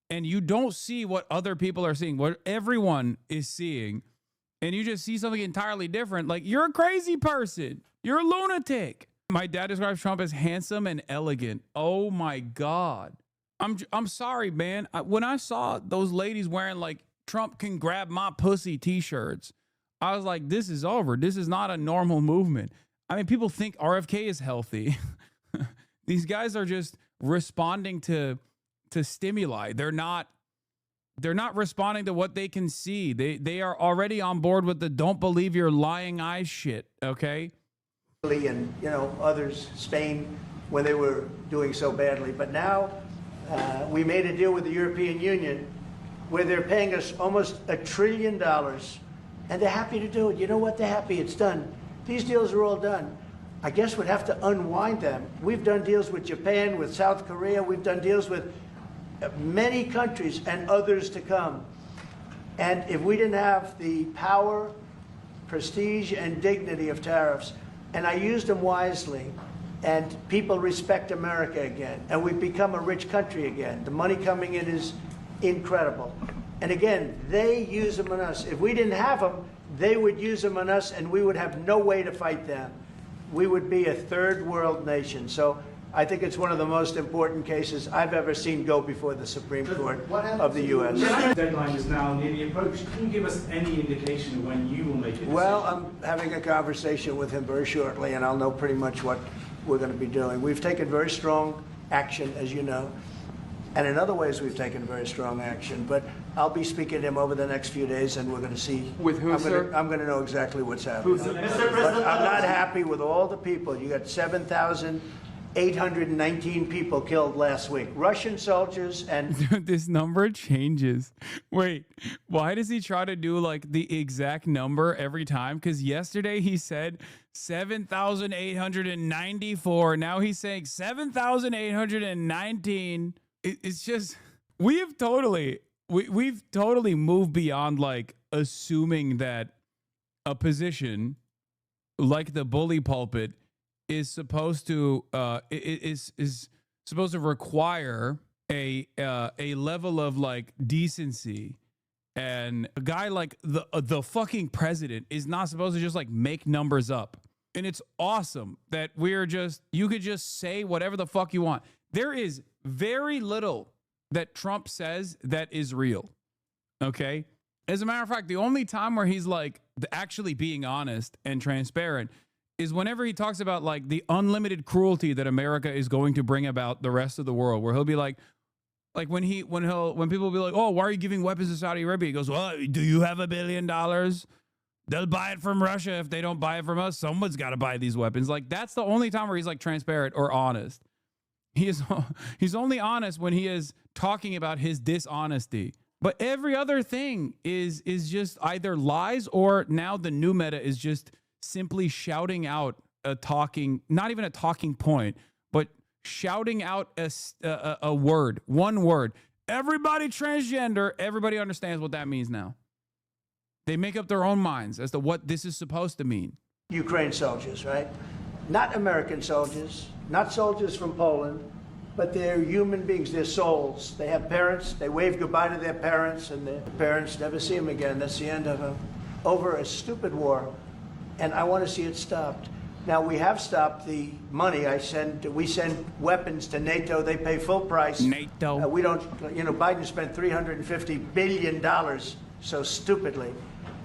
and you don't see what other people are seeing, what everyone is seeing, and you just see something entirely different, like, you're a crazy person. You're a lunatic. My dad describes Trump as handsome and elegant. Oh my God. I'm sorry, man. When I saw those ladies wearing like Trump can grab my pussy t-shirts, I was like, this is over. This is not a normal movement. I mean, people think RFK is healthy. These guys are just responding to stimuli. They're not responding to what they can see. They are already on board with the don't believe your lying eyes shit, okay? And, you know, others, Spain, when they were doing so badly. But now we made a deal with the European Union where they're paying us almost $1 trillion, and they're happy to do it. You know what? They're happy. It's done. These deals are all done. I guess we'd have to unwind them. We've done deals with Japan, with South Korea. We've done deals with many countries and others to come. And if we didn't have the power, prestige, and dignity of tariffs, and I used them wisely, and people respect America again, and we've become a rich country again. The money coming in is incredible. And again, they use them on us. If we didn't have them, they would use them on us, and we would have no way to fight them. We would be a third world nation. So I think it's one of the most important cases I've ever seen go before the Supreme Court of the U.S. The deadline is now nearly approached. Can you give us any indication of when you will make a decision? Well, I'm having a conversation with him very shortly, and I'll know pretty much what we're going to be doing. We've taken very strong action, as you know, and in other ways we've taken very strong action. But I'll be speaking to him over the next few days, and we're going to see. With who, sir? I'm going to know exactly what's happening. But I'm not happy with all the people. You got 7,819 people killed last week. Russian soldiers and... This number changes. Wait, why does he try to do like the exact number every time? Because yesterday he said 7,894. Now he's saying 7,819. It's just, we've totally moved beyond like assuming that a position like the bully pulpit is supposed to is supposed to require a level of like decency, and a guy like the fucking president is not supposed to just like make numbers up. And it's awesome that you could just say whatever the fuck you want. There is very little that Trump says that is real. Okay? As a matter of fact, the only time where he's like actually being honest and transparent is whenever he talks about like the unlimited cruelty that America is going to bring about the rest of the world, where he'll be like when people will be like, oh, why are you giving weapons to Saudi Arabia? He goes, well, do you have $1 billion? They'll buy it from Russia. If they don't buy it from us, someone's got to buy these weapons. Like, that's the only time where he's like transparent or honest. He's only honest when he is talking about his dishonesty. But every other thing is just either lies, or now the new meta is just simply shouting out not even a talking point, but shouting out a word, one word. Everybody transgender. Everybody understands what that means now. They make up their own minds as to what this is supposed to mean. Ukraine soldiers, right? Not American soldiers, not soldiers from Poland, but they're human beings, they're souls. They have parents, they wave goodbye to their parents, and their parents never see them again. That's the end of them. Over a stupid war, and I want to see it stopped. Now, we have stopped the money. We send weapons to NATO. They pay full price. NATO. We don't, Biden spent $350 billion so stupidly.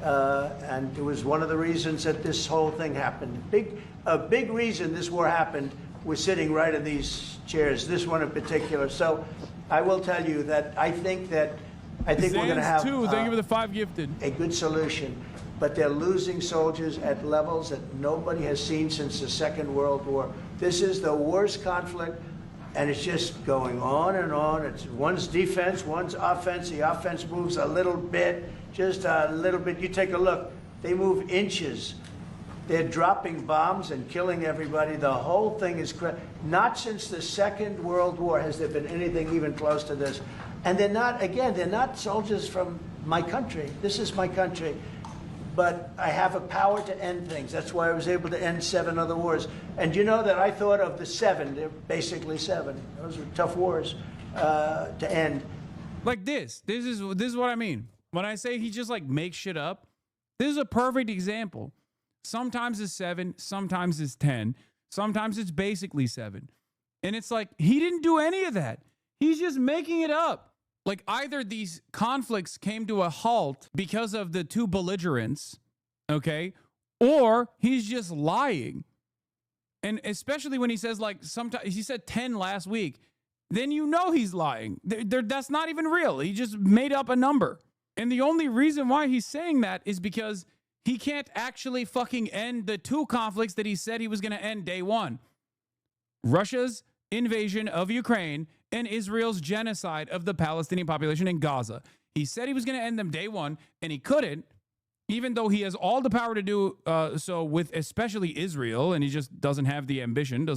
And it was one of the reasons that this whole thing happened. A big reason this war happened was sitting right in these chairs, this one in particular. So I will tell you that I think we're going to have thank you for the 5 gifted. A good solution. But they're losing soldiers at levels that nobody has seen since the Second World War. This is the worst conflict, and it's just going on and on. It's one's defense, one's offense. The offense moves a little bit, just a little bit. You take a look. They move inches. They're dropping bombs and killing everybody. The whole thing is not since the Second World War has there been anything even close to this. And they're not soldiers from my country. This is my country. But I have a power to end things. That's why I was able to end 7 other wars. And you know that I thought of the 7. They're basically 7. Those were tough wars to end. Like this. This is what I mean. When I say he just like makes shit up, This is a perfect example. Sometimes it's 7, sometimes it's 10, sometimes it's basically 7. And it's like, he didn't do any of that. He's just making it up. Like, either these conflicts came to a halt because of the two belligerents, okay, or he's just lying. And especially when he says, like, sometimes he said 10 last week, then you know he's lying. That's not even real. He just made up a number. And the only reason why he's saying that is because he can't actually fucking end the two conflicts that he said he was going to end day one. Russia's invasion of Ukraine and Israel's genocide of the Palestinian population in Gaza. He said he was going to end them day one, and he couldn't, even though he has all the power to do so with especially Israel, and he just doesn't have the ambition,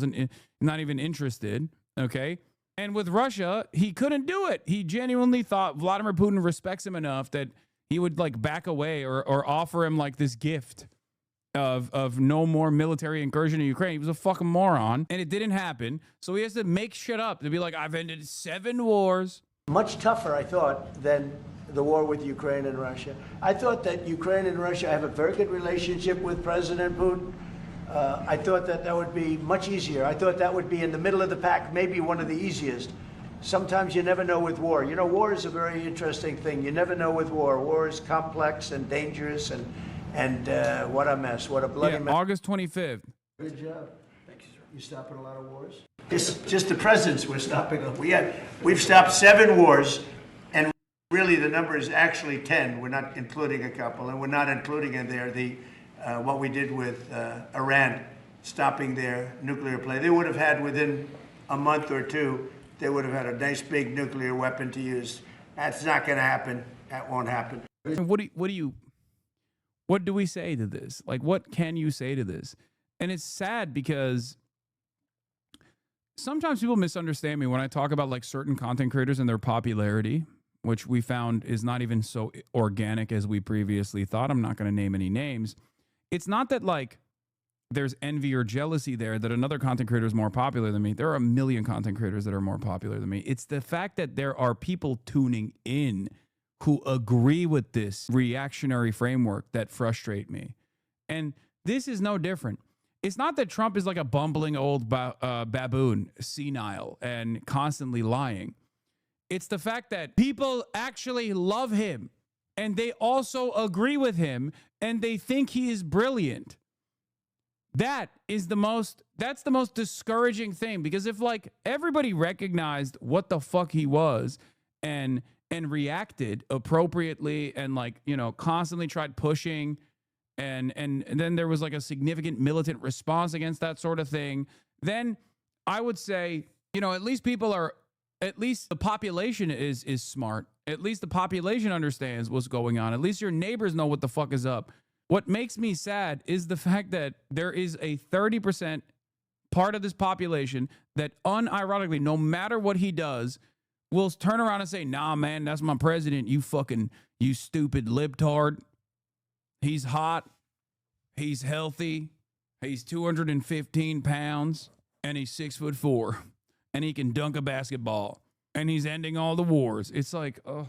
not even interested, okay? And with Russia, he couldn't do it. He genuinely thought Vladimir Putin respects him enough that he would like back away or offer him like this gift of no more military incursion in Ukraine. He was a fucking moron, and it didn't happen. So he has to make shit up to be like, I've ended 7 wars. Much tougher, I thought, than the war with Ukraine and Russia. I thought that Ukraine and Russia have a very good relationship with President Putin. I thought that would be much easier. I thought that would be in the middle of the pack, maybe one of the easiest. Sometimes you never know with war. You know, war is a very interesting thing. You never know with war. War is complex and dangerous, and what a mess. What a bloody mess. August 25th. Good job. Thank you, sir. You stopping a lot of wars? Just the presidents we're stopping them. We've stopped 7 wars, and really the number is actually 10. We're not including a couple, and we're not including in there what we did with Iran, stopping their nuclear play. They would have had within a month or two, they would have had a nice big nuclear weapon to use. That's not going to happen. That won't happen. What do we say to this? Like, what can you say to this? And it's sad because sometimes people misunderstand me when I talk about like certain content creators and their popularity, which we found is not even so organic as we previously thought. I'm not going to name any names. It's not that like there's envy or jealousy there that another content creator is more popular than me. There are a million content creators that are more popular than me. It's the fact that there are people tuning in who agree with this reactionary framework that frustrate me. And this is no different. It's not that Trump is like a bumbling old baboon, senile, and constantly lying. It's the fact that people actually love him, and they also agree with him, and they think he is brilliant. That's the most discouraging thing, because if like everybody recognized what the fuck he was and reacted appropriately and like, you know, constantly tried pushing and then there was like a significant militant response against that sort of thing, then I would say, you know, at least the population is smart. At least the population understands what's going on. At least your neighbors know what the fuck is up. What makes me sad is the fact that there is a 30% part of this population that unironically, no matter what he does, will turn around and say, nah, man, that's my president. You stupid libtard. He's hot. He's healthy. He's 215 pounds and he's 6'4", and he can dunk a basketball and he's ending all the wars. It's like, oh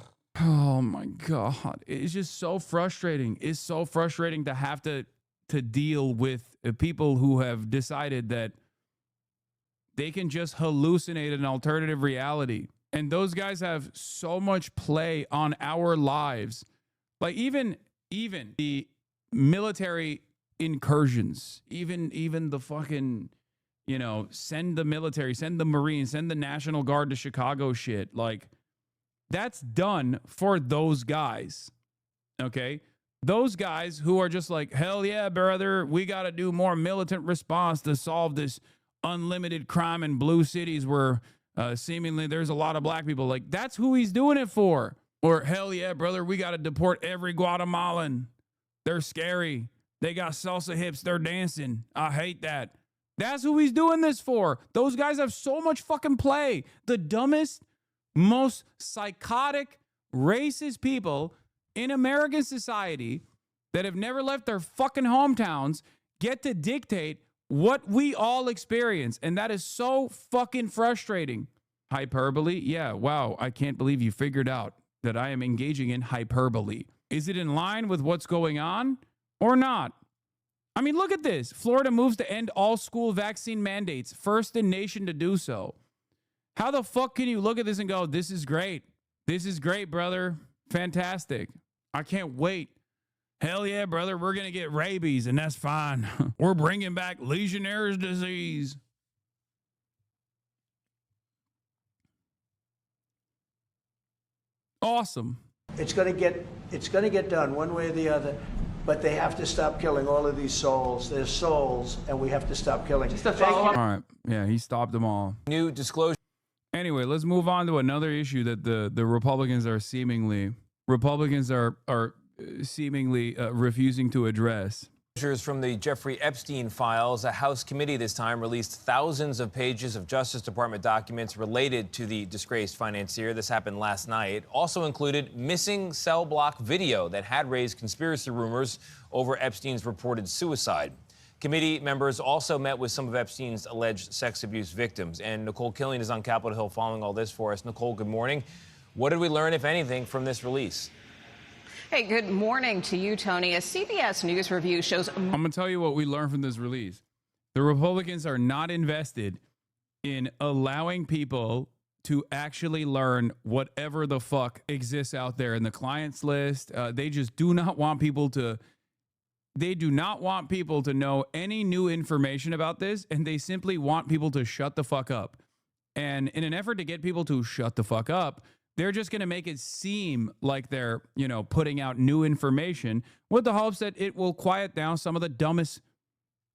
my God. It's just so frustrating. It's so frustrating to have to deal with people who have decided that they can just hallucinate an alternative reality. And those guys have so much play on our lives. Like even the military incursions, even the fucking, you know, send the military, send the Marines, send the National Guard to Chicago shit. Like, that's done for those guys, okay? Those guys who are just like, hell yeah, brother, we got to do more militant response to solve this unlimited crime in blue cities where seemingly there's a lot of black people. Like, that's who he's doing it for. Or, hell yeah, brother, we got to deport every Guatemalan. They're scary. They got salsa hips. They're dancing. I hate that. That's who he's doing this for. Those guys have so much fucking play. The dumbest, most psychotic, racist people in American society that have never left their fucking hometowns get to dictate what we all experience. And that is so fucking frustrating. Hyperbole? Yeah, wow. I can't believe you figured out that I am engaging in hyperbole. Is it in line with what's going on? or not. I mean, look at this. Florida moves to end all school vaccine mandates, first in nation to do so. How the fuck can you look at this and go, this is great. This is great, brother. Fantastic. I can't wait. Hell yeah, brother. We're going to get rabies, and that's fine. We're bringing back Legionnaire's disease. Awesome. It's going to get done one way or the other, but they have to stop killing all of these souls. There's souls, and we have to stop killing. Just a follow-up. All right. Yeah, he stopped them all. New disclosure. Anyway, let's move on to another issue that the Republicans are seemingly refusing to address. From the Jeffrey Epstein files, a House committee this time released thousands of pages of Justice Department documents related to the disgraced financier. This happened last night. Also included missing cell block video that had raised conspiracy rumors over Epstein's reported suicide. Committee members also met with some of Epstein's alleged sex abuse victims. And Nicole Killian is on Capitol Hill following all this for us. Nicole, good morning. What did we learn, if anything, from this release? Hey, good morning to you, Tony. A CBS News review shows... I'm going to tell you what we learned from this release. The Republicans are not invested in allowing people to actually learn whatever the fuck exists out there in the clients list. They just do not want people to... They do not want people to know any new information about this, and they simply want people to shut the fuck up. And in an effort to get people to shut the fuck up, they're just going to make it seem like they're, putting out new information with the hopes that it will quiet down some of the dumbest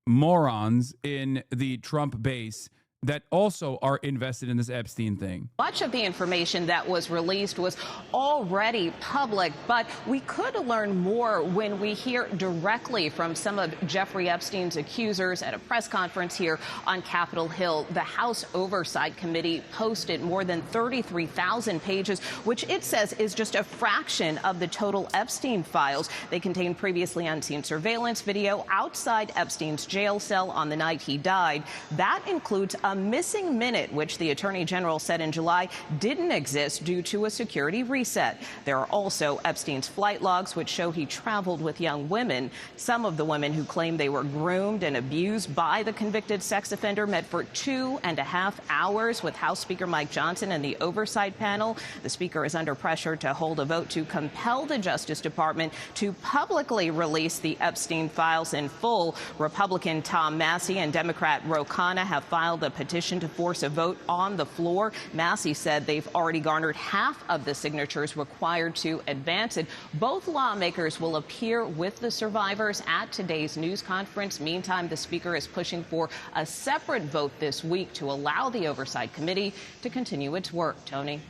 morons in the Trump base that also are invested in this Epstein thing. Much of the information that was released was already public, but we could learn more when we hear directly from some of Jeffrey Epstein's accusers at a press conference here on Capitol Hill. The House Oversight Committee posted more than 33,000 pages, which it says is just a fraction of the total Epstein files. They contain previously unseen surveillance video outside Epstein's jail cell on the night he died. That includes a missing minute, which the Attorney General said in July didn't exist due to a security reset. There are also Epstein's flight logs, which show he traveled with young women. Some of the women who claim they were groomed and abused by the convicted sex offender met for 2.5 hours with House Speaker Mike Johnson and the oversight panel. The Speaker is under pressure to hold a vote to compel the Justice Department to publicly release the Epstein files in full. Republican Tom Massey and Democrat Ro Khanna have filed a petition to force a vote on the floor. Massey said they've already garnered half of the signatures required to advance it. Both lawmakers will appear with the survivors at today's news conference. Meantime, the Speaker is pushing for a separate vote this week to allow the Oversight Committee to continue its work. Tony.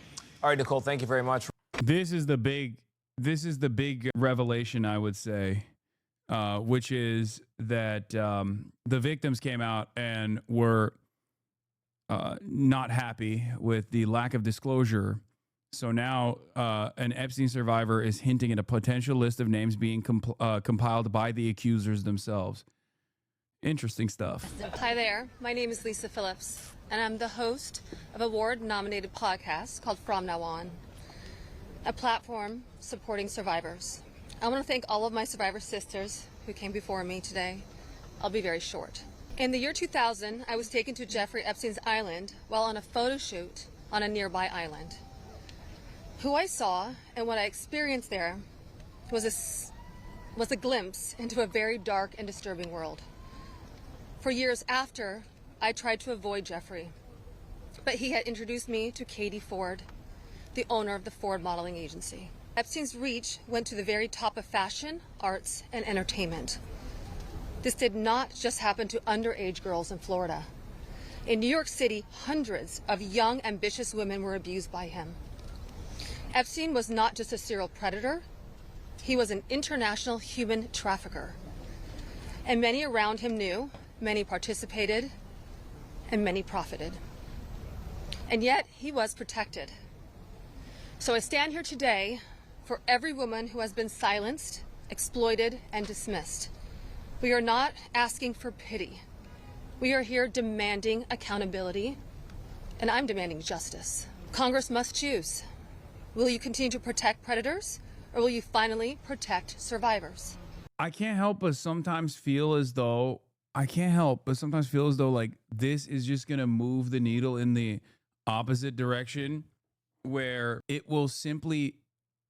All right, Nicole, thank you very much. This is the big revelation, I would say, which is that the victims came out and were not happy with the lack of disclosure. So now an Epstein survivor is hinting at a potential list of names being compiled by the accusers themselves. Interesting stuff. Hi there. My name is Lisa Phillips, and I'm the host of a award-nominated podcast called From Now On, a platform supporting survivors. I want to thank all of my survivor sisters who came before me today. I'll be very short. In the year 2000, I was taken to Jeffrey Epstein's island while on a photo shoot on a nearby island. Who I saw and what I experienced there was a glimpse into a very dark and disturbing world. For years after, I tried to avoid Jeffrey, but he had introduced me to Katie Ford, the owner of the Ford Modeling Agency. Epstein's reach went to the very top of fashion, arts, and entertainment. This did not just happen to underage girls in Florida. In New York City, hundreds of young, ambitious women were abused by him. Epstein was not just a serial predator, he was an international human trafficker. And many around him knew, many participated, and many profited. And yet, he was protected. So I stand here today for every woman who has been silenced, exploited, and dismissed. We are not asking for pity. We are here demanding accountability, and I'm demanding justice. Congress must choose. Will you continue to protect predators, or will you finally protect survivors? I can't help but sometimes feel as though like this is just going to move the needle in the opposite direction, where it will simply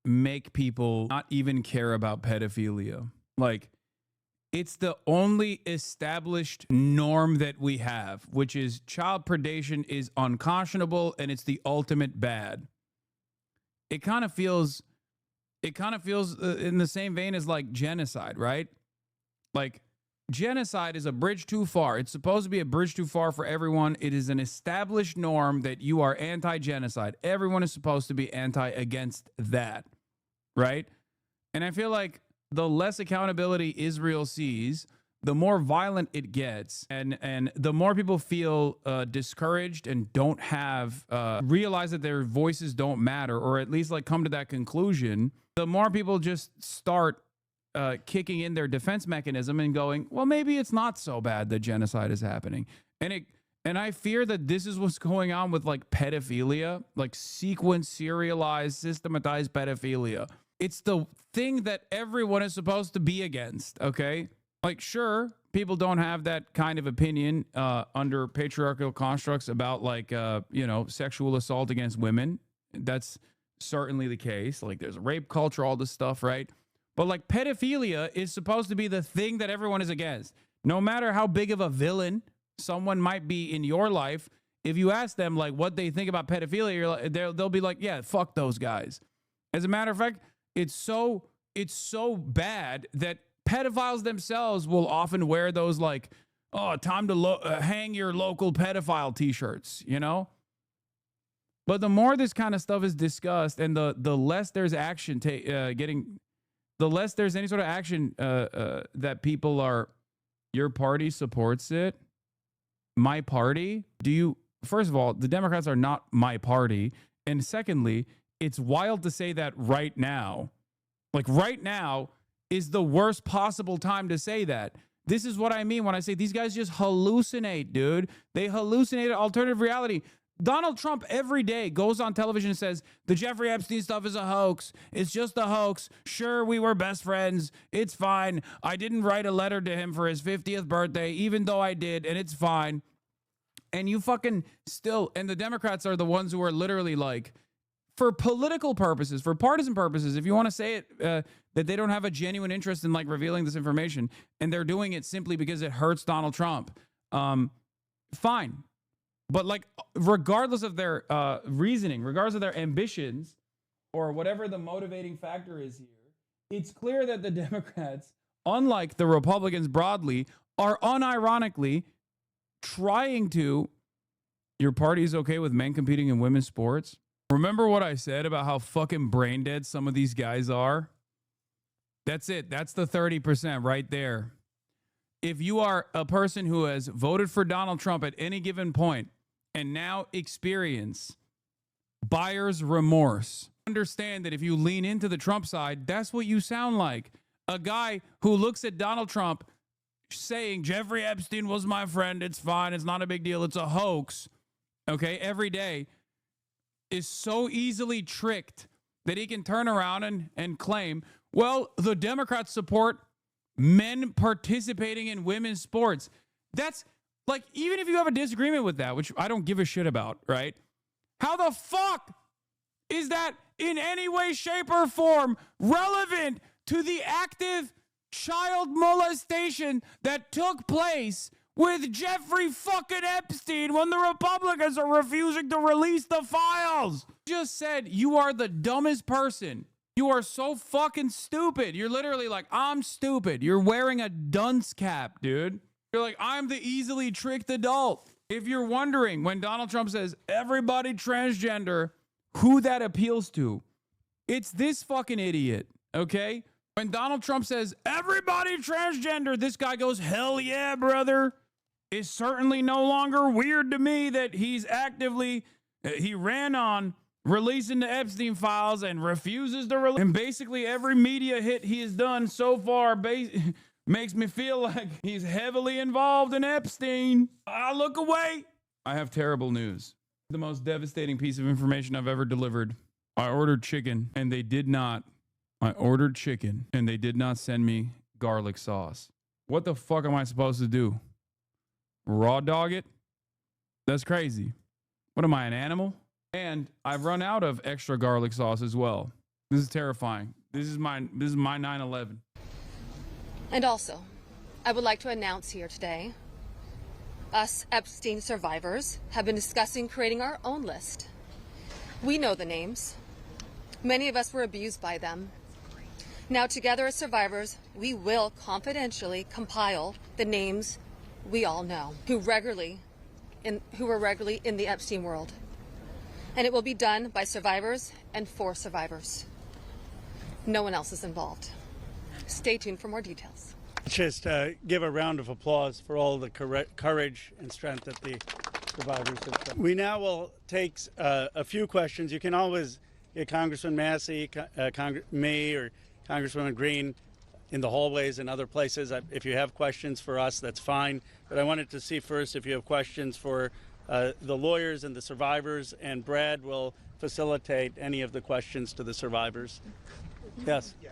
make people not even care about pedophilia. Like, it's the only established norm that we have, which is child predation is unconscionable and it's the ultimate bad. It kind of feels in the same vein as like genocide, right? Like, genocide is a bridge too far. It's supposed to be a bridge too far for everyone. It is an established norm that you are anti-genocide. Everyone is supposed to be against that, right? And I feel like the less accountability Israel sees, the more violent it gets, and the more people feel discouraged and don't have realize that their voices don't matter, or at least like come to that conclusion, the more people just start kicking in their defense mechanism and going, well, maybe it's not so bad that genocide is happening. And I fear that this is what's going on with like pedophilia, like sequence, serialized, systematized pedophilia. It's the thing that everyone is supposed to be against, okay? Like, sure, people don't have that kind of opinion under patriarchal constructs about like, sexual assault against women. That's certainly the case. Like, there's rape culture, all this stuff, right? But like, pedophilia is supposed to be the thing that everyone is against. No matter how big of a villain someone might be in your life, if you ask them like what they think about pedophilia, they'll be like, yeah, fuck those guys. As a matter of fact, it's so bad that pedophiles themselves will often wear those like, oh, time to hang your local pedophile t-shirts, you know? But the more this kind of stuff is discussed, and the less there's action the less there's any sort of action that people are, your party supports it. My party? First of all, the Democrats are not my party. And secondly, it's wild to say that right now. Like, right now is the worst possible time to say that. This is what I mean when I say these guys just hallucinate, dude. They hallucinate alternative reality. Donald Trump every day goes on television and says, the Jeffrey Epstein stuff is a hoax. It's just a hoax. Sure, we were best friends. It's fine. I didn't write a letter to him for his 50th birthday, even though I did, and it's fine. And you fucking still, and the Democrats are the ones who are literally like, for political purposes, for partisan purposes, if you want to say it, that they don't have a genuine interest in like revealing this information, and they're doing it simply because it hurts Donald Trump, fine. But like, regardless of their reasoning, regardless of their ambitions, or whatever the motivating factor is here, it's clear that the Democrats, unlike the Republicans broadly, are unironically trying to. Your party's okay with men competing in women's sports? Remember what I said about how fucking brain dead some of these guys are? That's it. That's the 30% right there. If you are a person who has voted for Donald Trump at any given point and now experience buyer's remorse, understand that if you lean into the Trump side, that's what you sound like. A guy who looks at Donald Trump saying, Jeffrey Epstein was my friend, it's fine, it's not a big deal, it's a hoax, okay, every day, is so easily tricked that he can turn around and claim, well, the Democrats support men participating in women's sports. That's like, even if you have a disagreement with that, which I don't give a shit about, right? How the fuck is that in any way, shape, or form relevant to the active child molestation that took place with Jeffrey fucking Epstein when the Republicans are refusing to release the files? Just said you are the dumbest person. You are so fucking stupid. You're literally like, I'm stupid. You're wearing a dunce cap, dude. You're like, I'm the easily tricked adult. If you're wondering, when Donald Trump says everybody transgender, who that appeals to, it's this fucking idiot, okay? When Donald Trump says everybody transgender, this guy goes, hell yeah, brother. It's certainly no longer weird to me that he's actively, he ran on releasing the Epstein files and refuses to release. And basically every media hit he has done so far makes me feel like he's heavily involved in Epstein. I look away. I have terrible news. The most devastating piece of information I've ever delivered. I ordered chicken and they did not. I ordered chicken and they did not send me garlic sauce. What the fuck am I supposed to do? Raw dog it? That's crazy. What am I, an animal? And I've run out of extra garlic sauce as well. This is terrifying. This is my 9/11. And also, I would like to announce here today, us Epstein survivors have been discussing creating our own list. We know the names. Many of us were abused by them. Now, together as survivors, we will confidentially compile the names we all know who were regularly in the Epstein world. And it will be done by survivors and for survivors. No one else is involved. Stay tuned for more details. Just give a round of applause for all the courage and strength that the survivors have shown. We now will take a few questions. You can always get Congressman Massey, me, or Congresswoman Green in the hallways and other places. If you have questions for us, that's fine. But I wanted to see first if you have questions for the lawyers and the survivors, and Brad will facilitate any of the questions to the survivors. Yes. Yeah.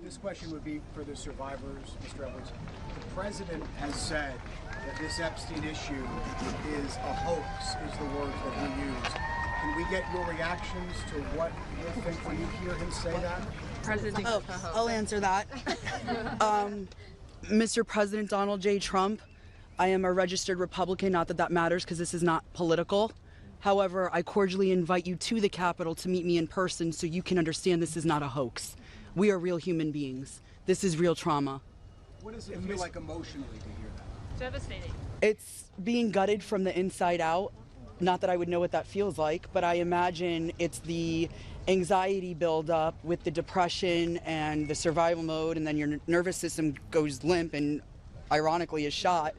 This question would be for the survivors, Mr. Edwards. The president has said that this Epstein issue is a hoax, is the words that he used. Can we get your reactions to what you think when you hear him say that? I'll answer that. Mr. President Donald J. Trump, I am a registered Republican, not that that matters because this is not political. However, I cordially invite you to the Capitol to meet me in person so you can understand this is not a hoax. We are real human beings. This is real trauma. What does it feel like emotionally to hear that? Devastating. It's being gutted from the inside out. Not that I would know what that feels like, but I imagine it's the anxiety buildup with the depression and the survival mode, and then your nervous system goes limp and ironically is shot.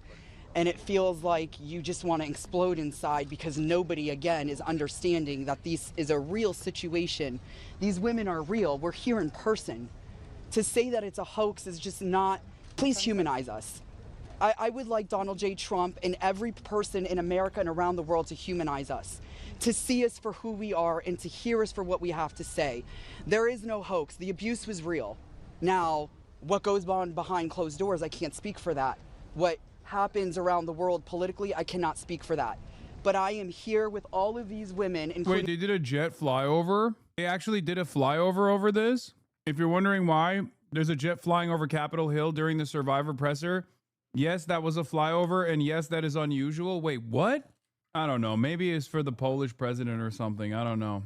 And it feels like you just want to explode inside because nobody, again, is understanding that this is a real situation. These women are real. We're here in person. To say that it's a hoax is just not, please humanize us. I would like Donald J. Trump and every person in America and around the world to humanize us, to see us for who we are and to hear us for what we have to say. There is no hoax. The abuse was real. Now, what goes on behind closed doors, I can't speak for that. What happens around the world politically, I cannot speak for that. But I am here with all of these women. Wait, they did a jet flyover? They actually did a flyover over this? If you're wondering why there's a jet flying over Capitol Hill during the Survivor presser, yes, that was a flyover, and yes, that is unusual. Wait, what? I don't know. Maybe it's for the Polish president or something. I don't know.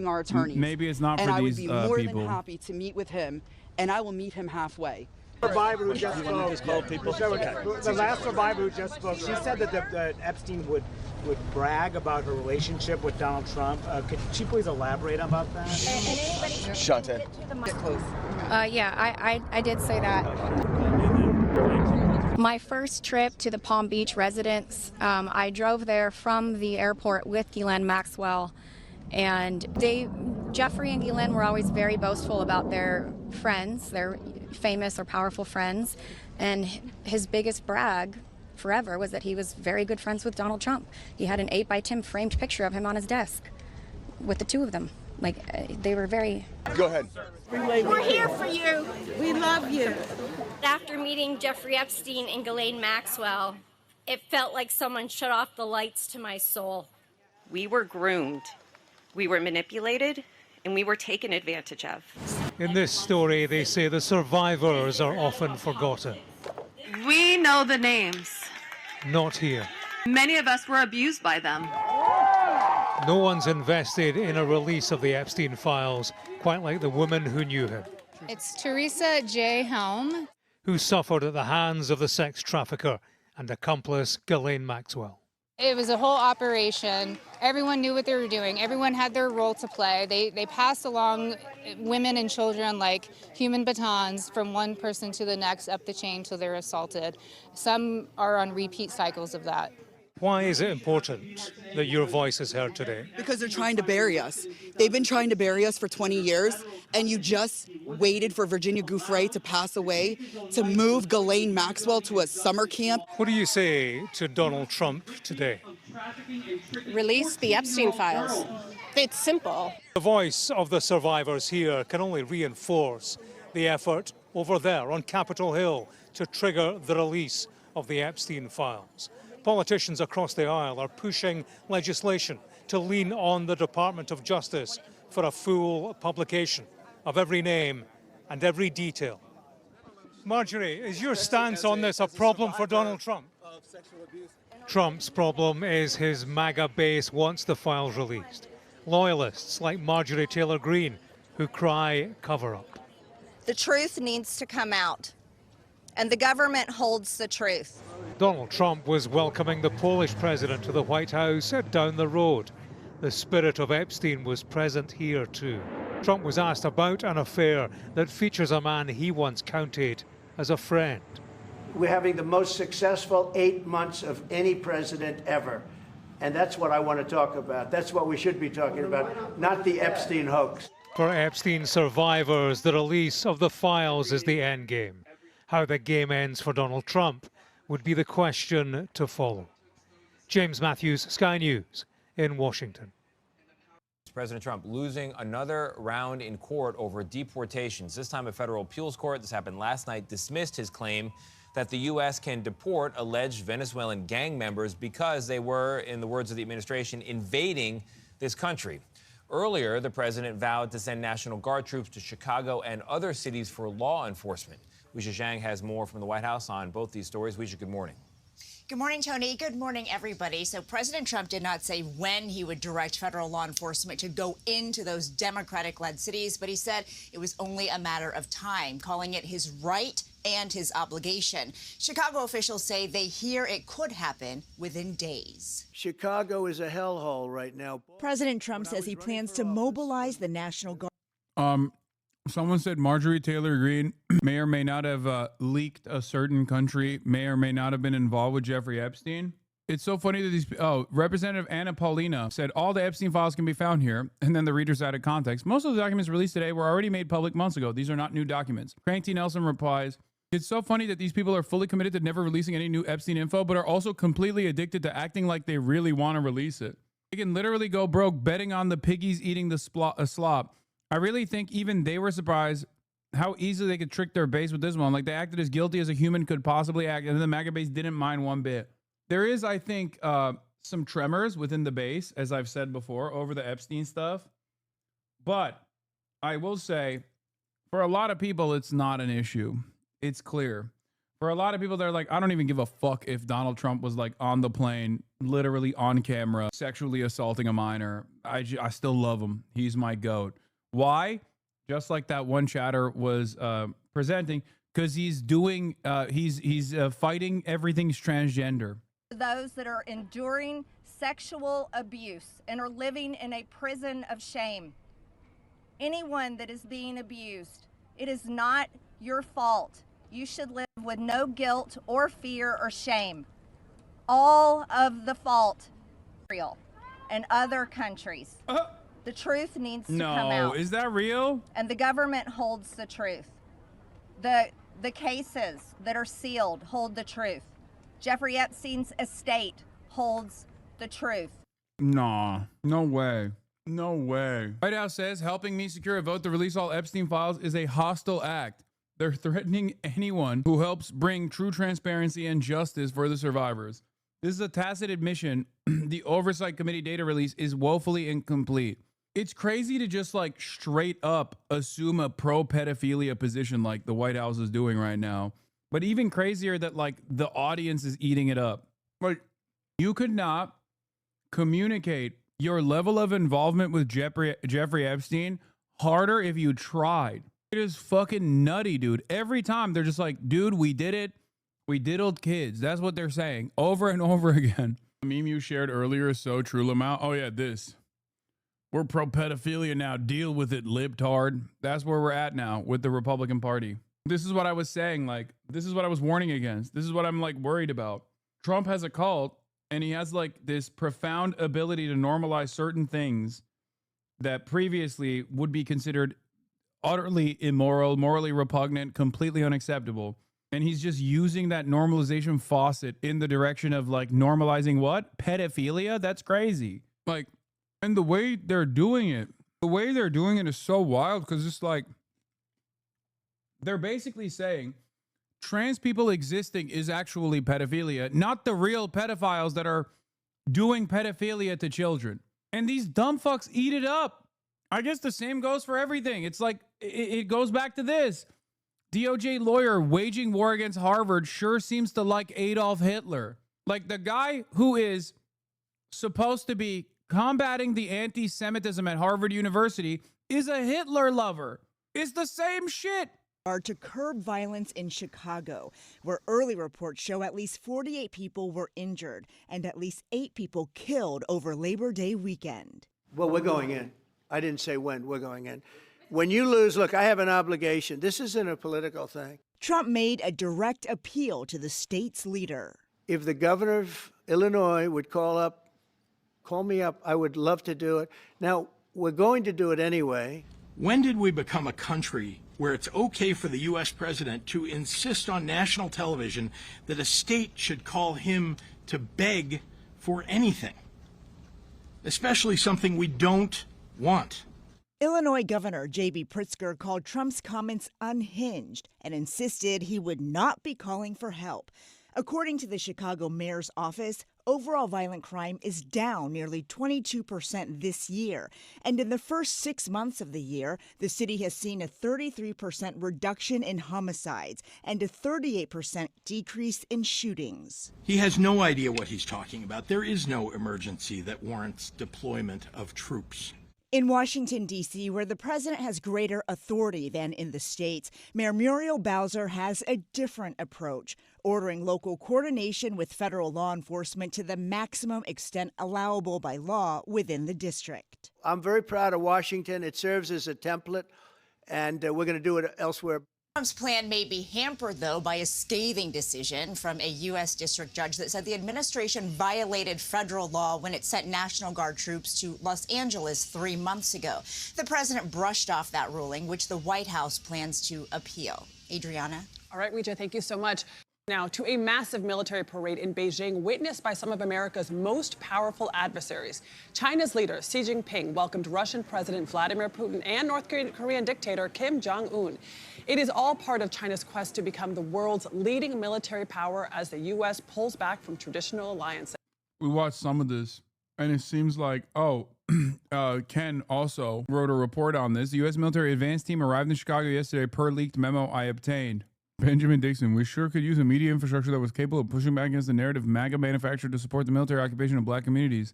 Our attorneys. Maybe it's not for and these people. I would be more than happy to meet with him, and I will meet him halfway. Survivor who just spoke. The last survivor who just spoke, she said that Epstein would brag about her relationship with Donald Trump. Could she please elaborate about that? Shante. Yeah, I did say that. My first trip to the Palm Beach residence, I drove there from the airport with Ghislaine Maxwell, and Jeffrey and Ghislaine were always very boastful about their friends, their famous or powerful friends, and his biggest brag forever was that he was very good friends with Donald Trump. He had an 8x10 framed picture of him on his desk with the two of them. Like, they were very... Go ahead. We're here for you. We love you. After meeting Jeffrey Epstein and Ghislaine Maxwell, it felt like someone shut off the lights to my soul. We were groomed, we were manipulated, and we were taken advantage of. In this story, they say the survivors are often forgotten. We know the names. Not here. Many of us were abused by them. No one's invested in a release of the Epstein files, quite like the woman who knew him. It's Teresa J. Helm, who suffered at the hands of the sex trafficker and accomplice Ghislaine Maxwell. It was a whole operation. Everyone knew what they were doing. Everyone had their role to play. They passed along women and children like human batons from one person to the next up the chain till they're assaulted. Some are on repeat cycles of that. Why is it important that your voice is heard today? Because they're trying to bury us. They've been trying to bury us for 20 years, and you just waited for Virginia Giuffre to pass away to move Ghislaine Maxwell to a summer camp. What do you say to Donald Trump today? Release the Epstein files. It's simple. The voice of the survivors here can only reinforce the effort over there on Capitol Hill to trigger the release of the Epstein files. Politicians across the aisle are pushing legislation to lean on the Department of Justice for a full publication of every name and every detail. Marjorie, is your stance on this a problem for Donald Trump? Trump's problem is his MAGA base wants the files released. Loyalists like Marjorie Taylor Greene who cry cover up. The truth needs to come out, and the government holds the truth. Donald Trump was welcoming the Polish president to the White House down the road. The spirit of Epstein was present here too. Trump was asked about an affair that features a man he once counted as a friend. We're having the most successful 8 months of any president ever. And that's what I want to talk about. That's what we should be talking about, not the Epstein hoax. For Epstein survivors, the release of the files is the end game. How the game ends for Donald Trump would be the question to follow. James Matthews, Sky News in Washington. President Trump losing another round in court over deportations. This time a federal appeals court, this happened last night, dismissed his claim that the U.S. can deport alleged Venezuelan gang members because they were, in the words of the administration, invading this country. Earlier, the president vowed to send National Guard troops to Chicago and other cities for law enforcement. Weijia Zhang has more from the White House on both these stories. Weijia, good morning. Good morning, Tony. Good morning, everybody. So President Trump did not say when he would direct federal law enforcement to go into those Democratic-led cities, but he said it was only a matter of time, calling it his right and his obligation. Chicago officials say they hear it could happen within days. Chicago is a hellhole right now. President Trump says he plans to mobilize the National Guard. Someone said Marjorie Taylor Greene may or may not have leaked a certain country, may or may not have been involved with Jeffrey Epstein. It's so funny that these, Representative Anna Paulina said all the Epstein files can be found here, and then the readers added context. Most of the documents released today were already made public months ago. These are not new documents. Crank T. Nelson replies, it's so funny that these people are fully committed to never releasing any new Epstein info, but are also completely addicted to acting like they really want to release it. They can literally go broke betting on the piggies eating the slop. I really think even they were surprised how easily they could trick their base with this one. Like, they acted as guilty as a human could possibly act, and the MAGA base didn't mind one bit. There is, I think, some tremors within the base, as I've said before, over the Epstein stuff. But I will say, for a lot of people, it's not an issue. It's clear. For a lot of people, they're like, I don't even give a fuck if Donald Trump was like on the plane, literally on camera, sexually assaulting a minor. I still love him. He's my GOAT. Why? Just like that one chatter was presenting, because he's doing, he's fighting everything's transgender. Those that are enduring sexual abuse and are living in a prison of shame. Anyone that is being abused, it is not your fault. You should live with no guilt or fear or shame. All of the fault, Israel and other countries. The truth needs to come out. No, is that real? And the government holds the truth. The cases that are sealed hold the truth. Jeffrey Epstein's estate holds the truth. Nah, no way. No way. White House says helping me secure a vote to release all Epstein files is a hostile act. They're threatening anyone who helps bring true transparency and justice for the survivors. This is a tacit admission. The Oversight Committee data release is woefully incomplete. It's crazy to just like straight up assume a pro-pedophilia position like the White House is doing right now. But even crazier that like the audience is eating it up. Like, you could not communicate your level of involvement with Jeffrey Epstein harder if you tried. It is fucking nutty, dude. Every time they're just like, dude, we did it. We diddled kids. That's what they're saying over and over again. The meme you shared earlier is so true, Lamau. Oh yeah, this. We're pro-pedophilia now. Deal with it, libtard. That's where we're at now with the Republican Party. This is what I was saying. Like, this is what I was warning against. This is what I'm like worried about. Trump has a cult, and he has like this profound ability to normalize certain things that previously would be considered utterly immoral, morally repugnant, completely unacceptable. And he's just using that normalization faucet in the direction of like normalizing what? Pedophilia? That's crazy. Like, and the way they're doing it is so wild, because it's like They're basically saying trans people existing is actually pedophilia, not the real pedophiles that are doing pedophilia to children. And these dumb fucks eat it up. I guess the same goes for everything. It's like, it goes back to this. DOJ lawyer waging war against Harvard sure seems to like Adolf Hitler. Like, the guy who is supposed to be combating the anti-Semitism at Harvard University is a Hitler lover. It's the same shit. Are to curb violence in Chicago, where early reports show at least 48 people were injured and at least 8 people killed over Labor Day weekend. Well, we're going in. I didn't say when. We're going in. When you lose, look, I have an obligation. This isn't a political thing. Trump made a direct appeal to the state's leader. If the governor of Illinois would call me up, I would love to do it. Now, we're going to do it anyway. When did we become a country where it's okay for the U.S. president to insist on national television that a state should call him to beg for anything, especially something we don't want? Illinois Governor J.B. Pritzker called Trump's comments unhinged and insisted he would not be calling for help. According to the Chicago mayor's office, overall violent crime is down nearly 22% this year. And in the first 6 months of the year, the city has seen a 33% reduction in homicides and a 38% decrease in shootings. He has no idea what he's talking about. There is no emergency that warrants deployment of troops. In Washington, D.C., where the president has greater authority than in the states, Mayor Muriel Bowser has a different approach, ordering local coordination with federal law enforcement to the maximum extent allowable by law within the district. I'm very proud of Washington. It serves as a template, and we're going to do it elsewhere. Trump's plan may be hampered, though, by a scathing decision from a U.S. district judge that said the administration violated federal law when it sent National Guard troops to Los Angeles 3 months ago. The president brushed off that ruling, which the White House plans to appeal. Adriana? All right, Rija, thank you so much. Now, to a massive military parade in Beijing witnessed by some of America's most powerful adversaries. China's leader, Xi Jinping, welcomed Russian President Vladimir Putin and North Korean dictator Kim Jong-un. It is all part of China's quest to become the world's leading military power as the U.S. pulls back from traditional alliances. We watched some of this, and it seems like, Ken also wrote a report on this. The U.S. military advance team arrived in Chicago yesterday per leaked memo I obtained. Benjamin Dixon, we sure could use a media infrastructure that was capable of pushing back against the narrative MAGA manufactured to support the military occupation of black communities.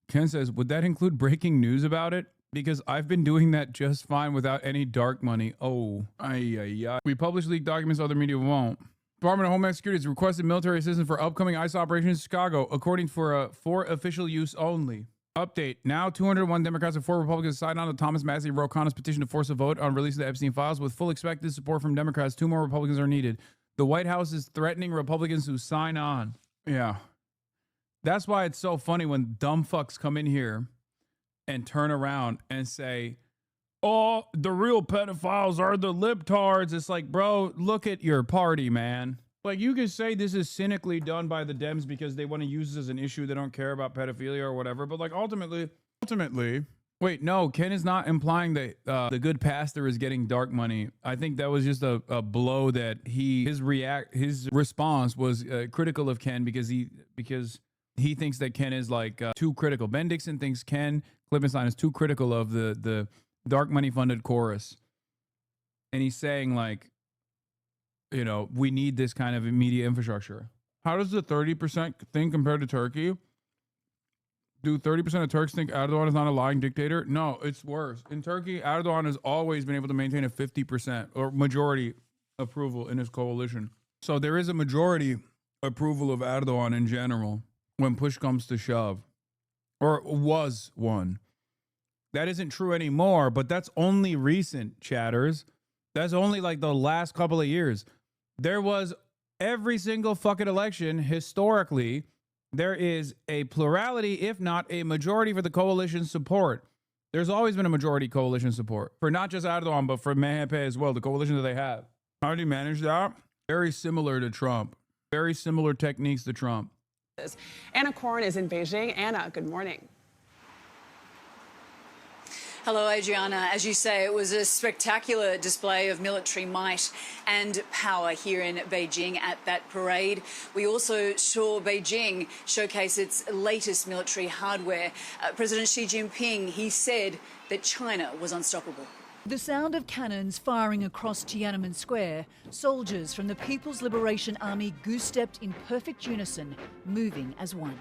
Ken says, would that include breaking news about it? Because I've been doing that just fine without any dark money. We publish leaked documents, other media won't. Department of Homeland Security has requested military assistance for upcoming ICE operations in Chicago, according for official use only. Update. Now 201 Democrats and 4 Republicans signed on to Thomas Massie Ro Khanna's petition to force a vote on release of the Epstein files. With full expected support from Democrats, 2 more Republicans are needed. The White House is threatening Republicans who sign on. Yeah. That's why it's so funny when dumb fucks come in here and turn around and say, oh, the real pedophiles are the libtards. It's like, bro, look at your party, man. Like, you can say this is cynically done by the Dems because they want to use this as an issue. They don't care about pedophilia or whatever. But, like, ultimately, wait, no, Ken is not implying that the good pastor is getting dark money. I think that was just a blow that his response was critical of Ken because he thinks that Ken is, like, too critical. Ben Dixon thinks Ken Klippenstein is too critical of the dark money funded chorus. And he's saying, like, you know, we need this kind of media infrastructure. How does the 30% thing compare to Turkey? Do 30% of Turks think Erdogan is not a lying dictator? No, it's worse. In Turkey, Erdogan has always been able to maintain a 50% or majority approval in his coalition. So there is a majority approval of Erdogan in general when push comes to shove, or was one. That isn't true anymore, but that's only recent, chatters. That's only like the last couple of years. There was every single fucking election historically. There is a plurality, if not a majority, for the coalition support. There's always been a majority coalition support for not just Erdogan, but for MHP as well, the coalition that they have. How did he manage that? Very similar to Trump. Very similar techniques to Trump. Anna Korn is in Beijing. Anna, good morning. Hello, Adriana. As you say, it was a spectacular display of military might and power here in Beijing at that parade. We also saw Beijing showcase its latest military hardware. President Xi Jinping, he said that China was unstoppable. The sound of cannons firing across Tiananmen Square, soldiers from the People's Liberation Army goose-stepped in perfect unison, moving as one.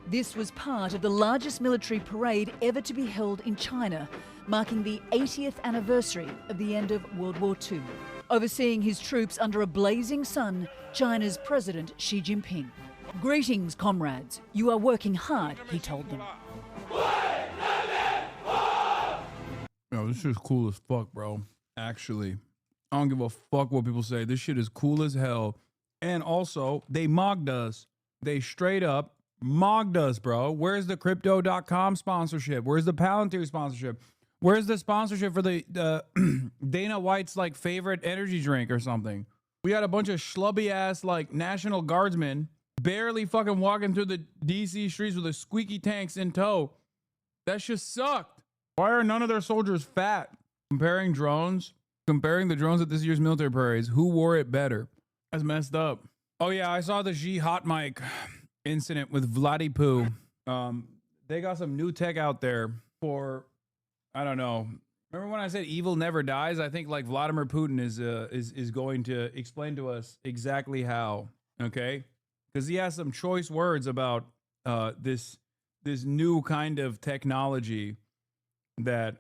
This was part of the largest military parade ever to be held in China, marking the 80th anniversary of the end of World War II. Overseeing his troops under a blazing sun, China's President Xi Jinping. "Greetings, comrades. You are working hard," he told them. Yo, this shit's cool as fuck, bro. Actually, I don't give a fuck what people say. This shit is cool as hell. And also, they mocked us. They straight up mocked us, bro. Where's the Crypto.com sponsorship? Where's the Palantir sponsorship? Where's the sponsorship for the Dana White's like favorite energy drink or something? We got a bunch of schlubby ass like National Guardsmen barely fucking walking through the DC streets with the squeaky tanks in tow. That shit sucked. Why are none of their soldiers fat? Comparing the drones at this year's military parades, who wore it better? That's messed up. Oh yeah, I saw the Xi hot mic incident with Vladdy Poo. They got some new tech out there for, I don't know. Remember when I said evil never dies? I think like Vladimir Putin is going to explain to us exactly how. Okay, because he has some choice words about this new kind of technology that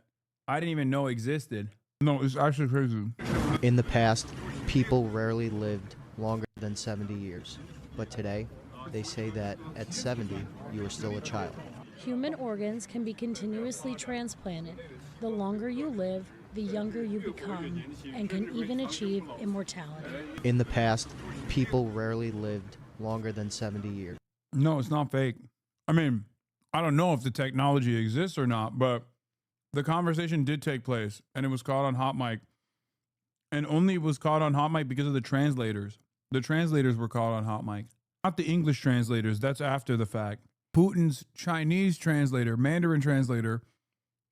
I didn't even know existed. No, it's actually crazy. In the past, people rarely lived longer than 70 years, but today, they say that at 70, you are still a child. Human organs can be continuously transplanted. The longer you live, the younger you become, and can even achieve immortality. In the past, people rarely lived longer than 70 years. No, it's not fake. I mean, I don't know if the technology exists or not, but the conversation did take place, and it was caught on hot mic. And only was caught on hot mic because of the translators. The translators were caught on hot mic. Not the English translators, that's after the fact. Putin's Chinese translator, Mandarin translator,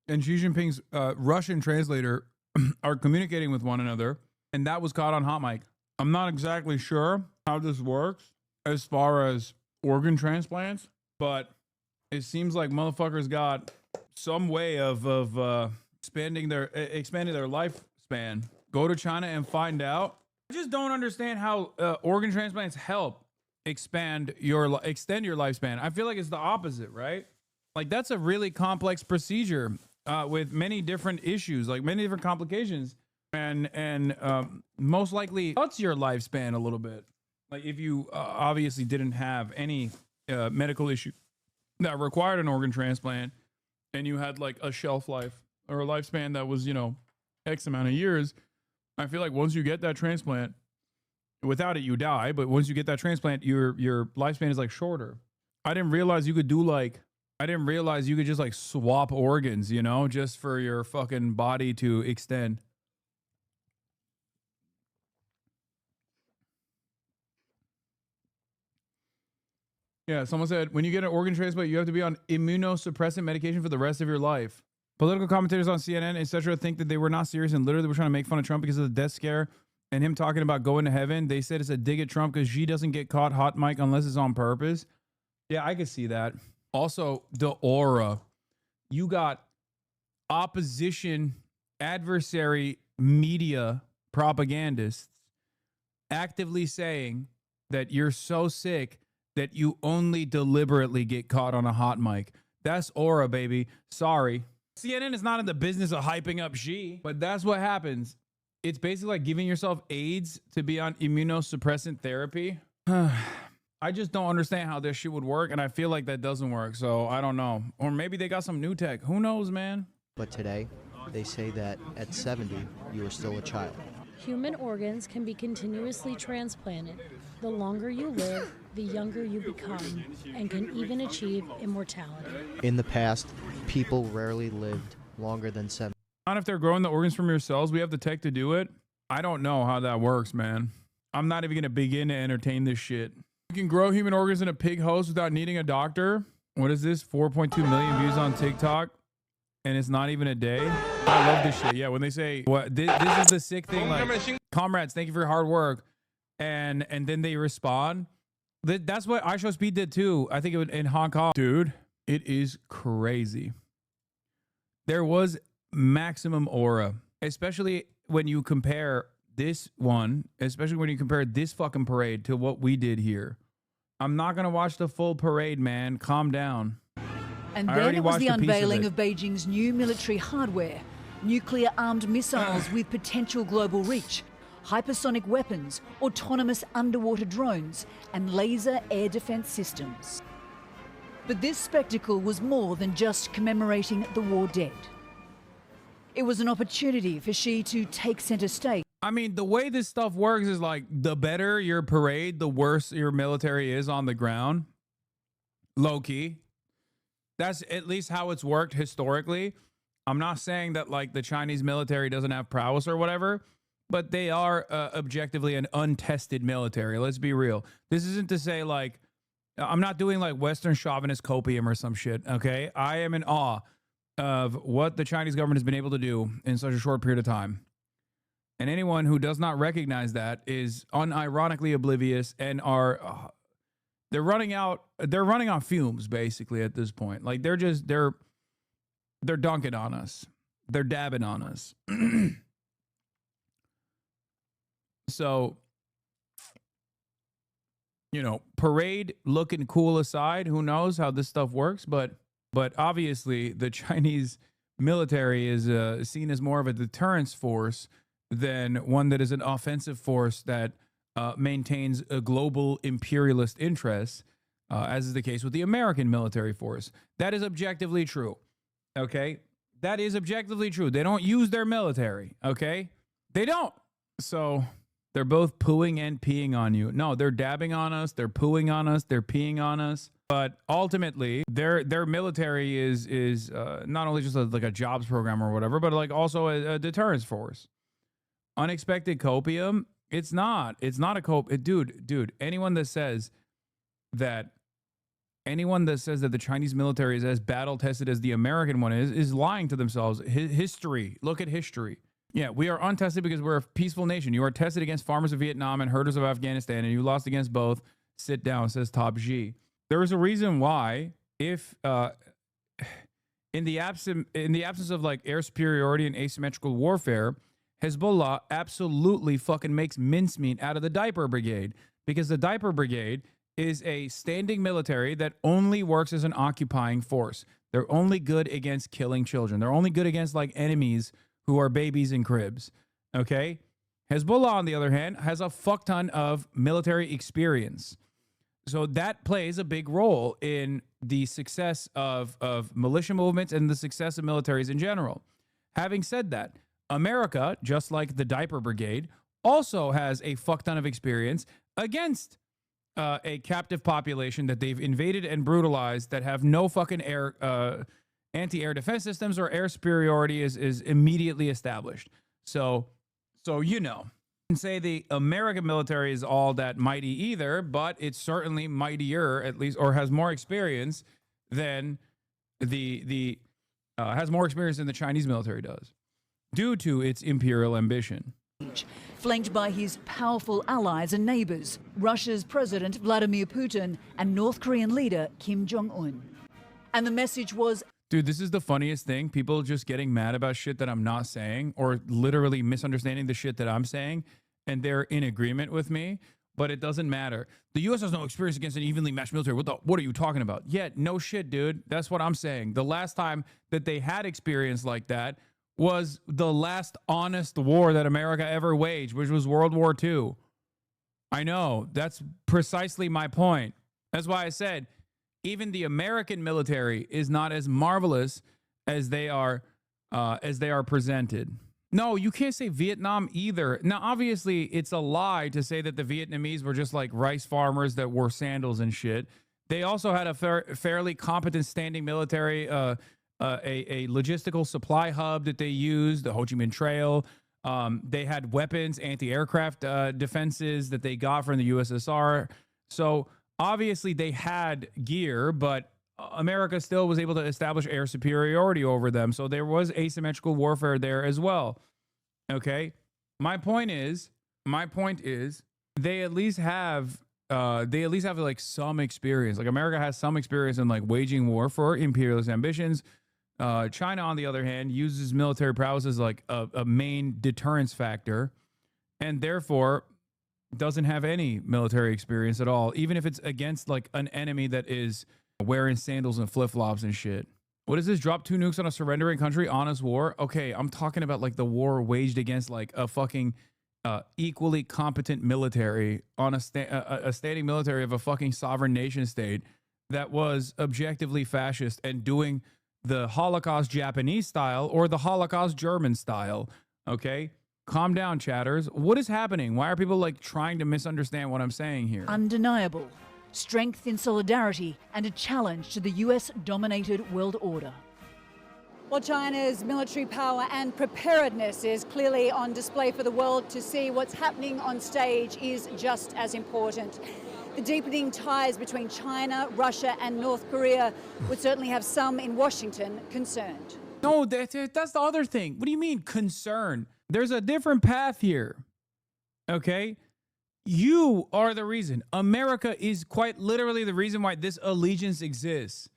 and Xi Jinping's Russian translator are communicating with one another, and that was caught on hot mic. I'm not exactly sure how this works as far as organ transplants, but it seems like motherfuckers got some way of expanding their lifespan. Go to China and find out. I just don't understand how organ transplants help extend your lifespan. I feel like it's the opposite, right? Like that's a really complex procedure with many different issues, like many different complications, and most likely cuts your lifespan a little bit. Like if you obviously didn't have any medical issue that required an organ transplant, and you had like a shelf life or a lifespan that was, X amount of years, I feel like once you get that transplant, without it, you die. But once you get that transplant, your lifespan is like shorter. I didn't realize you could just like swap organs, just for your fucking body to extend. Yeah, someone said, when you get an organ transplant, you have to be on immunosuppressant medication for the rest of your life. Political commentators on CNN, etc., think that they were not serious and literally were trying to make fun of Trump because of the death scare and him talking about going to heaven. They said it's a dig at Trump because Xi doesn't get caught hot mic unless it's on purpose. Yeah, I could see that. Also, the aura. You got opposition, adversary media propagandists actively saying that you're so sick that you only deliberately get caught on a hot mic. That's aura, baby. Sorry. CNN is not in the business of hyping up Xi, but that's what happens. It's basically like giving yourself AIDS to be on immunosuppressant therapy. I just don't understand how this shit would work, and I feel like that doesn't work, so I don't know. Or maybe they got some new tech. Who knows, man? But today, they say that at 70, you are still a child. Human organs can be continuously transplanted. The longer you live, the younger you become, and can even achieve immortality. In the past, people rarely lived longer than 70. Not if they're growing the organs from your cells. We have the tech to do it. I don't know how that works, man. I'm not even going to begin to entertain this shit. You can grow human organs in a pig host without needing a doctor. What is this? 4.2 million views on TikTok. and it's not even a day. I love this shit. Yeah, when they say, "What this is the sick thing," like, comrades, thank you for your hard work, and then they respond. That's what I Show Speed did too. I think it was in Hong Kong, dude. It is crazy. There was maximum aura, especially when you compare this one, especially when you compare this fucking parade to what we did here. I'm not gonna watch the full parade, man. Calm down. And then it was the unveiling of Beijing's new military hardware, nuclear-armed missiles with potential global reach, hypersonic weapons, autonomous underwater drones, and laser air defense systems. But this spectacle was more than just commemorating the war dead. It was an opportunity for Xi to take center stage. I mean, the way this stuff works is like, the better your parade, the worse your military is on the ground. Low key. That's at least how it's worked historically. I'm not saying that like the Chinese military doesn't have prowess or whatever, but they are objectively an untested military. Let's be real. This isn't to say like, I'm not doing like Western chauvinist copium or some shit, okay? I am in awe of what the Chinese government has been able to do in such a short period of time. And anyone who does not recognize that is unironically oblivious and are they're running on fumes basically at this point. Like they're dunking on us. They're dabbing on us. So, you know, parade looking cool aside, who knows how this stuff works, but obviously the Chinese military is seen as more of a deterrence force than one that is an offensive force that maintains a global imperialist interests, as is the case with the American military force. That is objectively true, okay? That is objectively true. They don't use their military, okay? They don't. So they're both pooing and peeing on you. No, they're dabbing on us, they're pooing on us, they're peeing on us. But ultimately, their military is not only just like a jobs program or whatever, but like also a deterrence force. Unexpected copium? It's not a dude. Anyone that says that the Chinese military is as battle tested as the American one is lying to themselves. History. Look at history. Yeah, we are untested because we're a peaceful nation. You are tested against farmers of Vietnam and herders of Afghanistan, and you lost against both. Sit down, says Top G. There is a reason why, if in the absence of like air superiority and asymmetrical warfare, Hezbollah absolutely fucking makes mincemeat out of the Diaper Brigade, because the Diaper Brigade is a standing military that only works as an occupying force. They're only good against killing children. They're only good against like enemies who are babies in cribs. Okay? Hezbollah, on the other hand, has a fuck ton of military experience. So that plays a big role in the success of militia movements and the success of militaries in general. Having said that, America, just like the Diaper Brigade, also has a fuck ton of experience against a captive population that they've invaded and brutalized, that have no fucking anti-air defense systems, or air superiority is immediately established. So you know, I can say the American military is all that mighty either, but it's certainly mightier, at least, or has more experience than has more experience than the Chinese military does, due to its imperial ambition. Flanked by his powerful allies and neighbors, Russia's President Vladimir Putin and North Korean leader Kim Jong-un. And the message was, dude, this is the funniest thing. People just getting mad about shit that I'm not saying, or literally misunderstanding the shit that I'm saying, and they're in agreement with me, but it doesn't matter. The U.S. has no experience against an evenly matched military. What are you talking about? Yeah, no shit, dude. That's what I'm saying. The last time that they had experience like that was the last honest war that America ever waged, which was World War II. I know. That's precisely my point. That's why I said even the American military is not as marvelous as they are presented. No, you can't say Vietnam either. Now, obviously, it's a lie to say that the Vietnamese were just like rice farmers that wore sandals and shit. They also had a fairly competent standing military, a logistical supply hub that they used, the Ho Chi Minh Trail. They had weapons, anti-aircraft defenses that they got from the USSR. So obviously they had gear, but America still was able to establish air superiority over them. So there was asymmetrical warfare there as well. Okay. My point is, they at least have like some experience. Like America has some experience in like waging war for imperialist ambitions. China, on the other hand, uses military prowess as like a main deterrence factor, and therefore doesn't have any military experience at all, even if it's against like an enemy that is wearing sandals and flip-flops and shit. What is this? Drop 2 nukes on a surrendering country? Honest war? Okay, I'm talking about like the war waged against like a fucking equally competent military on a standing military of a fucking sovereign nation state that was objectively fascist and doing the Holocaust Japanese style or the Holocaust German style. Okay? Calm down, chatters. What is happening? Why are people like trying to misunderstand what I'm saying here? Undeniable. Strength in solidarity and a challenge to the US-dominated world order. Well, China's military power and preparedness is clearly on display for the world to see. What's happening on stage is just as important. The deepening ties between China, Russia, and North Korea would certainly have some in Washington concerned. No, that's the other thing. What do you mean concern? There's a different path here. Okay? You are the reason. America is quite literally the reason why this allegiance exists.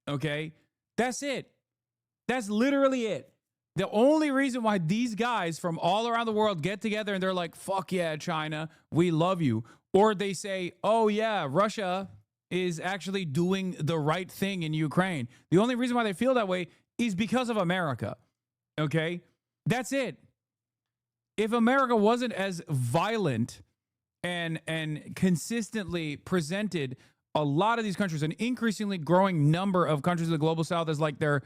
Okay? That's it. That's literally it. The only reason why these guys from all around the world get together and they're like, fuck yeah, China, we love you. Or they say, oh yeah, Russia is actually doing the right thing in Ukraine. The only reason why they feel that way is because of America. Okay? That's it. If America wasn't as violent and consistently presented a lot of these countries, an increasingly growing number of countries of the global south as like their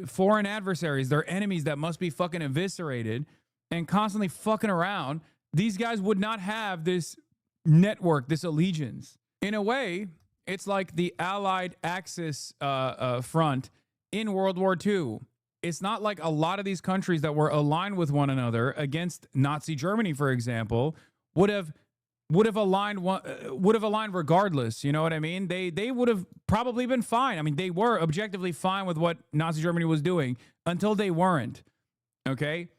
foreign adversaries, their enemies that must be fucking eviscerated and constantly fucking around, these guys would not have this network, this allegiance. In a way, it's like the Allied Axis front in World War II. It's not like a lot of these countries that were aligned with one another against Nazi Germany, for example, would have aligned regardless. You know what I mean? They would have probably been fine. I mean, they were objectively fine with what Nazi Germany was doing until they weren't. Okay?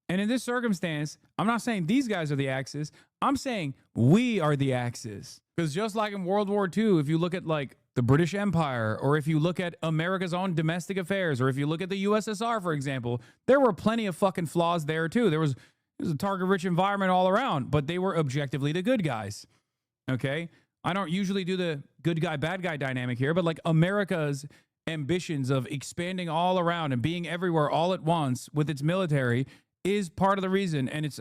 And in this circumstance, I'm not saying these guys are the Axis. I'm saying we are the Axis. Because just like in World War II, if you look at like the British Empire, or if you look at America's own domestic affairs, or if you look at the USSR, for example, there were plenty of fucking flaws there too. It was a target-rich environment all around, but they were objectively the good guys. Okay? I don't usually do the good guy, bad guy dynamic here, but like America's ambitions of expanding all around and being everywhere all at once with its military is part of the reason, and it's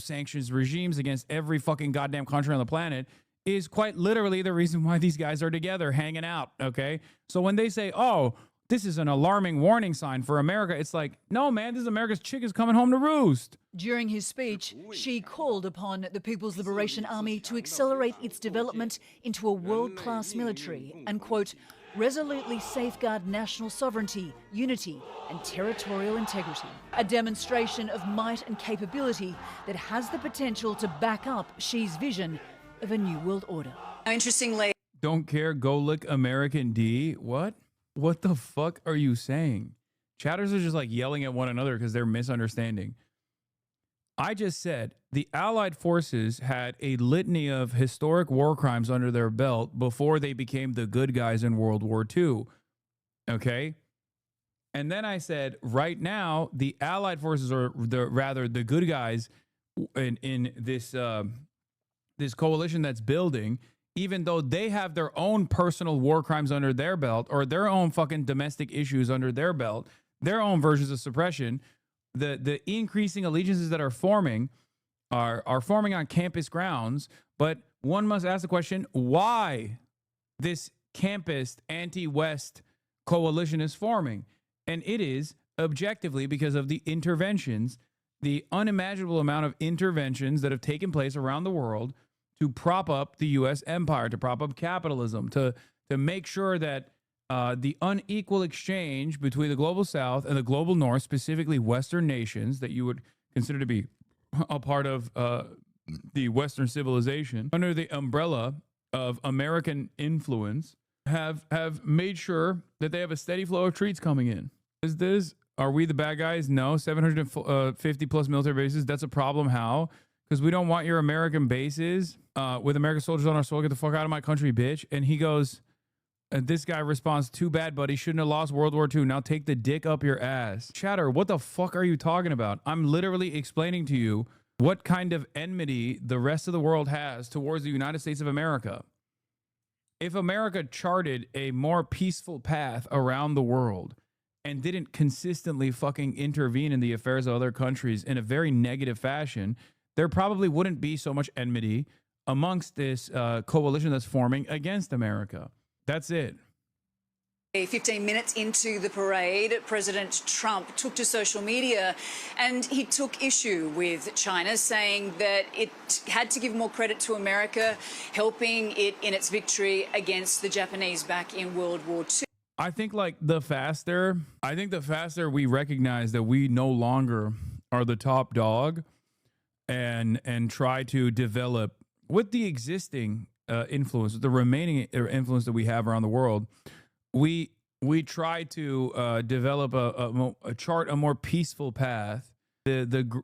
sanctions regimes against every fucking goddamn country on the planet is quite literally the reason why these guys are together hanging out. Okay? So when they say, oh, this is an alarming warning sign for America, it's like, no, man, this is America's chick is coming home to roost. During his speech, Xi called upon the People's Liberation Army to accelerate its development into a world-class military and, quote, resolutely safeguard national sovereignty, unity, and territorial integrity. A demonstration of might and capability that has the potential to back up Xi's vision of a new world order. Interestingly, don't care, go lick American D. What? What the fuck are you saying? Chatters are just like yelling at one another because they're misunderstanding. I just said the Allied forces had a litany of historic war crimes under their belt before they became the good guys in World War II. Okay? And then I said, right now, the Allied forces are the good guys in this this coalition that's building, even though they have their own personal war crimes under their belt or their own fucking domestic issues under their belt, their own versions of suppression. The increasing allegiances that are forming are forming on campus grounds, but one must ask the question, why this campus anti-West coalition is forming? And it is objectively because of the interventions, the unimaginable amount of interventions that have taken place around the world to prop up the U.S. empire, to prop up capitalism, to make sure that the unequal exchange between the global south and the global north, specifically Western nations that you would consider to be a part of the Western civilization, under the umbrella of American influence have made sure that they have a steady flow of treats coming in. Are we the bad guys? No. 750 plus military bases. That's a problem. How? Because we don't want your American bases with American soldiers on our soil. Get the fuck out of my country, bitch. And he goes, and this guy responds, too bad, buddy. Shouldn't have lost World War II. Now take the dick up your ass. Chatter, what the fuck are you talking about? I'm literally explaining to you what kind of enmity the rest of the world has towards the United States of America. If America charted a more peaceful path around the world and didn't consistently fucking intervene in the affairs of other countries in a very negative fashion, there probably wouldn't be so much enmity amongst this coalition that's forming against America. That's it. 15 minutes into the parade, President Trump took to social media and he took issue with China, saying that it had to give more credit to America, helping it in its victory against the Japanese back in World War II. I think the faster we recognize that we no longer are the top dog and try to develop with the existing influence, the remaining influence that we have around the world, we try to develop a chart, a more peaceful path. The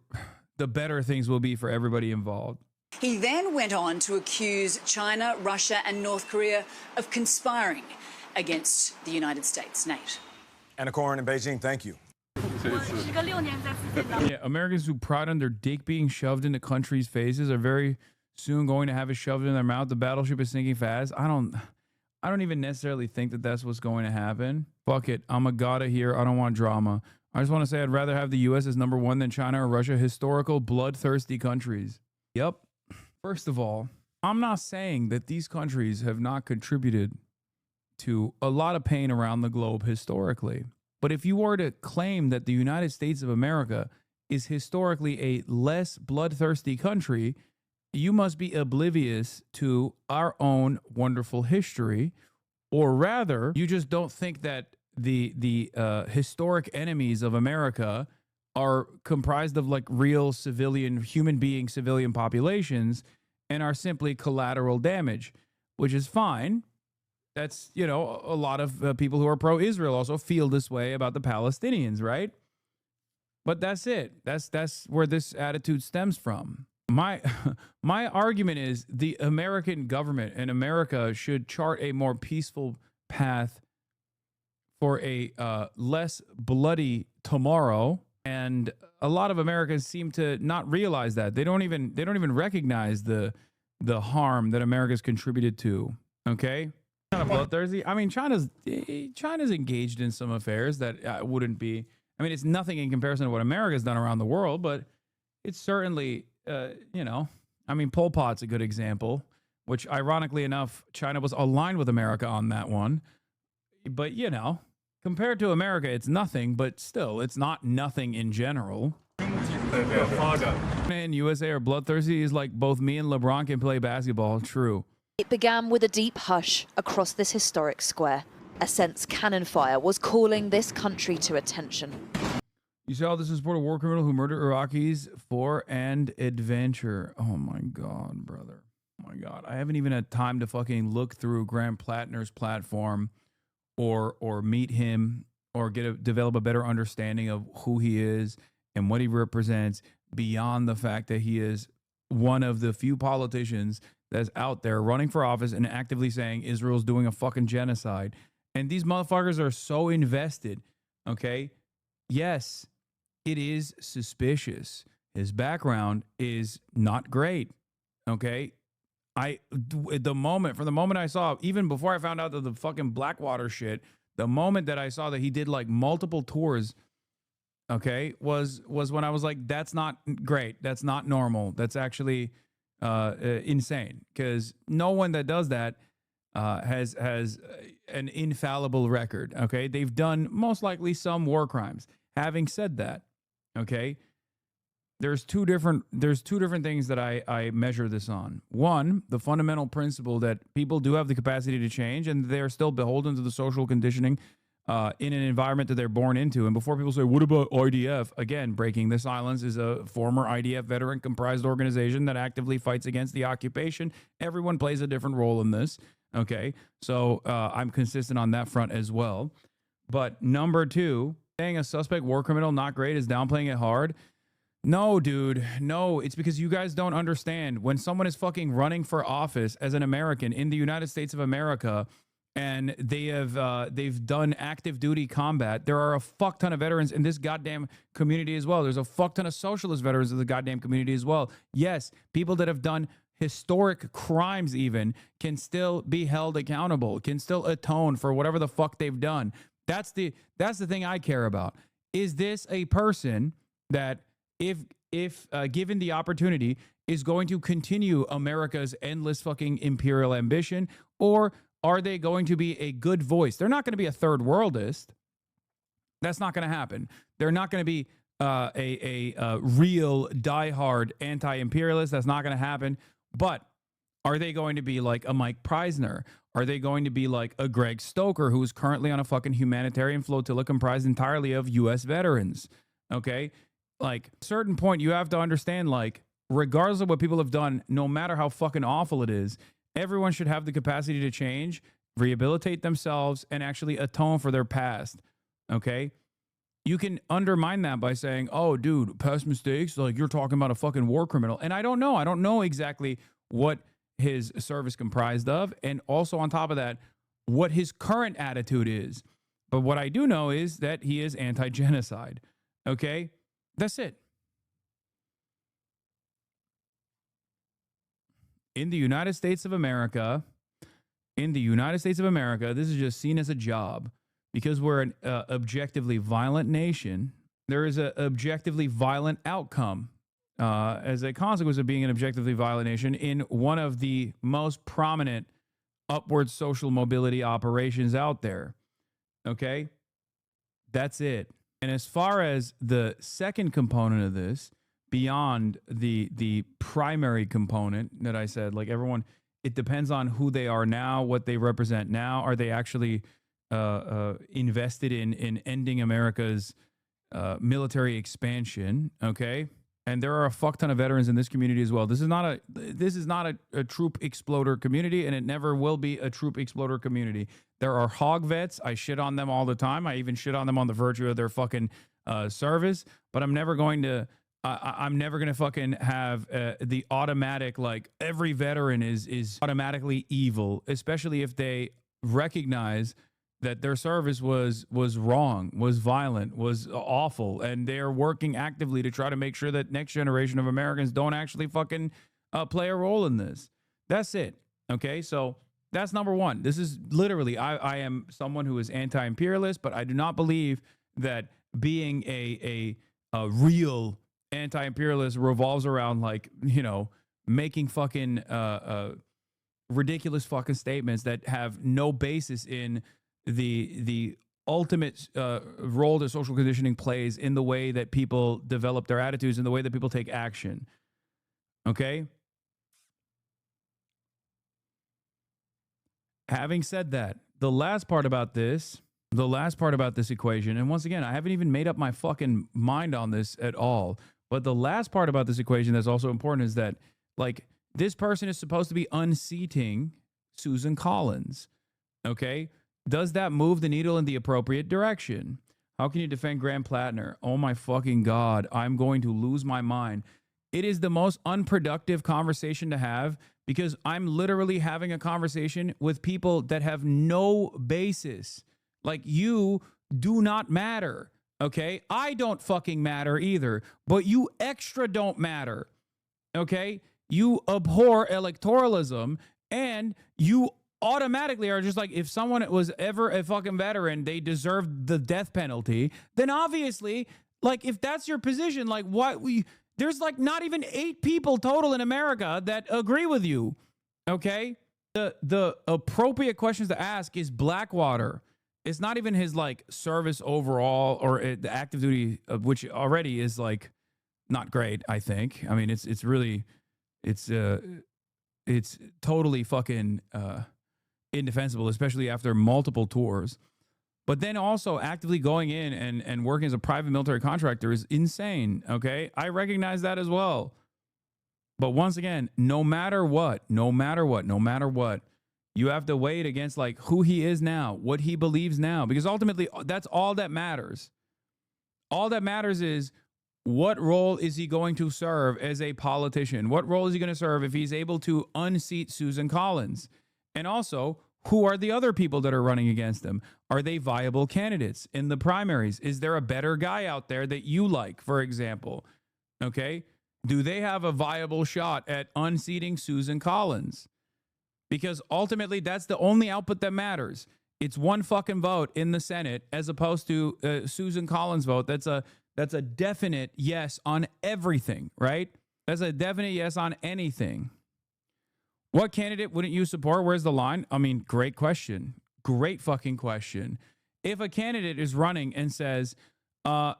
better things will be for everybody involved. He then went on to accuse China, Russia, and North Korea of conspiring against the United States. Nate. Anna Corin in Beijing, thank you. Yeah, Americans who pride on their dick being shoved into countries' faces are very soon going to have it shoved in their mouth. The battleship is sinking fast. I don't even necessarily think that that's what's going to happen. Fuck it. I'm a gotta here. I don't want drama. I just want to say I'd rather have the U.S. as number one than China or Russia, historical, bloodthirsty countries. Yep. First of all, I'm not saying that these countries have not contributed to a lot of pain around the globe historically. But if you were to claim that the United States of America is historically a less bloodthirsty country, you must be oblivious to our own wonderful history, or rather, you just don't think that the historic enemies of America are comprised of real human being civilian populations and are simply collateral damage, which is fine. That's, a lot of people who are pro-Israel also feel this way about the Palestinians, right? But that's it. That's where this attitude stems from. My argument is the American government and America should chart a more peaceful path for a less bloody tomorrow, and a lot of Americans seem to not realize that. They don't even recognize the harm that America's contributed to. Okay, kind of bloodthirsty. I mean, China's engaged in some affairs that wouldn't be. I mean, it's nothing in comparison to what America's done around the world, but it's certainly. I mean, Pol Pot's a good example, which ironically enough, China was aligned with America on that one. But, compared to America, it's nothing, but still, it's not nothing in general. And USA are bloodthirsty is like both me and LeBron can play basketball. True. It began with a deep hush across this historic square. A sense cannon fire was calling this country to attention. You saw this in support of war criminal who murdered Iraqis for an adventure. Oh my God, brother. Oh my God. I haven't even had time to fucking look through Graham Plattner's platform or meet him or develop a better understanding of who he is and what he represents beyond the fact that he is one of the few politicians that's out there running for office and actively saying Israel's doing a fucking genocide. And these motherfuckers are so invested, okay? Yes, it is suspicious. His background is not great. Okay. From the moment I saw, even before I found out that the fucking Blackwater shit, the moment that I saw that he did multiple tours, okay, was when I was like, that's not great. That's not normal. That's actually insane, because no one that does that has an infallible record. Okay. They've done most likely some war crimes. Having said that, okay, there's two different things that I measure this on. One, the fundamental principle that people do have the capacity to change and they're still beholden to the social conditioning in an environment that they're born into. And before people say, what about IDF? Again, Breaking the Silence is a former IDF veteran comprised organization that actively fights against the occupation. Everyone plays a different role in this. Okay. So I'm consistent on that front as well. But number two, saying a suspect war criminal not great is downplaying it hard. No, dude. No, it's because you guys don't understand. When someone is fucking running for office as an American in the United States of America, and they've done active duty combat, there are a fuck ton of veterans in this goddamn community as well. There's a fuck ton of socialist veterans in the goddamn community as well. Yes, people that have done historic crimes even can still be held accountable, can still atone for whatever the fuck they've done. That's the thing I care about. Is this a person that, if given the opportunity, is going to continue America's endless fucking imperial ambition, or are they going to be a good voice? They're not going to be a third worldist. That's not going to happen. They're not going to be a real diehard anti-imperialist. That's not going to happen. But are they going to be like a Mike Preisner? Are they going to be like a Greg Stoker, who is currently on a fucking humanitarian flotilla comprised entirely of U.S. veterans? Okay? Like, at a certain point, you have to understand, like, regardless of what people have done, no matter how fucking awful it is, everyone should have the capacity to change, rehabilitate themselves, and actually atone for their past. Okay? You can undermine that by saying, oh, dude, past mistakes, like you're talking about a fucking war criminal. And I don't know. I don't know exactly what his service comprised of. And also on top of that, what his current attitude is. But what I do know is that he is anti-genocide. Okay? That's it. In the United States of America, this is just seen as a job because we're an objectively violent nation. There is an objectively violent outcome as a consequence of being an objectively violent nation in one of the most prominent upward social mobility operations out there. Okay? That's it. And as far as the second component of this, beyond the primary component that I said, like everyone, it depends on who they are now, what they represent now. Are they actually invested in ending America's military expansion? Okay. And there are a fuck ton of veterans in this community as well. This is not a troop exploder community, and it never will be a troop exploder community. There are hog vets. I shit on them all the time. I even shit on them on the virtue of their fucking service. But I'm never going to fucking have the automatic, like, every veteran is automatically evil, especially if they recognize that their service was wrong, was violent, was awful, and they're working actively to try to make sure that next generation of Americans don't actually fucking play a role in this. That's it. Okay, so that's number one. This is literally, I am someone who is anti-imperialist, but I do not believe that being a real anti-imperialist revolves around, like, you know, making fucking ridiculous fucking statements that have no basis in the ultimate role that social conditioning plays in the way that people develop their attitudes, in the way that people take action. Okay? Having said that, the last part about this equation, and once again, I haven't even made up my fucking mind on this at all, but the last part about this equation that's also important is that, like, this person is supposed to be unseating Susan Collins. Okay? Does that move the needle in the appropriate direction? How can you defend Graham Plattner? Oh my fucking God, I'm going to lose my mind. It is the most unproductive conversation to have because I'm literally having a conversation with people that have no basis. Like, you do not matter, okay? I don't fucking matter either, but you extra don't matter, okay? You abhor electoralism, and you automatically are just like, if someone was ever a fucking veteran, they deserved the death penalty, then obviously, like, if that's your position, like, there's like not even 8 people total in America that agree with you, okay? The appropriate questions to ask is Blackwater. It's not even his, like, service overall or the active duty, which already is, like, not great, I think. I mean, it's totally fucking indefensible, especially after multiple tours. But then also actively going in and working as a private military contractor is insane. Okay. I recognize that as well. But once again, no matter what, you have to weigh it against like who he is now, what he believes now, because ultimately that's all that matters. All that matters is what role is he going to serve as a politician? What role is he going to serve if he's able to unseat Susan Collins? And also, who are the other people that are running against him? Are they viable candidates in the primaries? Is there a better guy out there that you like, for example? Okay. Do they have a viable shot at unseating Susan Collins? Because ultimately, that's the only output that matters. It's one fucking vote in the Senate as opposed to Susan Collins' vote. That's a definite yes on everything, right? That's a definite yes on anything. What candidate wouldn't you support? Where's the line? I mean, great question. Great fucking question. If a candidate is running and says,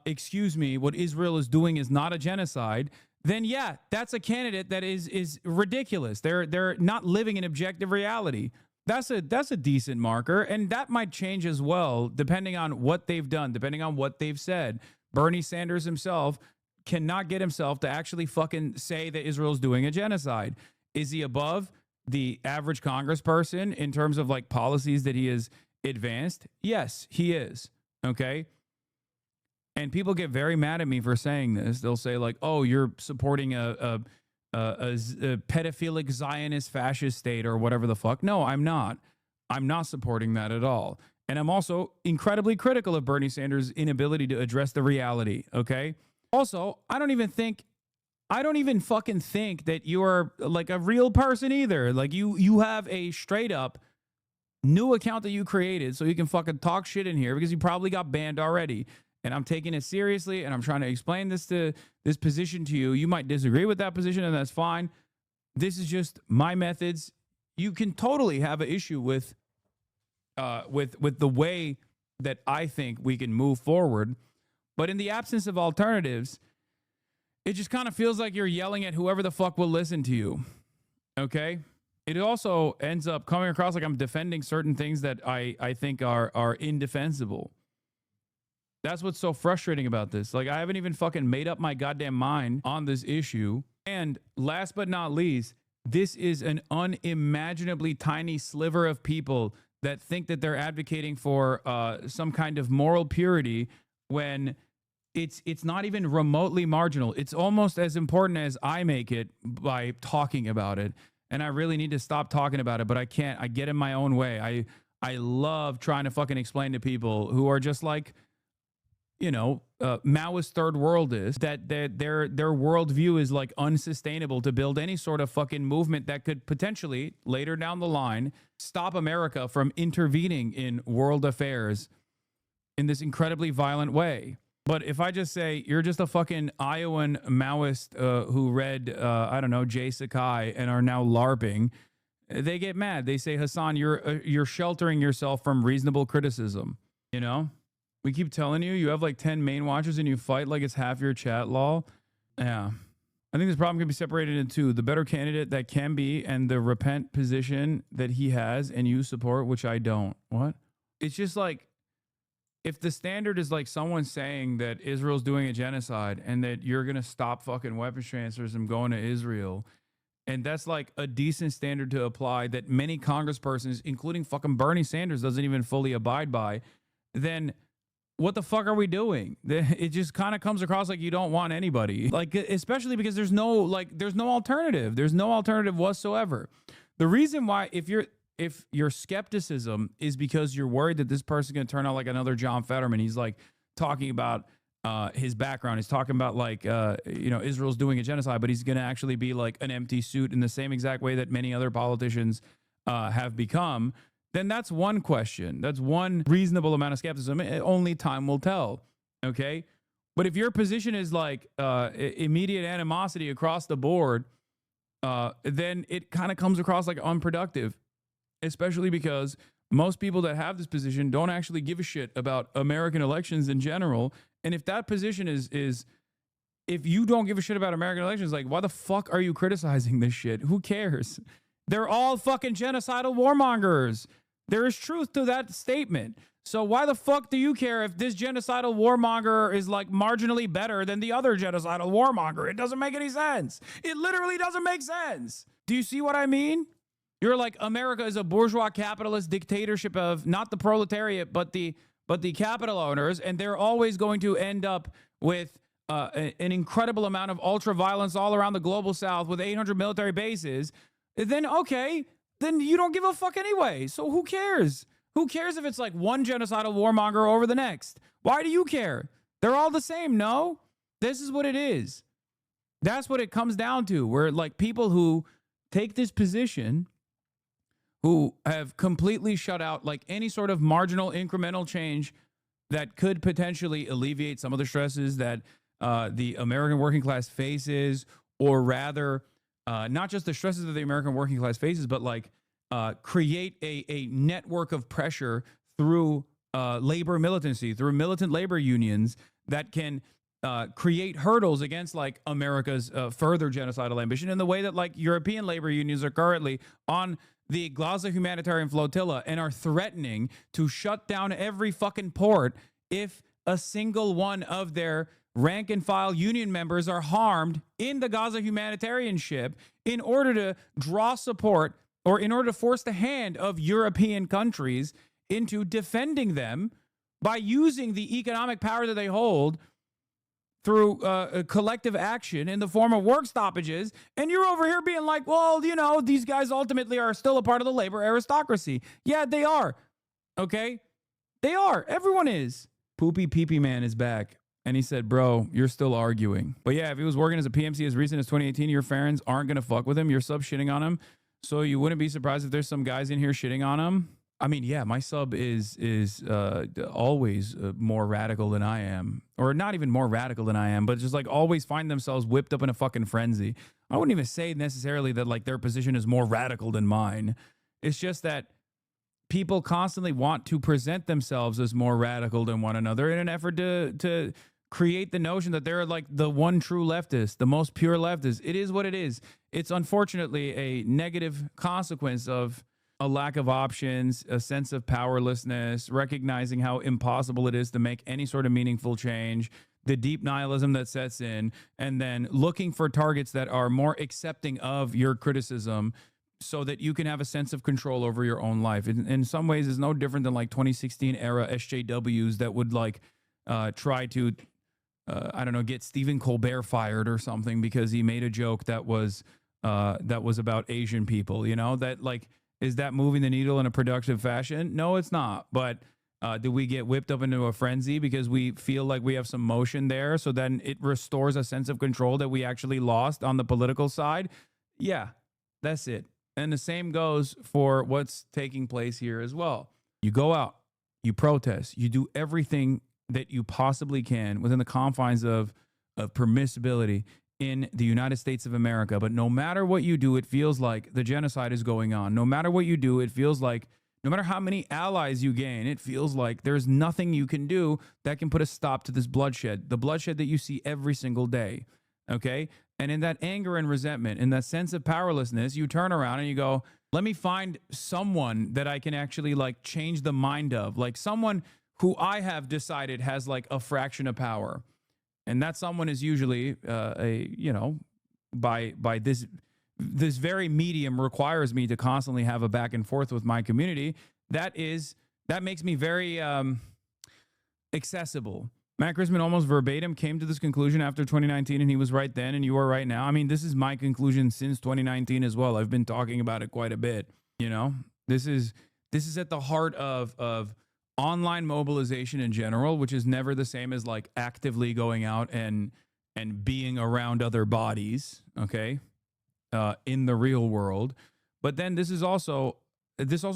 excuse me, what Israel is doing is not a genocide, then yeah, that's a candidate that is ridiculous. They're not living in objective reality. That's a decent marker, and that might change as well, depending on what they've done, depending on what they've said. Bernie Sanders himself cannot get himself to actually fucking say that Israel's doing a genocide. Is he above the average congressperson in terms of like policies that he has advanced? Yes, he is. Okay. And people get very mad at me for saying this. They'll say like, oh, you're supporting a pedophilic Zionist fascist state or whatever the fuck. No, I'm not. I'm not supporting that at all. And I'm also incredibly critical of Bernie Sanders' inability to address the reality. Okay. Also, I don't even fucking think that you are like a real person either. Like you have a straight up new account that you created so you can fucking talk shit in here because you probably got banned already. And I'm taking it seriously and I'm trying to explain this position to you. You might disagree with that position and that's fine. This is just my methods. You can totally have an issue with the way that I think we can move forward. But in the absence of alternatives, it just kind of feels like you're yelling at whoever the fuck will listen to you. Okay? It also ends up coming across like I'm defending certain things that I think are indefensible. That's what's so frustrating about this. Like, I haven't even fucking made up my goddamn mind on this issue. And last but not least, this is an unimaginably tiny sliver of people that think that they're advocating for some kind of moral purity when it's not even remotely marginal. It's almost as important as I make it by talking about it. And I really need to stop talking about it, but I can't. I get in my own way. I love trying to fucking explain to people who are just like, you know, Maoist third worldist, that their worldview is like unsustainable to build any sort of fucking movement that could potentially later down the line stop America from intervening in world affairs in this incredibly violent way. But if I just say you're just a fucking Iowan Maoist who read, I don't know, Jay Sakai and are now LARPing, they get mad. They say, Hassan, you're sheltering yourself from reasonable criticism, you know? We keep telling you have like 10 main watchers and you fight like it's half your chat, lol. Yeah. I think this problem can be separated into two. The better candidate that can be and the repent position that he has and you support, which I don't. What? It's just like, if the standard is like someone saying that Israel's doing a genocide and that you're going to stop fucking weapons transfers from going to Israel, and that's like a decent standard to apply that many congresspersons, including fucking Bernie Sanders, doesn't even fully abide by, then what the fuck are we doing? It just kind of comes across like you don't want anybody, like, especially because there's no alternative. There's no alternative whatsoever. The reason why, if your skepticism is because you're worried that this person's going to turn out like another John Fetterman, he's like talking about his background. He's talking about like, Israel's doing a genocide, but he's going to actually be like an empty suit in the same exact way that many other politicians have become. Then that's one question. That's one reasonable amount of skepticism. Only time will tell. Okay. But if your position is like immediate animosity across the board, then it kind of comes across like unproductive, especially because most people that have this position don't actually give a shit about American elections in general. And if that position is if you don't give a shit about American elections, like, why the fuck are you criticizing this shit? Who cares? They're all fucking genocidal warmongers. There is truth to that statement. So why the fuck do you care if this genocidal warmonger is like marginally better than the other genocidal warmonger? It doesn't make any sense. It literally doesn't make sense. Do you see what I mean? You're like, America is a bourgeois capitalist dictatorship of not the proletariat, but the capital owners, and they're always going to end up with an incredible amount of ultra violence all around the global south with 800 military bases. Then okay, then you don't give a fuck anyway. So who cares? Who cares if it's like one genocidal warmonger over the next? Why do you care? They're all the same, no? This is what it is. That's what it comes down to, where like people who take this position, who have completely shut out like any sort of marginal incremental change that could potentially alleviate some of the stresses that the American working class faces, or rather, not just the stresses that the American working class faces, but like create a network of pressure through labor militancy, through militant labor unions that can create hurdles against like America's further genocidal ambition, in the way that like European labor unions are currently on the Gaza humanitarian flotilla and are threatening to shut down every fucking port if a single one of their rank and file union members are harmed in the Gaza humanitarian ship, in order to draw support, or in order to force the hand of European countries into defending them by using the economic power that they hold through collective action in the form of work stoppages. And you're over here being like, well, you know, these guys ultimately are still a part of the labor aristocracy. Yeah, they are. Okay? They are. Everyone is. Poopy Peepee Man is back. And he said, bro, you're still arguing. But yeah, if he was working as a PMC as recent as 2018, your fans aren't going to fuck with him. Your sub shitting on him. So you wouldn't be surprised if there's some guys in here shitting on him. I mean, yeah, my sub is always more radical than I am. Or not even more radical than I am, but just like always find themselves whipped up in a fucking frenzy. I wouldn't even say necessarily that like their position is more radical than mine. It's just that people constantly want to present themselves as more radical than one another in an effort to create the notion that they're like the one true leftist, the most pure leftist. It is what it is. It's unfortunately a negative consequence of a lack of options, a sense of powerlessness, recognizing how impossible it is to make any sort of meaningful change, the deep nihilism that sets in, and then looking for targets that are more accepting of your criticism so that you can have a sense of control over your own life. In some ways, it's no different than like 2016 era SJWs that would like try to I don't know, get Stephen Colbert fired or something because he made a joke that was about Asian people, you know, that like, is that moving the needle in a productive fashion? No, it's not. But do we get whipped up into a frenzy because we feel like we have some motion there? So then it restores a sense of control that we actually lost on the political side. Yeah, that's it. And the same goes for what's taking place here as well. You go out, you protest, you do everything that you possibly can within the confines of permissibility in the United States of America. But no matter what you do, it feels like the genocide is going on. No matter what you do, it feels like no matter how many allies you gain, it feels like there's nothing you can do that can put a stop to this bloodshed, the bloodshed that you see every single day. Okay? And in that anger and resentment, in that sense of powerlessness, you turn around and you go, let me find someone that I can actually like change the mind of, like someone who I have decided has like a fraction of power. And that someone is usually by this very medium requires me to constantly have a back and forth with my community. That makes me very accessible. Matt Christman almost verbatim came to this conclusion after 2019, and he was right then and you are right now. I mean, this is my conclusion since 2019 as well. I've been talking about it quite a bit. You know, this is at the heart of online mobilization in general, which is never the same as like actively going out and being around other bodies, okay, in the real world. But then this also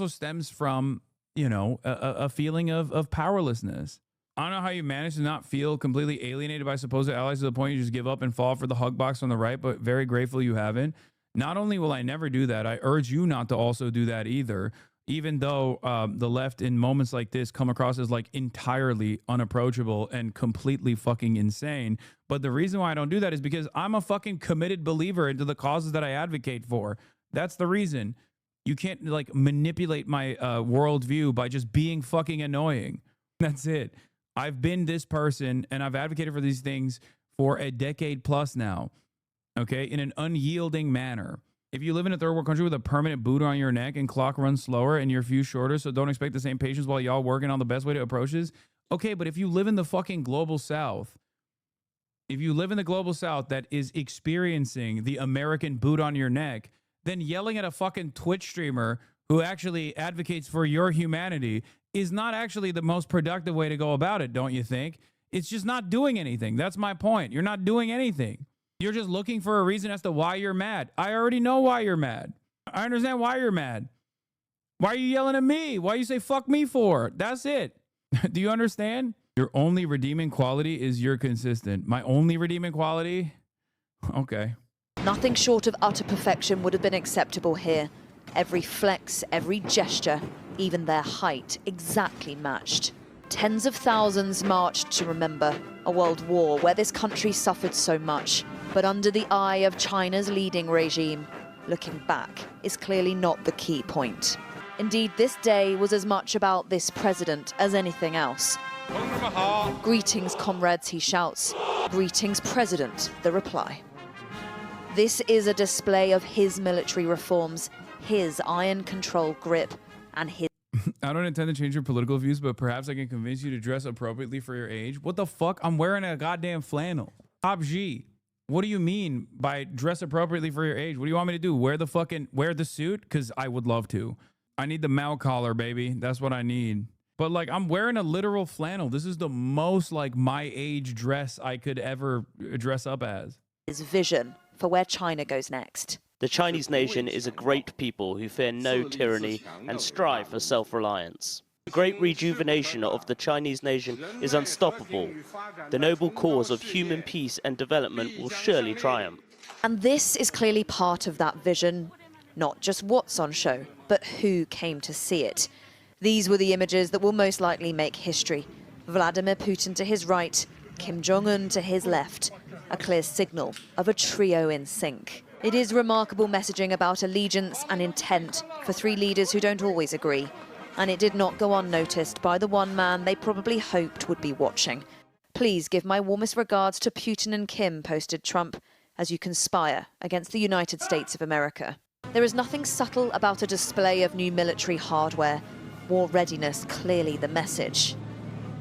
stems from, you know, a feeling of powerlessness. I don't know how you manage to not feel completely alienated by supposed allies to the point you just give up and fall for the hug box on the right, but very grateful you haven't. Not only will I never do that, I urge you not to also do that either. Even though the left in moments like this come across as like entirely unapproachable and completely fucking insane. But the reason why I don't do that is because I'm a fucking committed believer into the causes that I advocate for. That's the reason. You can't like manipulate my worldview by just being fucking annoying. That's it. I've been this person and I've advocated for these things for a decade plus now, okay, in an unyielding manner. If you live in a third world country with a permanent boot on your neck and clock runs slower and your fuse shorter, so don't expect the same patience while y'all working on the best way to approach this. Okay, but if you live in the fucking global south, if you live in the global south that is experiencing the American boot on your neck, then yelling at a fucking Twitch streamer who actually advocates for your humanity is not actually the most productive way to go about it, don't you think? It's just not doing anything. That's my point. You're not doing anything. You're just looking for a reason as to why you're mad. I already know why you're mad. I understand why you're mad. Why are you yelling at me? Why you say fuck me for? That's it. Do you understand? Your only redeeming quality is you're consistent. My only redeeming quality? Okay. Nothing short of utter perfection would have been acceptable here. Every flex, every gesture, even their height, exactly matched. Tens of thousands marched to remember a world war where this country suffered so much. But under the eye of China's leading regime, looking back is clearly not the key point. Indeed, this day was as much about this president as anything else. Greetings, comrades, he shouts. Greetings, President, the reply. This is a display of his military reforms, his iron control grip, and his... I don't intend to change your political views, but perhaps I can convince you to dress appropriately for your age. What the fuck? I'm wearing a goddamn flannel. Top G. What do you mean by dress appropriately for your age? What do you want me to do? Wear the suit? Because I would love to. I need the Mao collar, baby. That's what I need. But like, I'm wearing a literal flannel. This is the most like my age dress I could ever dress up as. His vision for where China goes next. The Chinese nation is a great people who fear no tyranny and strive for self-reliance. The great rejuvenation of the Chinese nation is unstoppable. The noble cause of human peace and development will surely triumph. And this is clearly part of that vision. Not just what's on show, but who came to see it. These were the images that will most likely make history. Vladimir Putin to his right, Kim Jong-un to his left. A clear signal of a trio in sync. It is remarkable messaging about allegiance and intent for three leaders who don't always agree. And it did not go unnoticed by the one man they probably hoped would be watching. Please give my warmest regards to Putin and Kim, posted Trump, as you conspire against the United States of America. There is nothing subtle about a display of new military hardware. War readiness, clearly the message.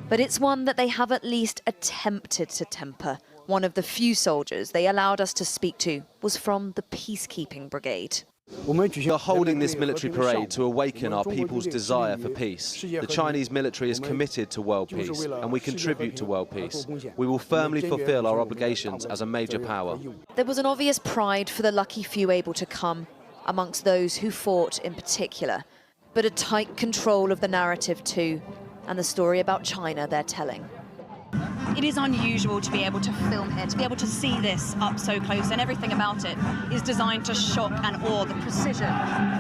But it's one that they have at least attempted to temper. One of the few soldiers they allowed us to speak to was from the Peacekeeping Brigade. We are holding this military parade to awaken our people's desire for peace. The Chinese military is committed to world peace, and we contribute to world peace. We will firmly fulfill our obligations as a major power. There was an obvious pride for the lucky few able to come, amongst those who fought in particular, but a tight control of the narrative too, and the story about China they're telling. It is unusual to be able to film here, to be able to see this up so close, and everything about it is designed to shock and awe. The precision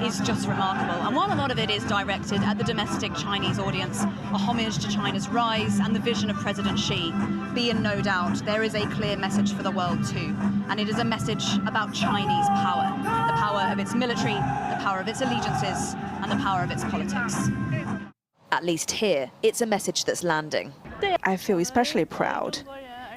is just remarkable. And while a lot of it is directed at the domestic Chinese audience, a homage to China's rise and the vision of President Xi, be in no doubt there is a clear message for the world too. And it is a message about Chinese power, the power of its military, the power of its allegiances, and the power of its politics. At least here, it's a message that's landing. I feel especially proud.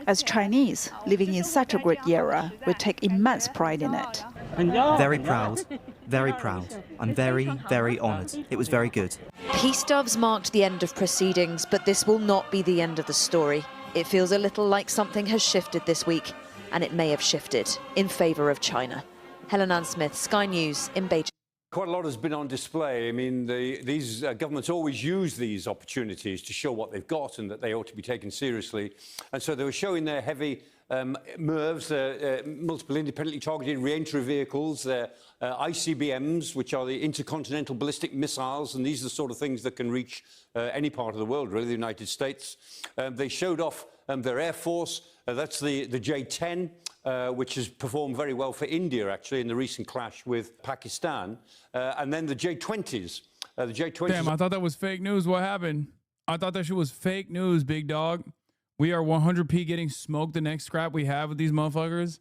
As Chinese, living in such a great era, we take immense pride in it. Very proud, very proud. I'm very, very honoured. It was very good. Peace doves marked the end of proceedings, but this will not be the end of the story. It feels a little like something has shifted this week, and it may have shifted in favour of China. Helen Ann Smith, Sky News in Beijing. Quite a lot has been on display. I mean, these governments always use these opportunities to show what they've got and that they ought to be taken seriously. And so they were showing their heavy MIRVs, multiple independently targeted re-entry vehicles, their ICBMs, which are the intercontinental ballistic missiles, and these are the sort of things that can reach any part of the world, really, the United States. They showed off their Air Force. That's the J-10. Which has performed very well for India, actually, in the recent clash with Pakistan. And then the J-20s. The J-20s... Damn, I thought that was fake news. What happened? I thought that shit was fake news, big dog. We are 100p getting smoked the next scrap we have with these motherfuckers.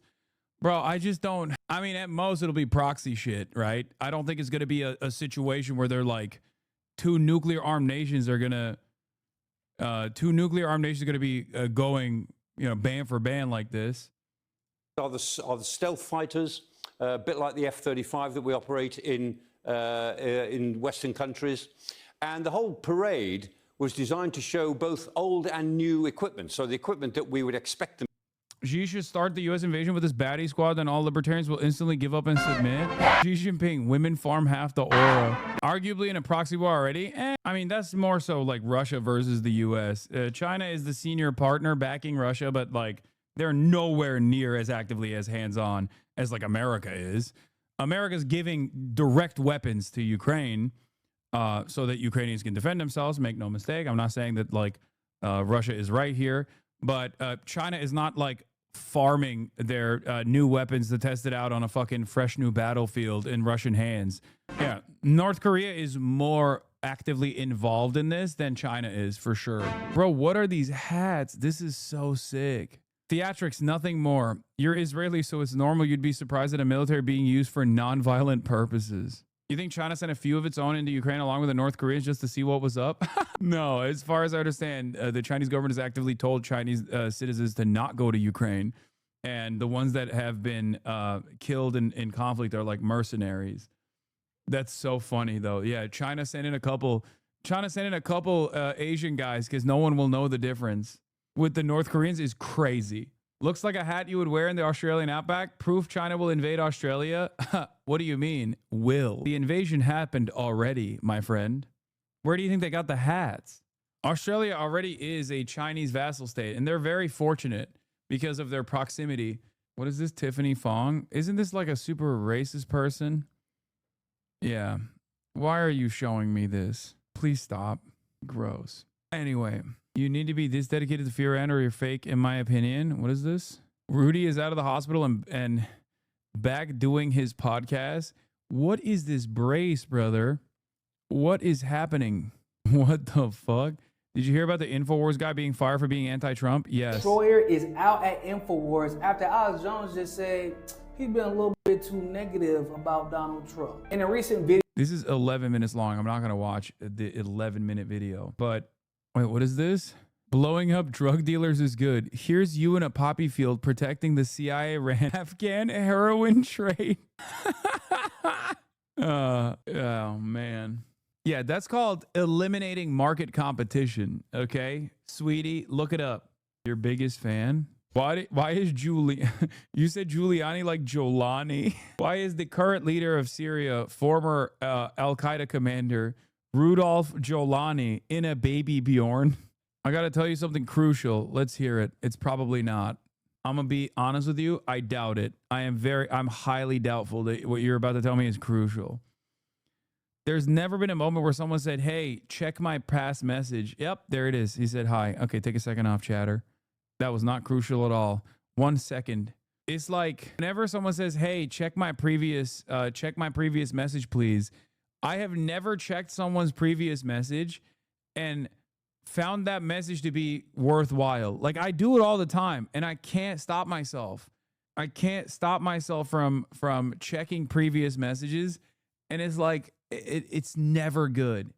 Bro, I just don't. I mean, at most, it'll be proxy shit, right? I don't think it's going to be a situation where they're like two nuclear armed nations are going to be going, band for band like this. Are the stealth fighters, a bit like the F-35 that we operate in Western countries. And the whole parade was designed to show both old and new equipment. So the equipment that we would expect them. Xi should start the U.S. invasion with his baddie squad, then all libertarians will instantly give up and submit. Xi Jinping, women farm half the aura. Arguably in a proxy war already. I mean, that's more so like Russia versus the U.S. China is the senior partner backing Russia, but like they're nowhere near as actively as hands-on as like America is. America's giving direct weapons to Ukraine so that Ukrainians can defend themselves. Make no mistake. I'm not saying that like Russia is right here, but China is not like farming their new weapons to test it out on a fucking fresh new battlefield in Russian hands. Yeah, North Korea is more actively involved in this than China is for sure. Bro, what are these hats? This is so sick. Theatrics, nothing more. You're Israeli, so it's normal you'd be surprised at a military being used for non-violent purposes. You think China sent a few of its own into Ukraine along with the North Koreans just to see what was up? No, as far as I understand, the Chinese government has actively told Chinese citizens to not go to Ukraine. And the ones that have been killed in conflict are like mercenaries. That's so funny, though. Yeah, China sent in a couple Asian guys because no one will know the difference. With the North Koreans is crazy. Looks like a hat you would wear in the Australian outback. Proof China will invade Australia? What do you mean, will? The invasion happened already, my friend. Where do you think they got the hats? Australia already is a Chinese vassal state, and they're very fortunate because of their proximity. What is this, Tiffany Fong? Isn't this like a super racist person? Yeah. Why are you showing me this? Please stop. Gross. Anyway. You need to be this dedicated to fear and or you're fake, in my opinion. What is this? Rudy is out of the hospital and back doing his podcast. What is this brace, brother? What is happening? What the fuck? Did you hear about the InfoWars guy being fired for being anti-Trump? Yes. Troyer is out at InfoWars after Alex Jones just said he's been a little bit too negative about Donald Trump. In a recent video. This is 11 minutes long. I'm not going to watch the 11-minute video, but wait, what is this? Blowing up drug dealers is good. Here's you in a poppy field protecting the CIA ran Afghan heroin trade. Oh, man. Yeah, that's called eliminating market competition. Okay, sweetie, look it up. Your biggest fan? Why is you said Giuliani like Jolani? Why is the current leader of Syria, former Al-Qaeda commander, Rudolph Giuliani in a baby Bjorn? I got to tell you something crucial. Let's hear it. It's probably not. I'm going to be honest with you. I doubt it. I'm highly doubtful that what you're about to tell me is crucial. There's never been a moment where someone said, hey, check my past message. Yep, there it is. He said, hi. Okay, take a second off, chatter. That was not crucial at all. 1 second. It's like whenever someone says, hey, check my previous message, please. I have never checked someone's previous message and found that message to be worthwhile. Like I do it all the time and I can't stop myself. I can't stop myself from checking previous messages. And it's like, it's never good.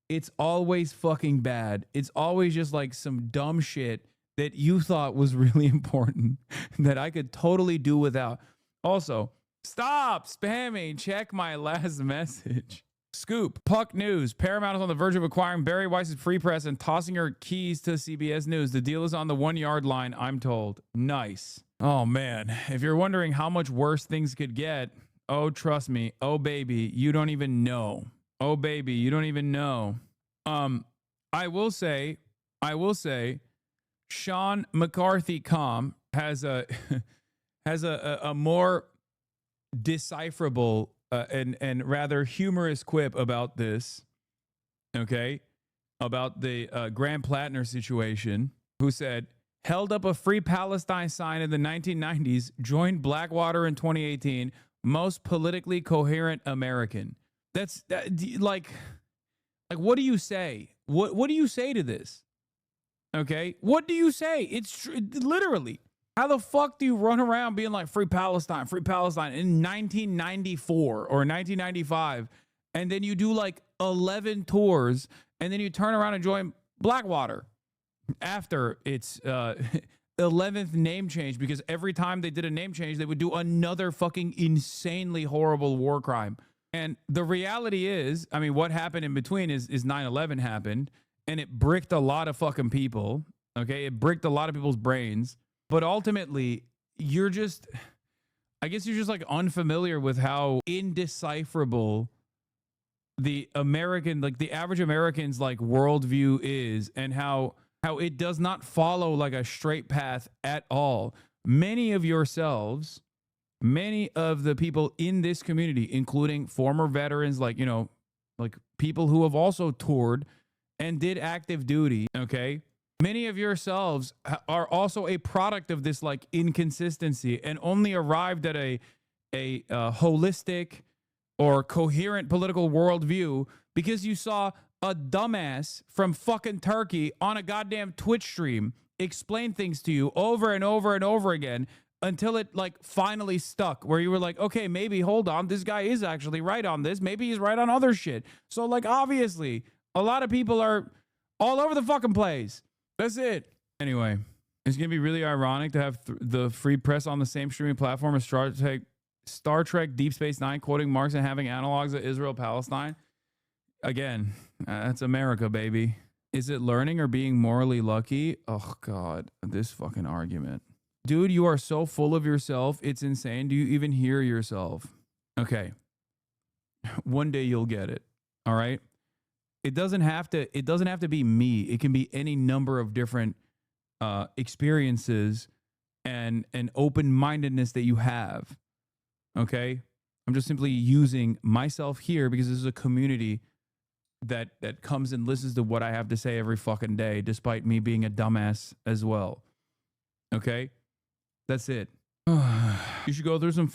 It's always fucking bad. It's always just like some dumb shit that you thought was really important that I could totally do without. Also, stop spamming. Check my last message. Scoop, Puck News. Paramount is on the verge of acquiring Barry Weiss's Free Press and tossing her keys to CBS News. The deal is on the 1 yard line, I'm told. Nice. Oh, man. If you're wondering how much worse things could get, oh, trust me. Oh, baby, you don't even know. Oh, baby, you don't even know. I will say, Sean McCarthy has a more decipherable and rather humorous quip about this, okay, about the Graham Plattner situation, who said, held up a Free Palestine sign in the 1990s, joined Blackwater in 2018, most politically coherent American. That's like what do you say? What do you say to this? Okay, what do you say? It's literally How the fuck do you run around being like free Palestine in 1994 or 1995, and then you do like 11 tours, and then you turn around and join Blackwater after its 11th name change, because every time they did a name change, they would do another fucking insanely horrible war crime. And the reality is, I mean, what happened in between is 9/11 happened, and it bricked a lot of fucking people. Okay, it bricked a lot of people's brains. But ultimately, you're just, I guess you're just like unfamiliar with how indecipherable the American, like the average American's like worldview is, and how it does not follow like a straight path at all. Many of yourselves, many of the people in this community, including former veterans, like, you know, like people who have also toured and did active duty, okay? Many of yourselves are also a product of this like inconsistency, and only arrived at a holistic or coherent political worldview because you saw a dumbass from fucking Turkey on a goddamn Twitch stream explain things to you over and over and over again until it like finally stuck, where you were like, okay, maybe, hold on, this guy is actually right on this. Maybe he's right on other shit. So like, obviously, a lot of people are all over the fucking place. That's it. Anyway, it's going to be really ironic to have the free press on the same streaming platform as Star Trek Deep Space Nine quoting Marx and having analogs of Israel, Palestine. Again, that's America, baby. Is it learning or being morally lucky? Oh, God, this fucking argument. Dude, you are so full of yourself. It's insane. Do you even hear yourself? Okay. One day you'll get it. All right. It doesn't have to be me. It can be any number of different experiences and open-mindedness that you have. Okay? I'm just simply using myself here because this is a community that comes and listens to what I have to say every fucking day, despite me being a dumbass as well. Okay? That's it. You should go through some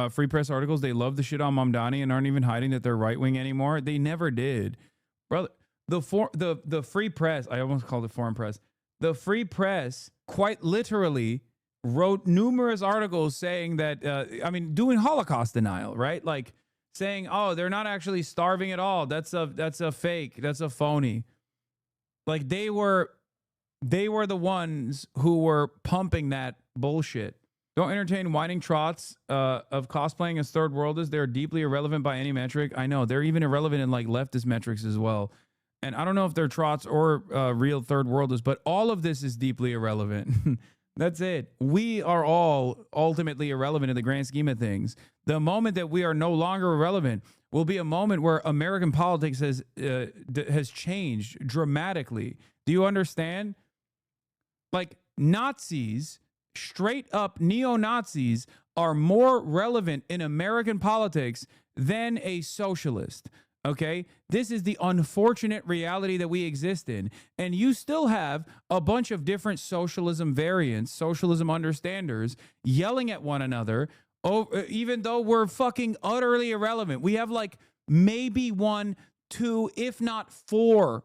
free press articles. They love the shit on Mamdani and aren't even hiding that they're right-wing anymore. They never did. Brother, the free press, I almost called it foreign press. The free press quite literally wrote numerous articles saying that, doing Holocaust denial, right? Like saying, oh, they're not actually starving at all. That's a fake. That's a phony. Like they were the ones who were pumping that bullshit. Don't entertain whining trots of cosplaying as third worlders. They're deeply irrelevant by any metric. I know they're even irrelevant in like leftist metrics as well. And I don't know if they're trots or real third worlders, but all of this is deeply irrelevant. That's it. We are all ultimately irrelevant in the grand scheme of things. The moment that we are no longer irrelevant will be a moment where American politics has changed dramatically. Do you understand? Like Nazis, straight up neo-Nazis, are more relevant in American politics than a socialist. Okay, this is the unfortunate reality that we exist in. And you still have a bunch of different socialism variants, socialism understanders yelling at one another, even though we're fucking utterly irrelevant. We have like maybe 1, 2, if not 4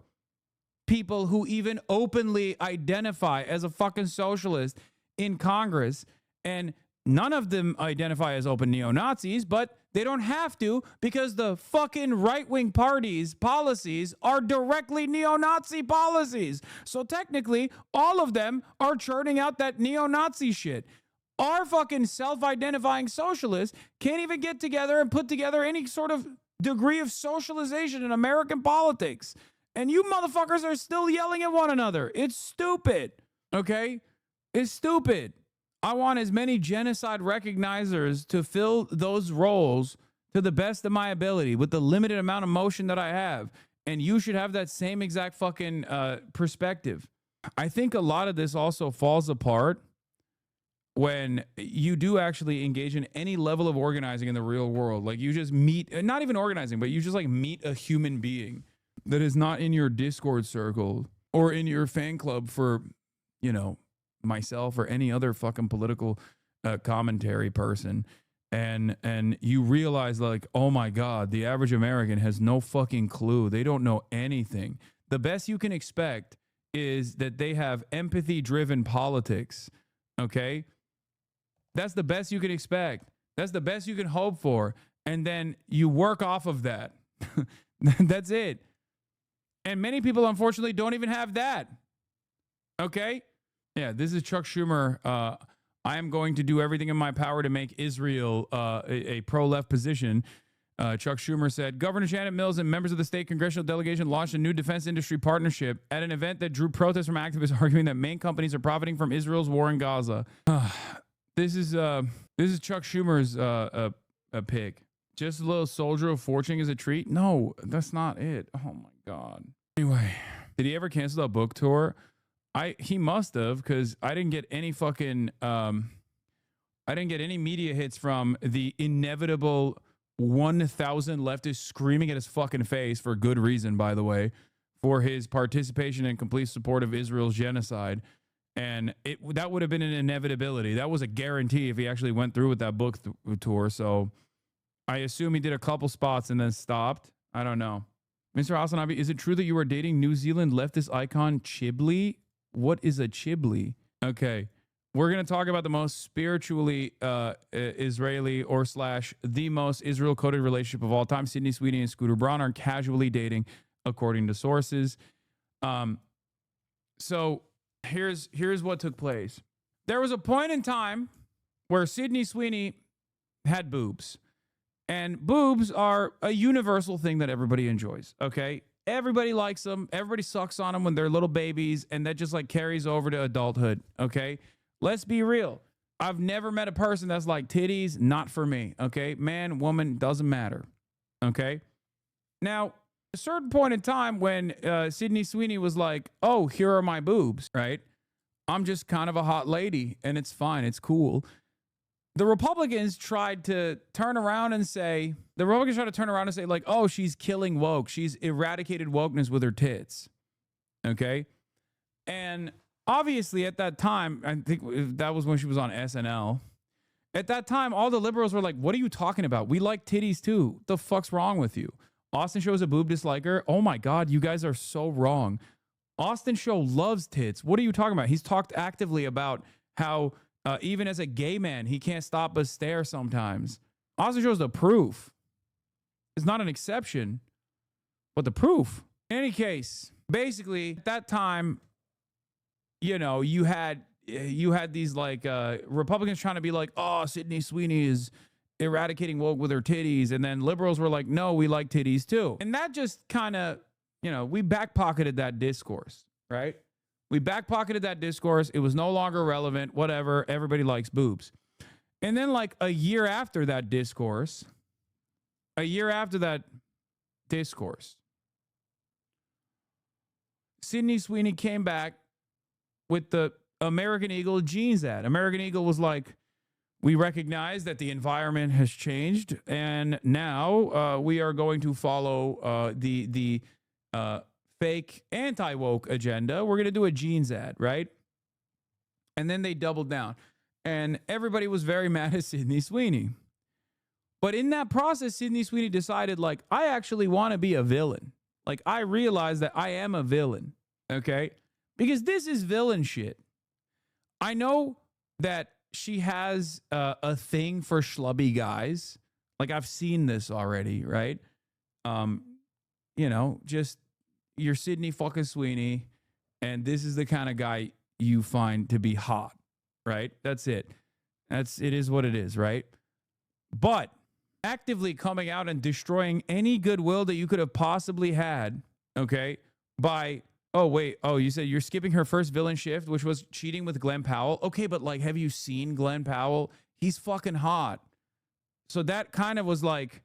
people who even openly identify as a fucking socialist in Congress, and none of them identify as open neo-Nazis, but they don't have to because the fucking right-wing parties' policies are directly neo-Nazi policies. So technically, all of them are churning out that neo-Nazi shit. Our fucking self-identifying socialists can't even get together and put together any sort of degree of socialization in American politics. And you motherfuckers are still yelling at one another. It's stupid, okay? It's stupid. I want as many genocide recognizers to fill those roles to the best of my ability with the limited amount of motion that I have. And you should have that same exact fucking perspective. I think a lot of this also falls apart when you do actually engage in any level of organizing in the real world. Like you just meet, not even organizing, but you just like meet a human being that is not in your Discord circle or in your fan club for, you know, myself or any other fucking political commentary person, and you realize like, oh my God, the average American has no fucking clue. They don't know anything. The best you can expect is that they have empathy driven politics, okay? That's the best you can expect. That's the best you can hope for. And then you work off of that. That's it. And many people, unfortunately, don't even have that. Okay? Yeah, this is Chuck Schumer. I am going to do everything in my power to make Israel a pro-left position. Chuck Schumer said, Governor Janet Mills and members of the state congressional delegation launched a new defense industry partnership at an event that drew protests from activists arguing that main companies are profiting from Israel's war in Gaza. This is Chuck Schumer's a pick. Just a little soldier of fortune as a treat? No, that's not it. Oh my God. Anyway, did he ever cancel that book tour? He must have, because I didn't get any fucking I didn't get any media hits from the inevitable 1,000 leftists screaming at his fucking face, for good reason, by the way, for his participation and complete support of Israel's genocide. And that would have been an inevitability. That was a guarantee if he actually went through with that book tour. So I assume he did a couple spots and then stopped. I don't know. Mr. Hasanabi, is it true that you are dating New Zealand leftist icon Chibli? What is a Chibli? Okay. We're going to talk about the most spiritually Israeli or / the most Israel-coded relationship of all time. Sydney Sweeney and Scooter Braun are casually dating, according to sources. So here's what took place. There was a point in time where Sydney Sweeney had boobs. And boobs are a universal thing that everybody enjoys, okay? Everybody likes them. Everybody sucks on them when they're little babies, and that just like carries over to adulthood, okay? Let's be real. I've never met a person that's like, titties, not for me, okay? Man, woman, doesn't matter, okay? Now, at a certain point in time when Sydney Sweeney was like, oh, here are my boobs, right? I'm just kind of a hot lady, and it's fine. It's cool. The Republicans tried to turn around and say, like, oh, she's killing woke. She's eradicated wokeness with her tits. Okay? And obviously at that time, I think that was when she was on SNL. At that time, all the liberals were like, what are you talking about? We like titties too. What the fuck's wrong with you? Austin Show's a boob disliker. Oh my God, you guys are so wrong. Austin Show loves tits. What are you talking about? He's talked actively about how even as a gay man, he can't stop but stare sometimes. Austin Show's the proof. It's not an exception, but the proof. In any case, basically, at that time, you know, you had these like Republicans trying to be like, oh, Sydney Sweeney is eradicating woke with her titties. And then liberals were like, no, we like titties too. And that just kind of, you know, we backpocketed that discourse, right? We backpocketed that discourse. It was no longer relevant, whatever. Everybody likes boobs. And then like a year after that discourse, Sydney Sweeney came back with the American Eagle jeans ad. American Eagle was like, we recognize that the environment has changed, and now we are going to follow the fake anti-woke agenda. We're going to do a jeans ad, right? And then they doubled down. And everybody was very mad at Sydney Sweeney. But in that process, Sydney Sweeney decided, like, I actually want to be a villain. Like, I realize that I am a villain, okay? Because this is villain shit. I know that she has a thing for schlubby guys. Like, I've seen this already, right? You know, just you're Sydney fucking Sweeney, and this is the kind of guy you find to be hot, right? That's it. It is what it is, right? But actively coming out and destroying any goodwill that you could have possibly had, okay, by, oh, wait, oh, you said you're skipping her first villain shift, which was cheating with Glenn Powell. Okay, but like, have you seen Glenn Powell? He's fucking hot. So that kind of was like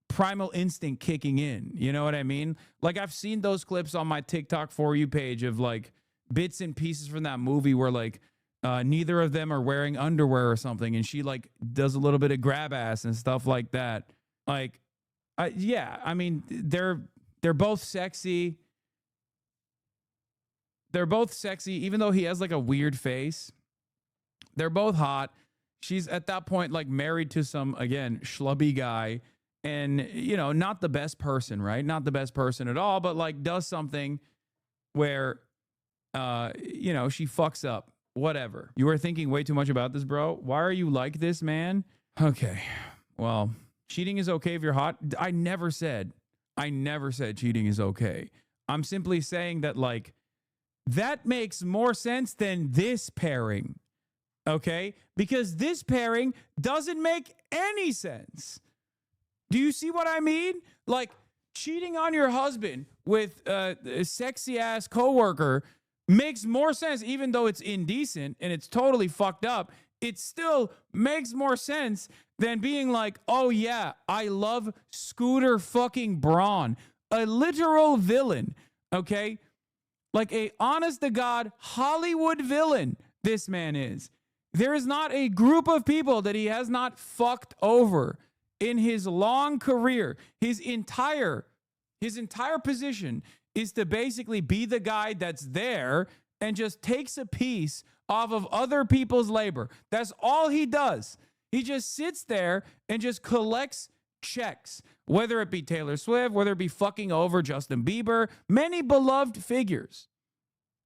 primal instinct kicking in. You know what I mean? Like, I've seen those clips on my TikTok For You page of like bits and pieces from that movie where like neither of them are wearing underwear or something, and she like does a little bit of grab ass and stuff like that. Like, yeah, I mean, they're both sexy. They're both sexy, even though he has like a weird face. They're both hot. She's at that point like married to some, again, schlubby guy, and, you know, not the best person, right? Not the best person at all, but like does something where, you know, she fucks up whatever. You are thinking way too much about this, bro. Why are you like this, man? Okay. Well, cheating is okay if you're hot. I never said cheating is okay. I'm simply saying that, like, that makes more sense than this pairing. Okay? Because this pairing doesn't make any sense. Do you see what I mean? Like, cheating on your husband with a sexy ass coworker makes more sense, even though it's indecent and it's totally fucked up. It still makes more sense than being like, oh yeah, I love Scooter fucking Braun, a literal villain, okay? Like a honest to God Hollywood villain, this man is. There is not a group of people that he has not fucked over in his long career. His entire position is to basically be the guy that's there and just takes a piece off of other people's labor. That's all he does. He just sits there and just collects checks, whether it be Taylor Swift, whether it be fucking over Justin Bieber, many beloved figures.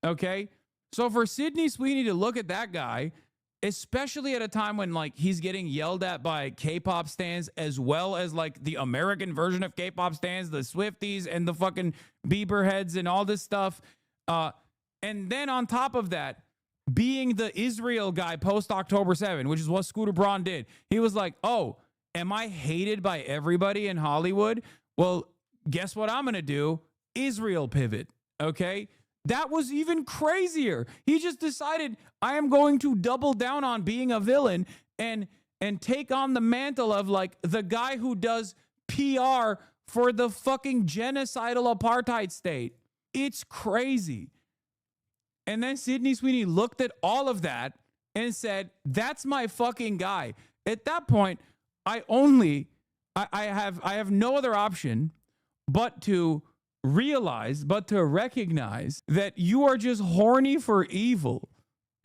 Okay? So for Sydney Sweeney to look at that guy, especially at a time when, like, he's getting yelled at by K-pop stans as well as, like, the American version of K-pop stans, the Swifties and the fucking Bieber heads and all this stuff. And then on top of that, being the Israel guy post-October 7, which is what Scooter Braun did. He was like, oh, am I hated by everybody in Hollywood? Well, guess what I'm going to do? Israel pivot, okay? That was even crazier. He just decided, I am going to double down on being a villain and take on the mantle of, like, the guy who does PR for the fucking genocidal apartheid state. It's crazy. And then Sydney Sweeney looked at all of that and said, that's my fucking guy. At that point, I have no other option but to recognize that you are just horny for evil,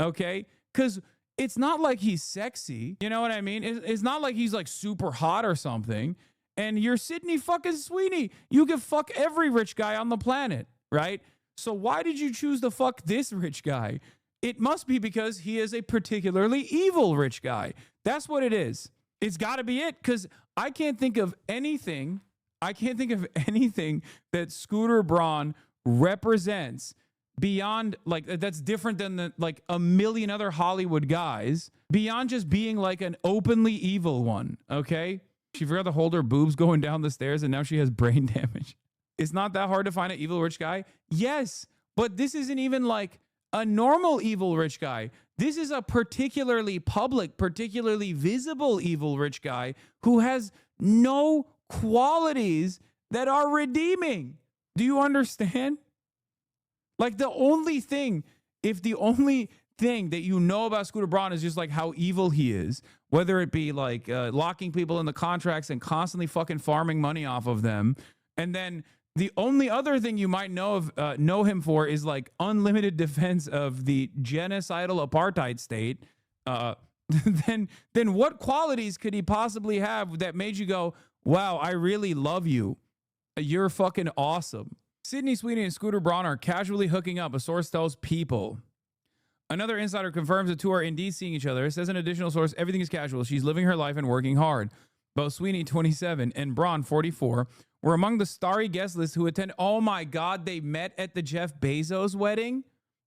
okay? Because it's not like he's sexy, you know what I mean? It's not like he's, like, super hot or something. And you're Sydney fucking Sweeney. You can fuck every rich guy on the planet, right? So why did you choose to fuck this rich guy? It must be because he is a particularly evil rich guy. That's what it is. It's got to be it, because I can't think of anything that Scooter Braun represents beyond, like, that's different than like a million other Hollywood guys, beyond just being like an openly evil one, okay? She forgot to hold her boobs going down the stairs and now she has brain damage. It's not that hard to find an evil rich guy. Yes, but this isn't even like a normal evil rich guy. This is a particularly public, particularly visible evil rich guy who has no qualities that are redeeming. Do you understand? Like, the only thing that you know about Scooter Braun is just like how evil he is, whether it be like locking people in the contracts and constantly fucking farming money off of them, and then the only other thing you might know him for is like unlimited defense of the genocidal apartheid state. Then what qualities could he possibly have that made you go, wow, I really love you. You're fucking awesome. Sydney Sweeney and Scooter Braun are casually hooking up, a source tells People. Another insider confirms the two are indeed seeing each other. It says an additional source, everything is casual. She's living her life and working hard. Both Sweeney, 27, and Braun, 44, were among the starry guest list who attend. Oh my God, they met at the Jeff Bezos wedding?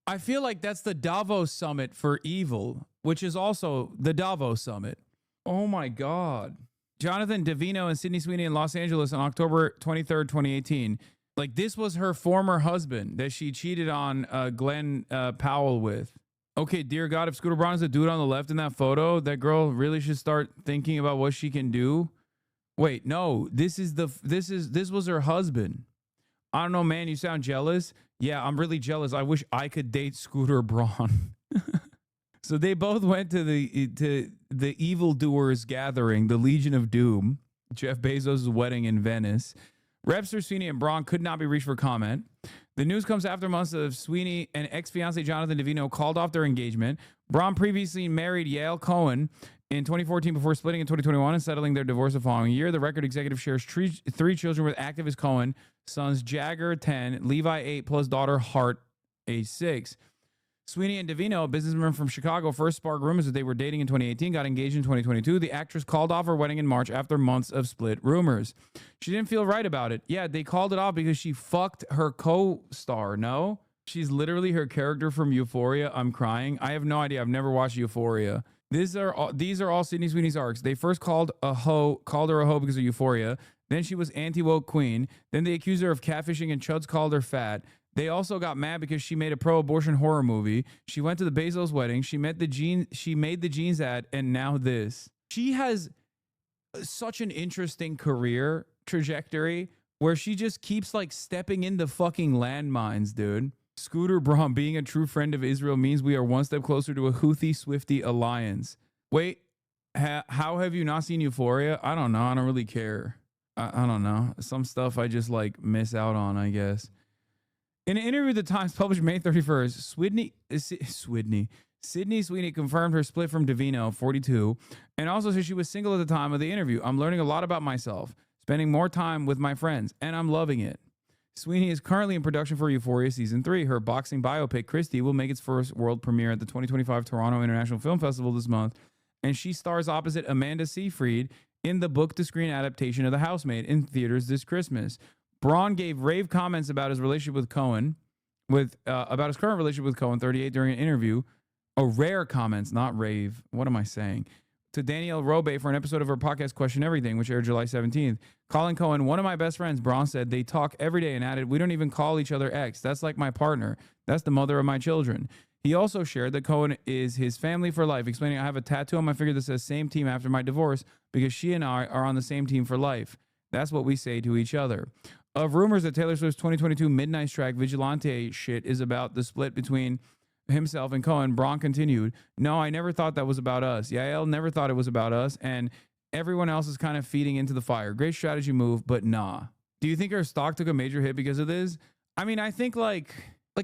I feel like that's the Davos summit for evil, which is also the Davos summit. Oh my God. Jonathan Davino and Sydney Sweeney in Los Angeles on October 23rd, 2018. Like, this was her former husband that she cheated on Glenn Powell with. Okay, dear God, if Scooter Braun is the dude on the left in that photo, that girl really should start thinking about what she can do. Wait, no, this was her husband. I don't know, man, you sound jealous. Yeah, I'm really jealous. I wish I could date Scooter Braun. So they both went to the evildoers gathering, the Legion of Doom, Jeff Bezos' wedding in Venice. Repster, Sweeney, and Braun could not be reached for comment. The news comes after months of Sweeney and ex-fiancé Jonathan Davino called off their engagement. Braun previously married Yael Cohen in 2014 before splitting in 2021 and settling their divorce the following year. The record executive shares three children with activist Cohen, sons Jagger, 10, Levi, 8, plus daughter Hart, age 6. Sweeney and Davino, a businessman from Chicago, first sparked rumors that they were dating in 2018, got engaged in 2022. The actress called off her wedding in March after months of split rumors. She didn't feel right about it. Yeah, they called it off because she fucked her co-star, no? She's literally her character from Euphoria. I'm crying. I have no idea. I've never watched Euphoria. These are all Sydney Sweeney's arcs. They first called her a hoe because of Euphoria. Then she was anti-woke queen. Then they accused her of catfishing and Chuds called her fat. They also got mad because she made a pro-abortion horror movie. She went to the Bezos wedding. She made the jeans ad, and now this. She has such an interesting career trajectory where she just keeps like stepping into fucking landmines, dude. Scooter Braun, being a true friend of Israel means we are one step closer to a Houthi-Swifty alliance. Wait, how have you not seen Euphoria? I don't know. I don't really care. I don't know. Some stuff I just like miss out on, I guess. In an interview the Times published May 31st, Sydney Sweeney confirmed her split from Davino, 42, and also said she was single at the time of the interview. I'm learning a lot about myself, spending more time with my friends, and I'm loving it. Sweeney is currently in production for Euphoria Season 3. Her boxing biopic, Christie, will make its first world premiere at the 2025 Toronto International Film Festival this month, and she stars opposite Amanda Seyfried in the book-to-screen adaptation of The Housemaid in theaters this Christmas. Braun gave rave comments about his relationship with Cohen, about his current relationship with Cohen, 38, during an interview. Rare comments, not rave. What am I saying? To Danielle Robe for an episode of her podcast, Question Everything, which aired July 17th. Colin Cohen, one of my best friends, Braun said, they talk every day and added, we don't even call each other ex. That's like my partner. That's the mother of my children. He also shared that Cohen is his family for life, explaining, I have a tattoo on my finger that says same team after my divorce because she and I are on the same team for life. That's what we say to each other. Of rumors that Taylor Swift's 2022 Midnight Strike Vigilante shit is about the split between himself and Cohen, Braun continued, no, I never thought that was about us. Yael never thought it was about us, and everyone else is kind of feeding into the fire. Great strategy move, but nah. Do you think her stock took a major hit because of this? I mean, I think like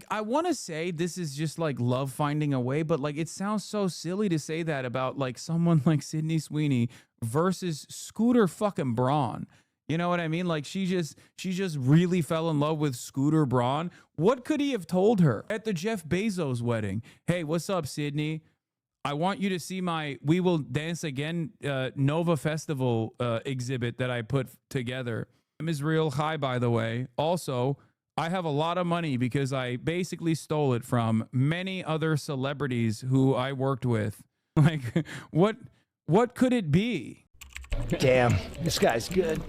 I want to say this is just like love finding a way, but like it sounds so silly to say that about like someone like Sydney Sweeney versus Scooter fucking Braun. You know what I mean? Like she just really fell in love with Scooter Braun. What could he have told her at the Jeff Bezos wedding? Hey, what's up, Sydney? I want you to see my We Will Dance Again Nova Festival exhibit that I put together. I'm Israel High, by the way. Also, I have a lot of money because I basically stole it from many other celebrities who I worked with. Like, what could it be? Damn, this guy's good.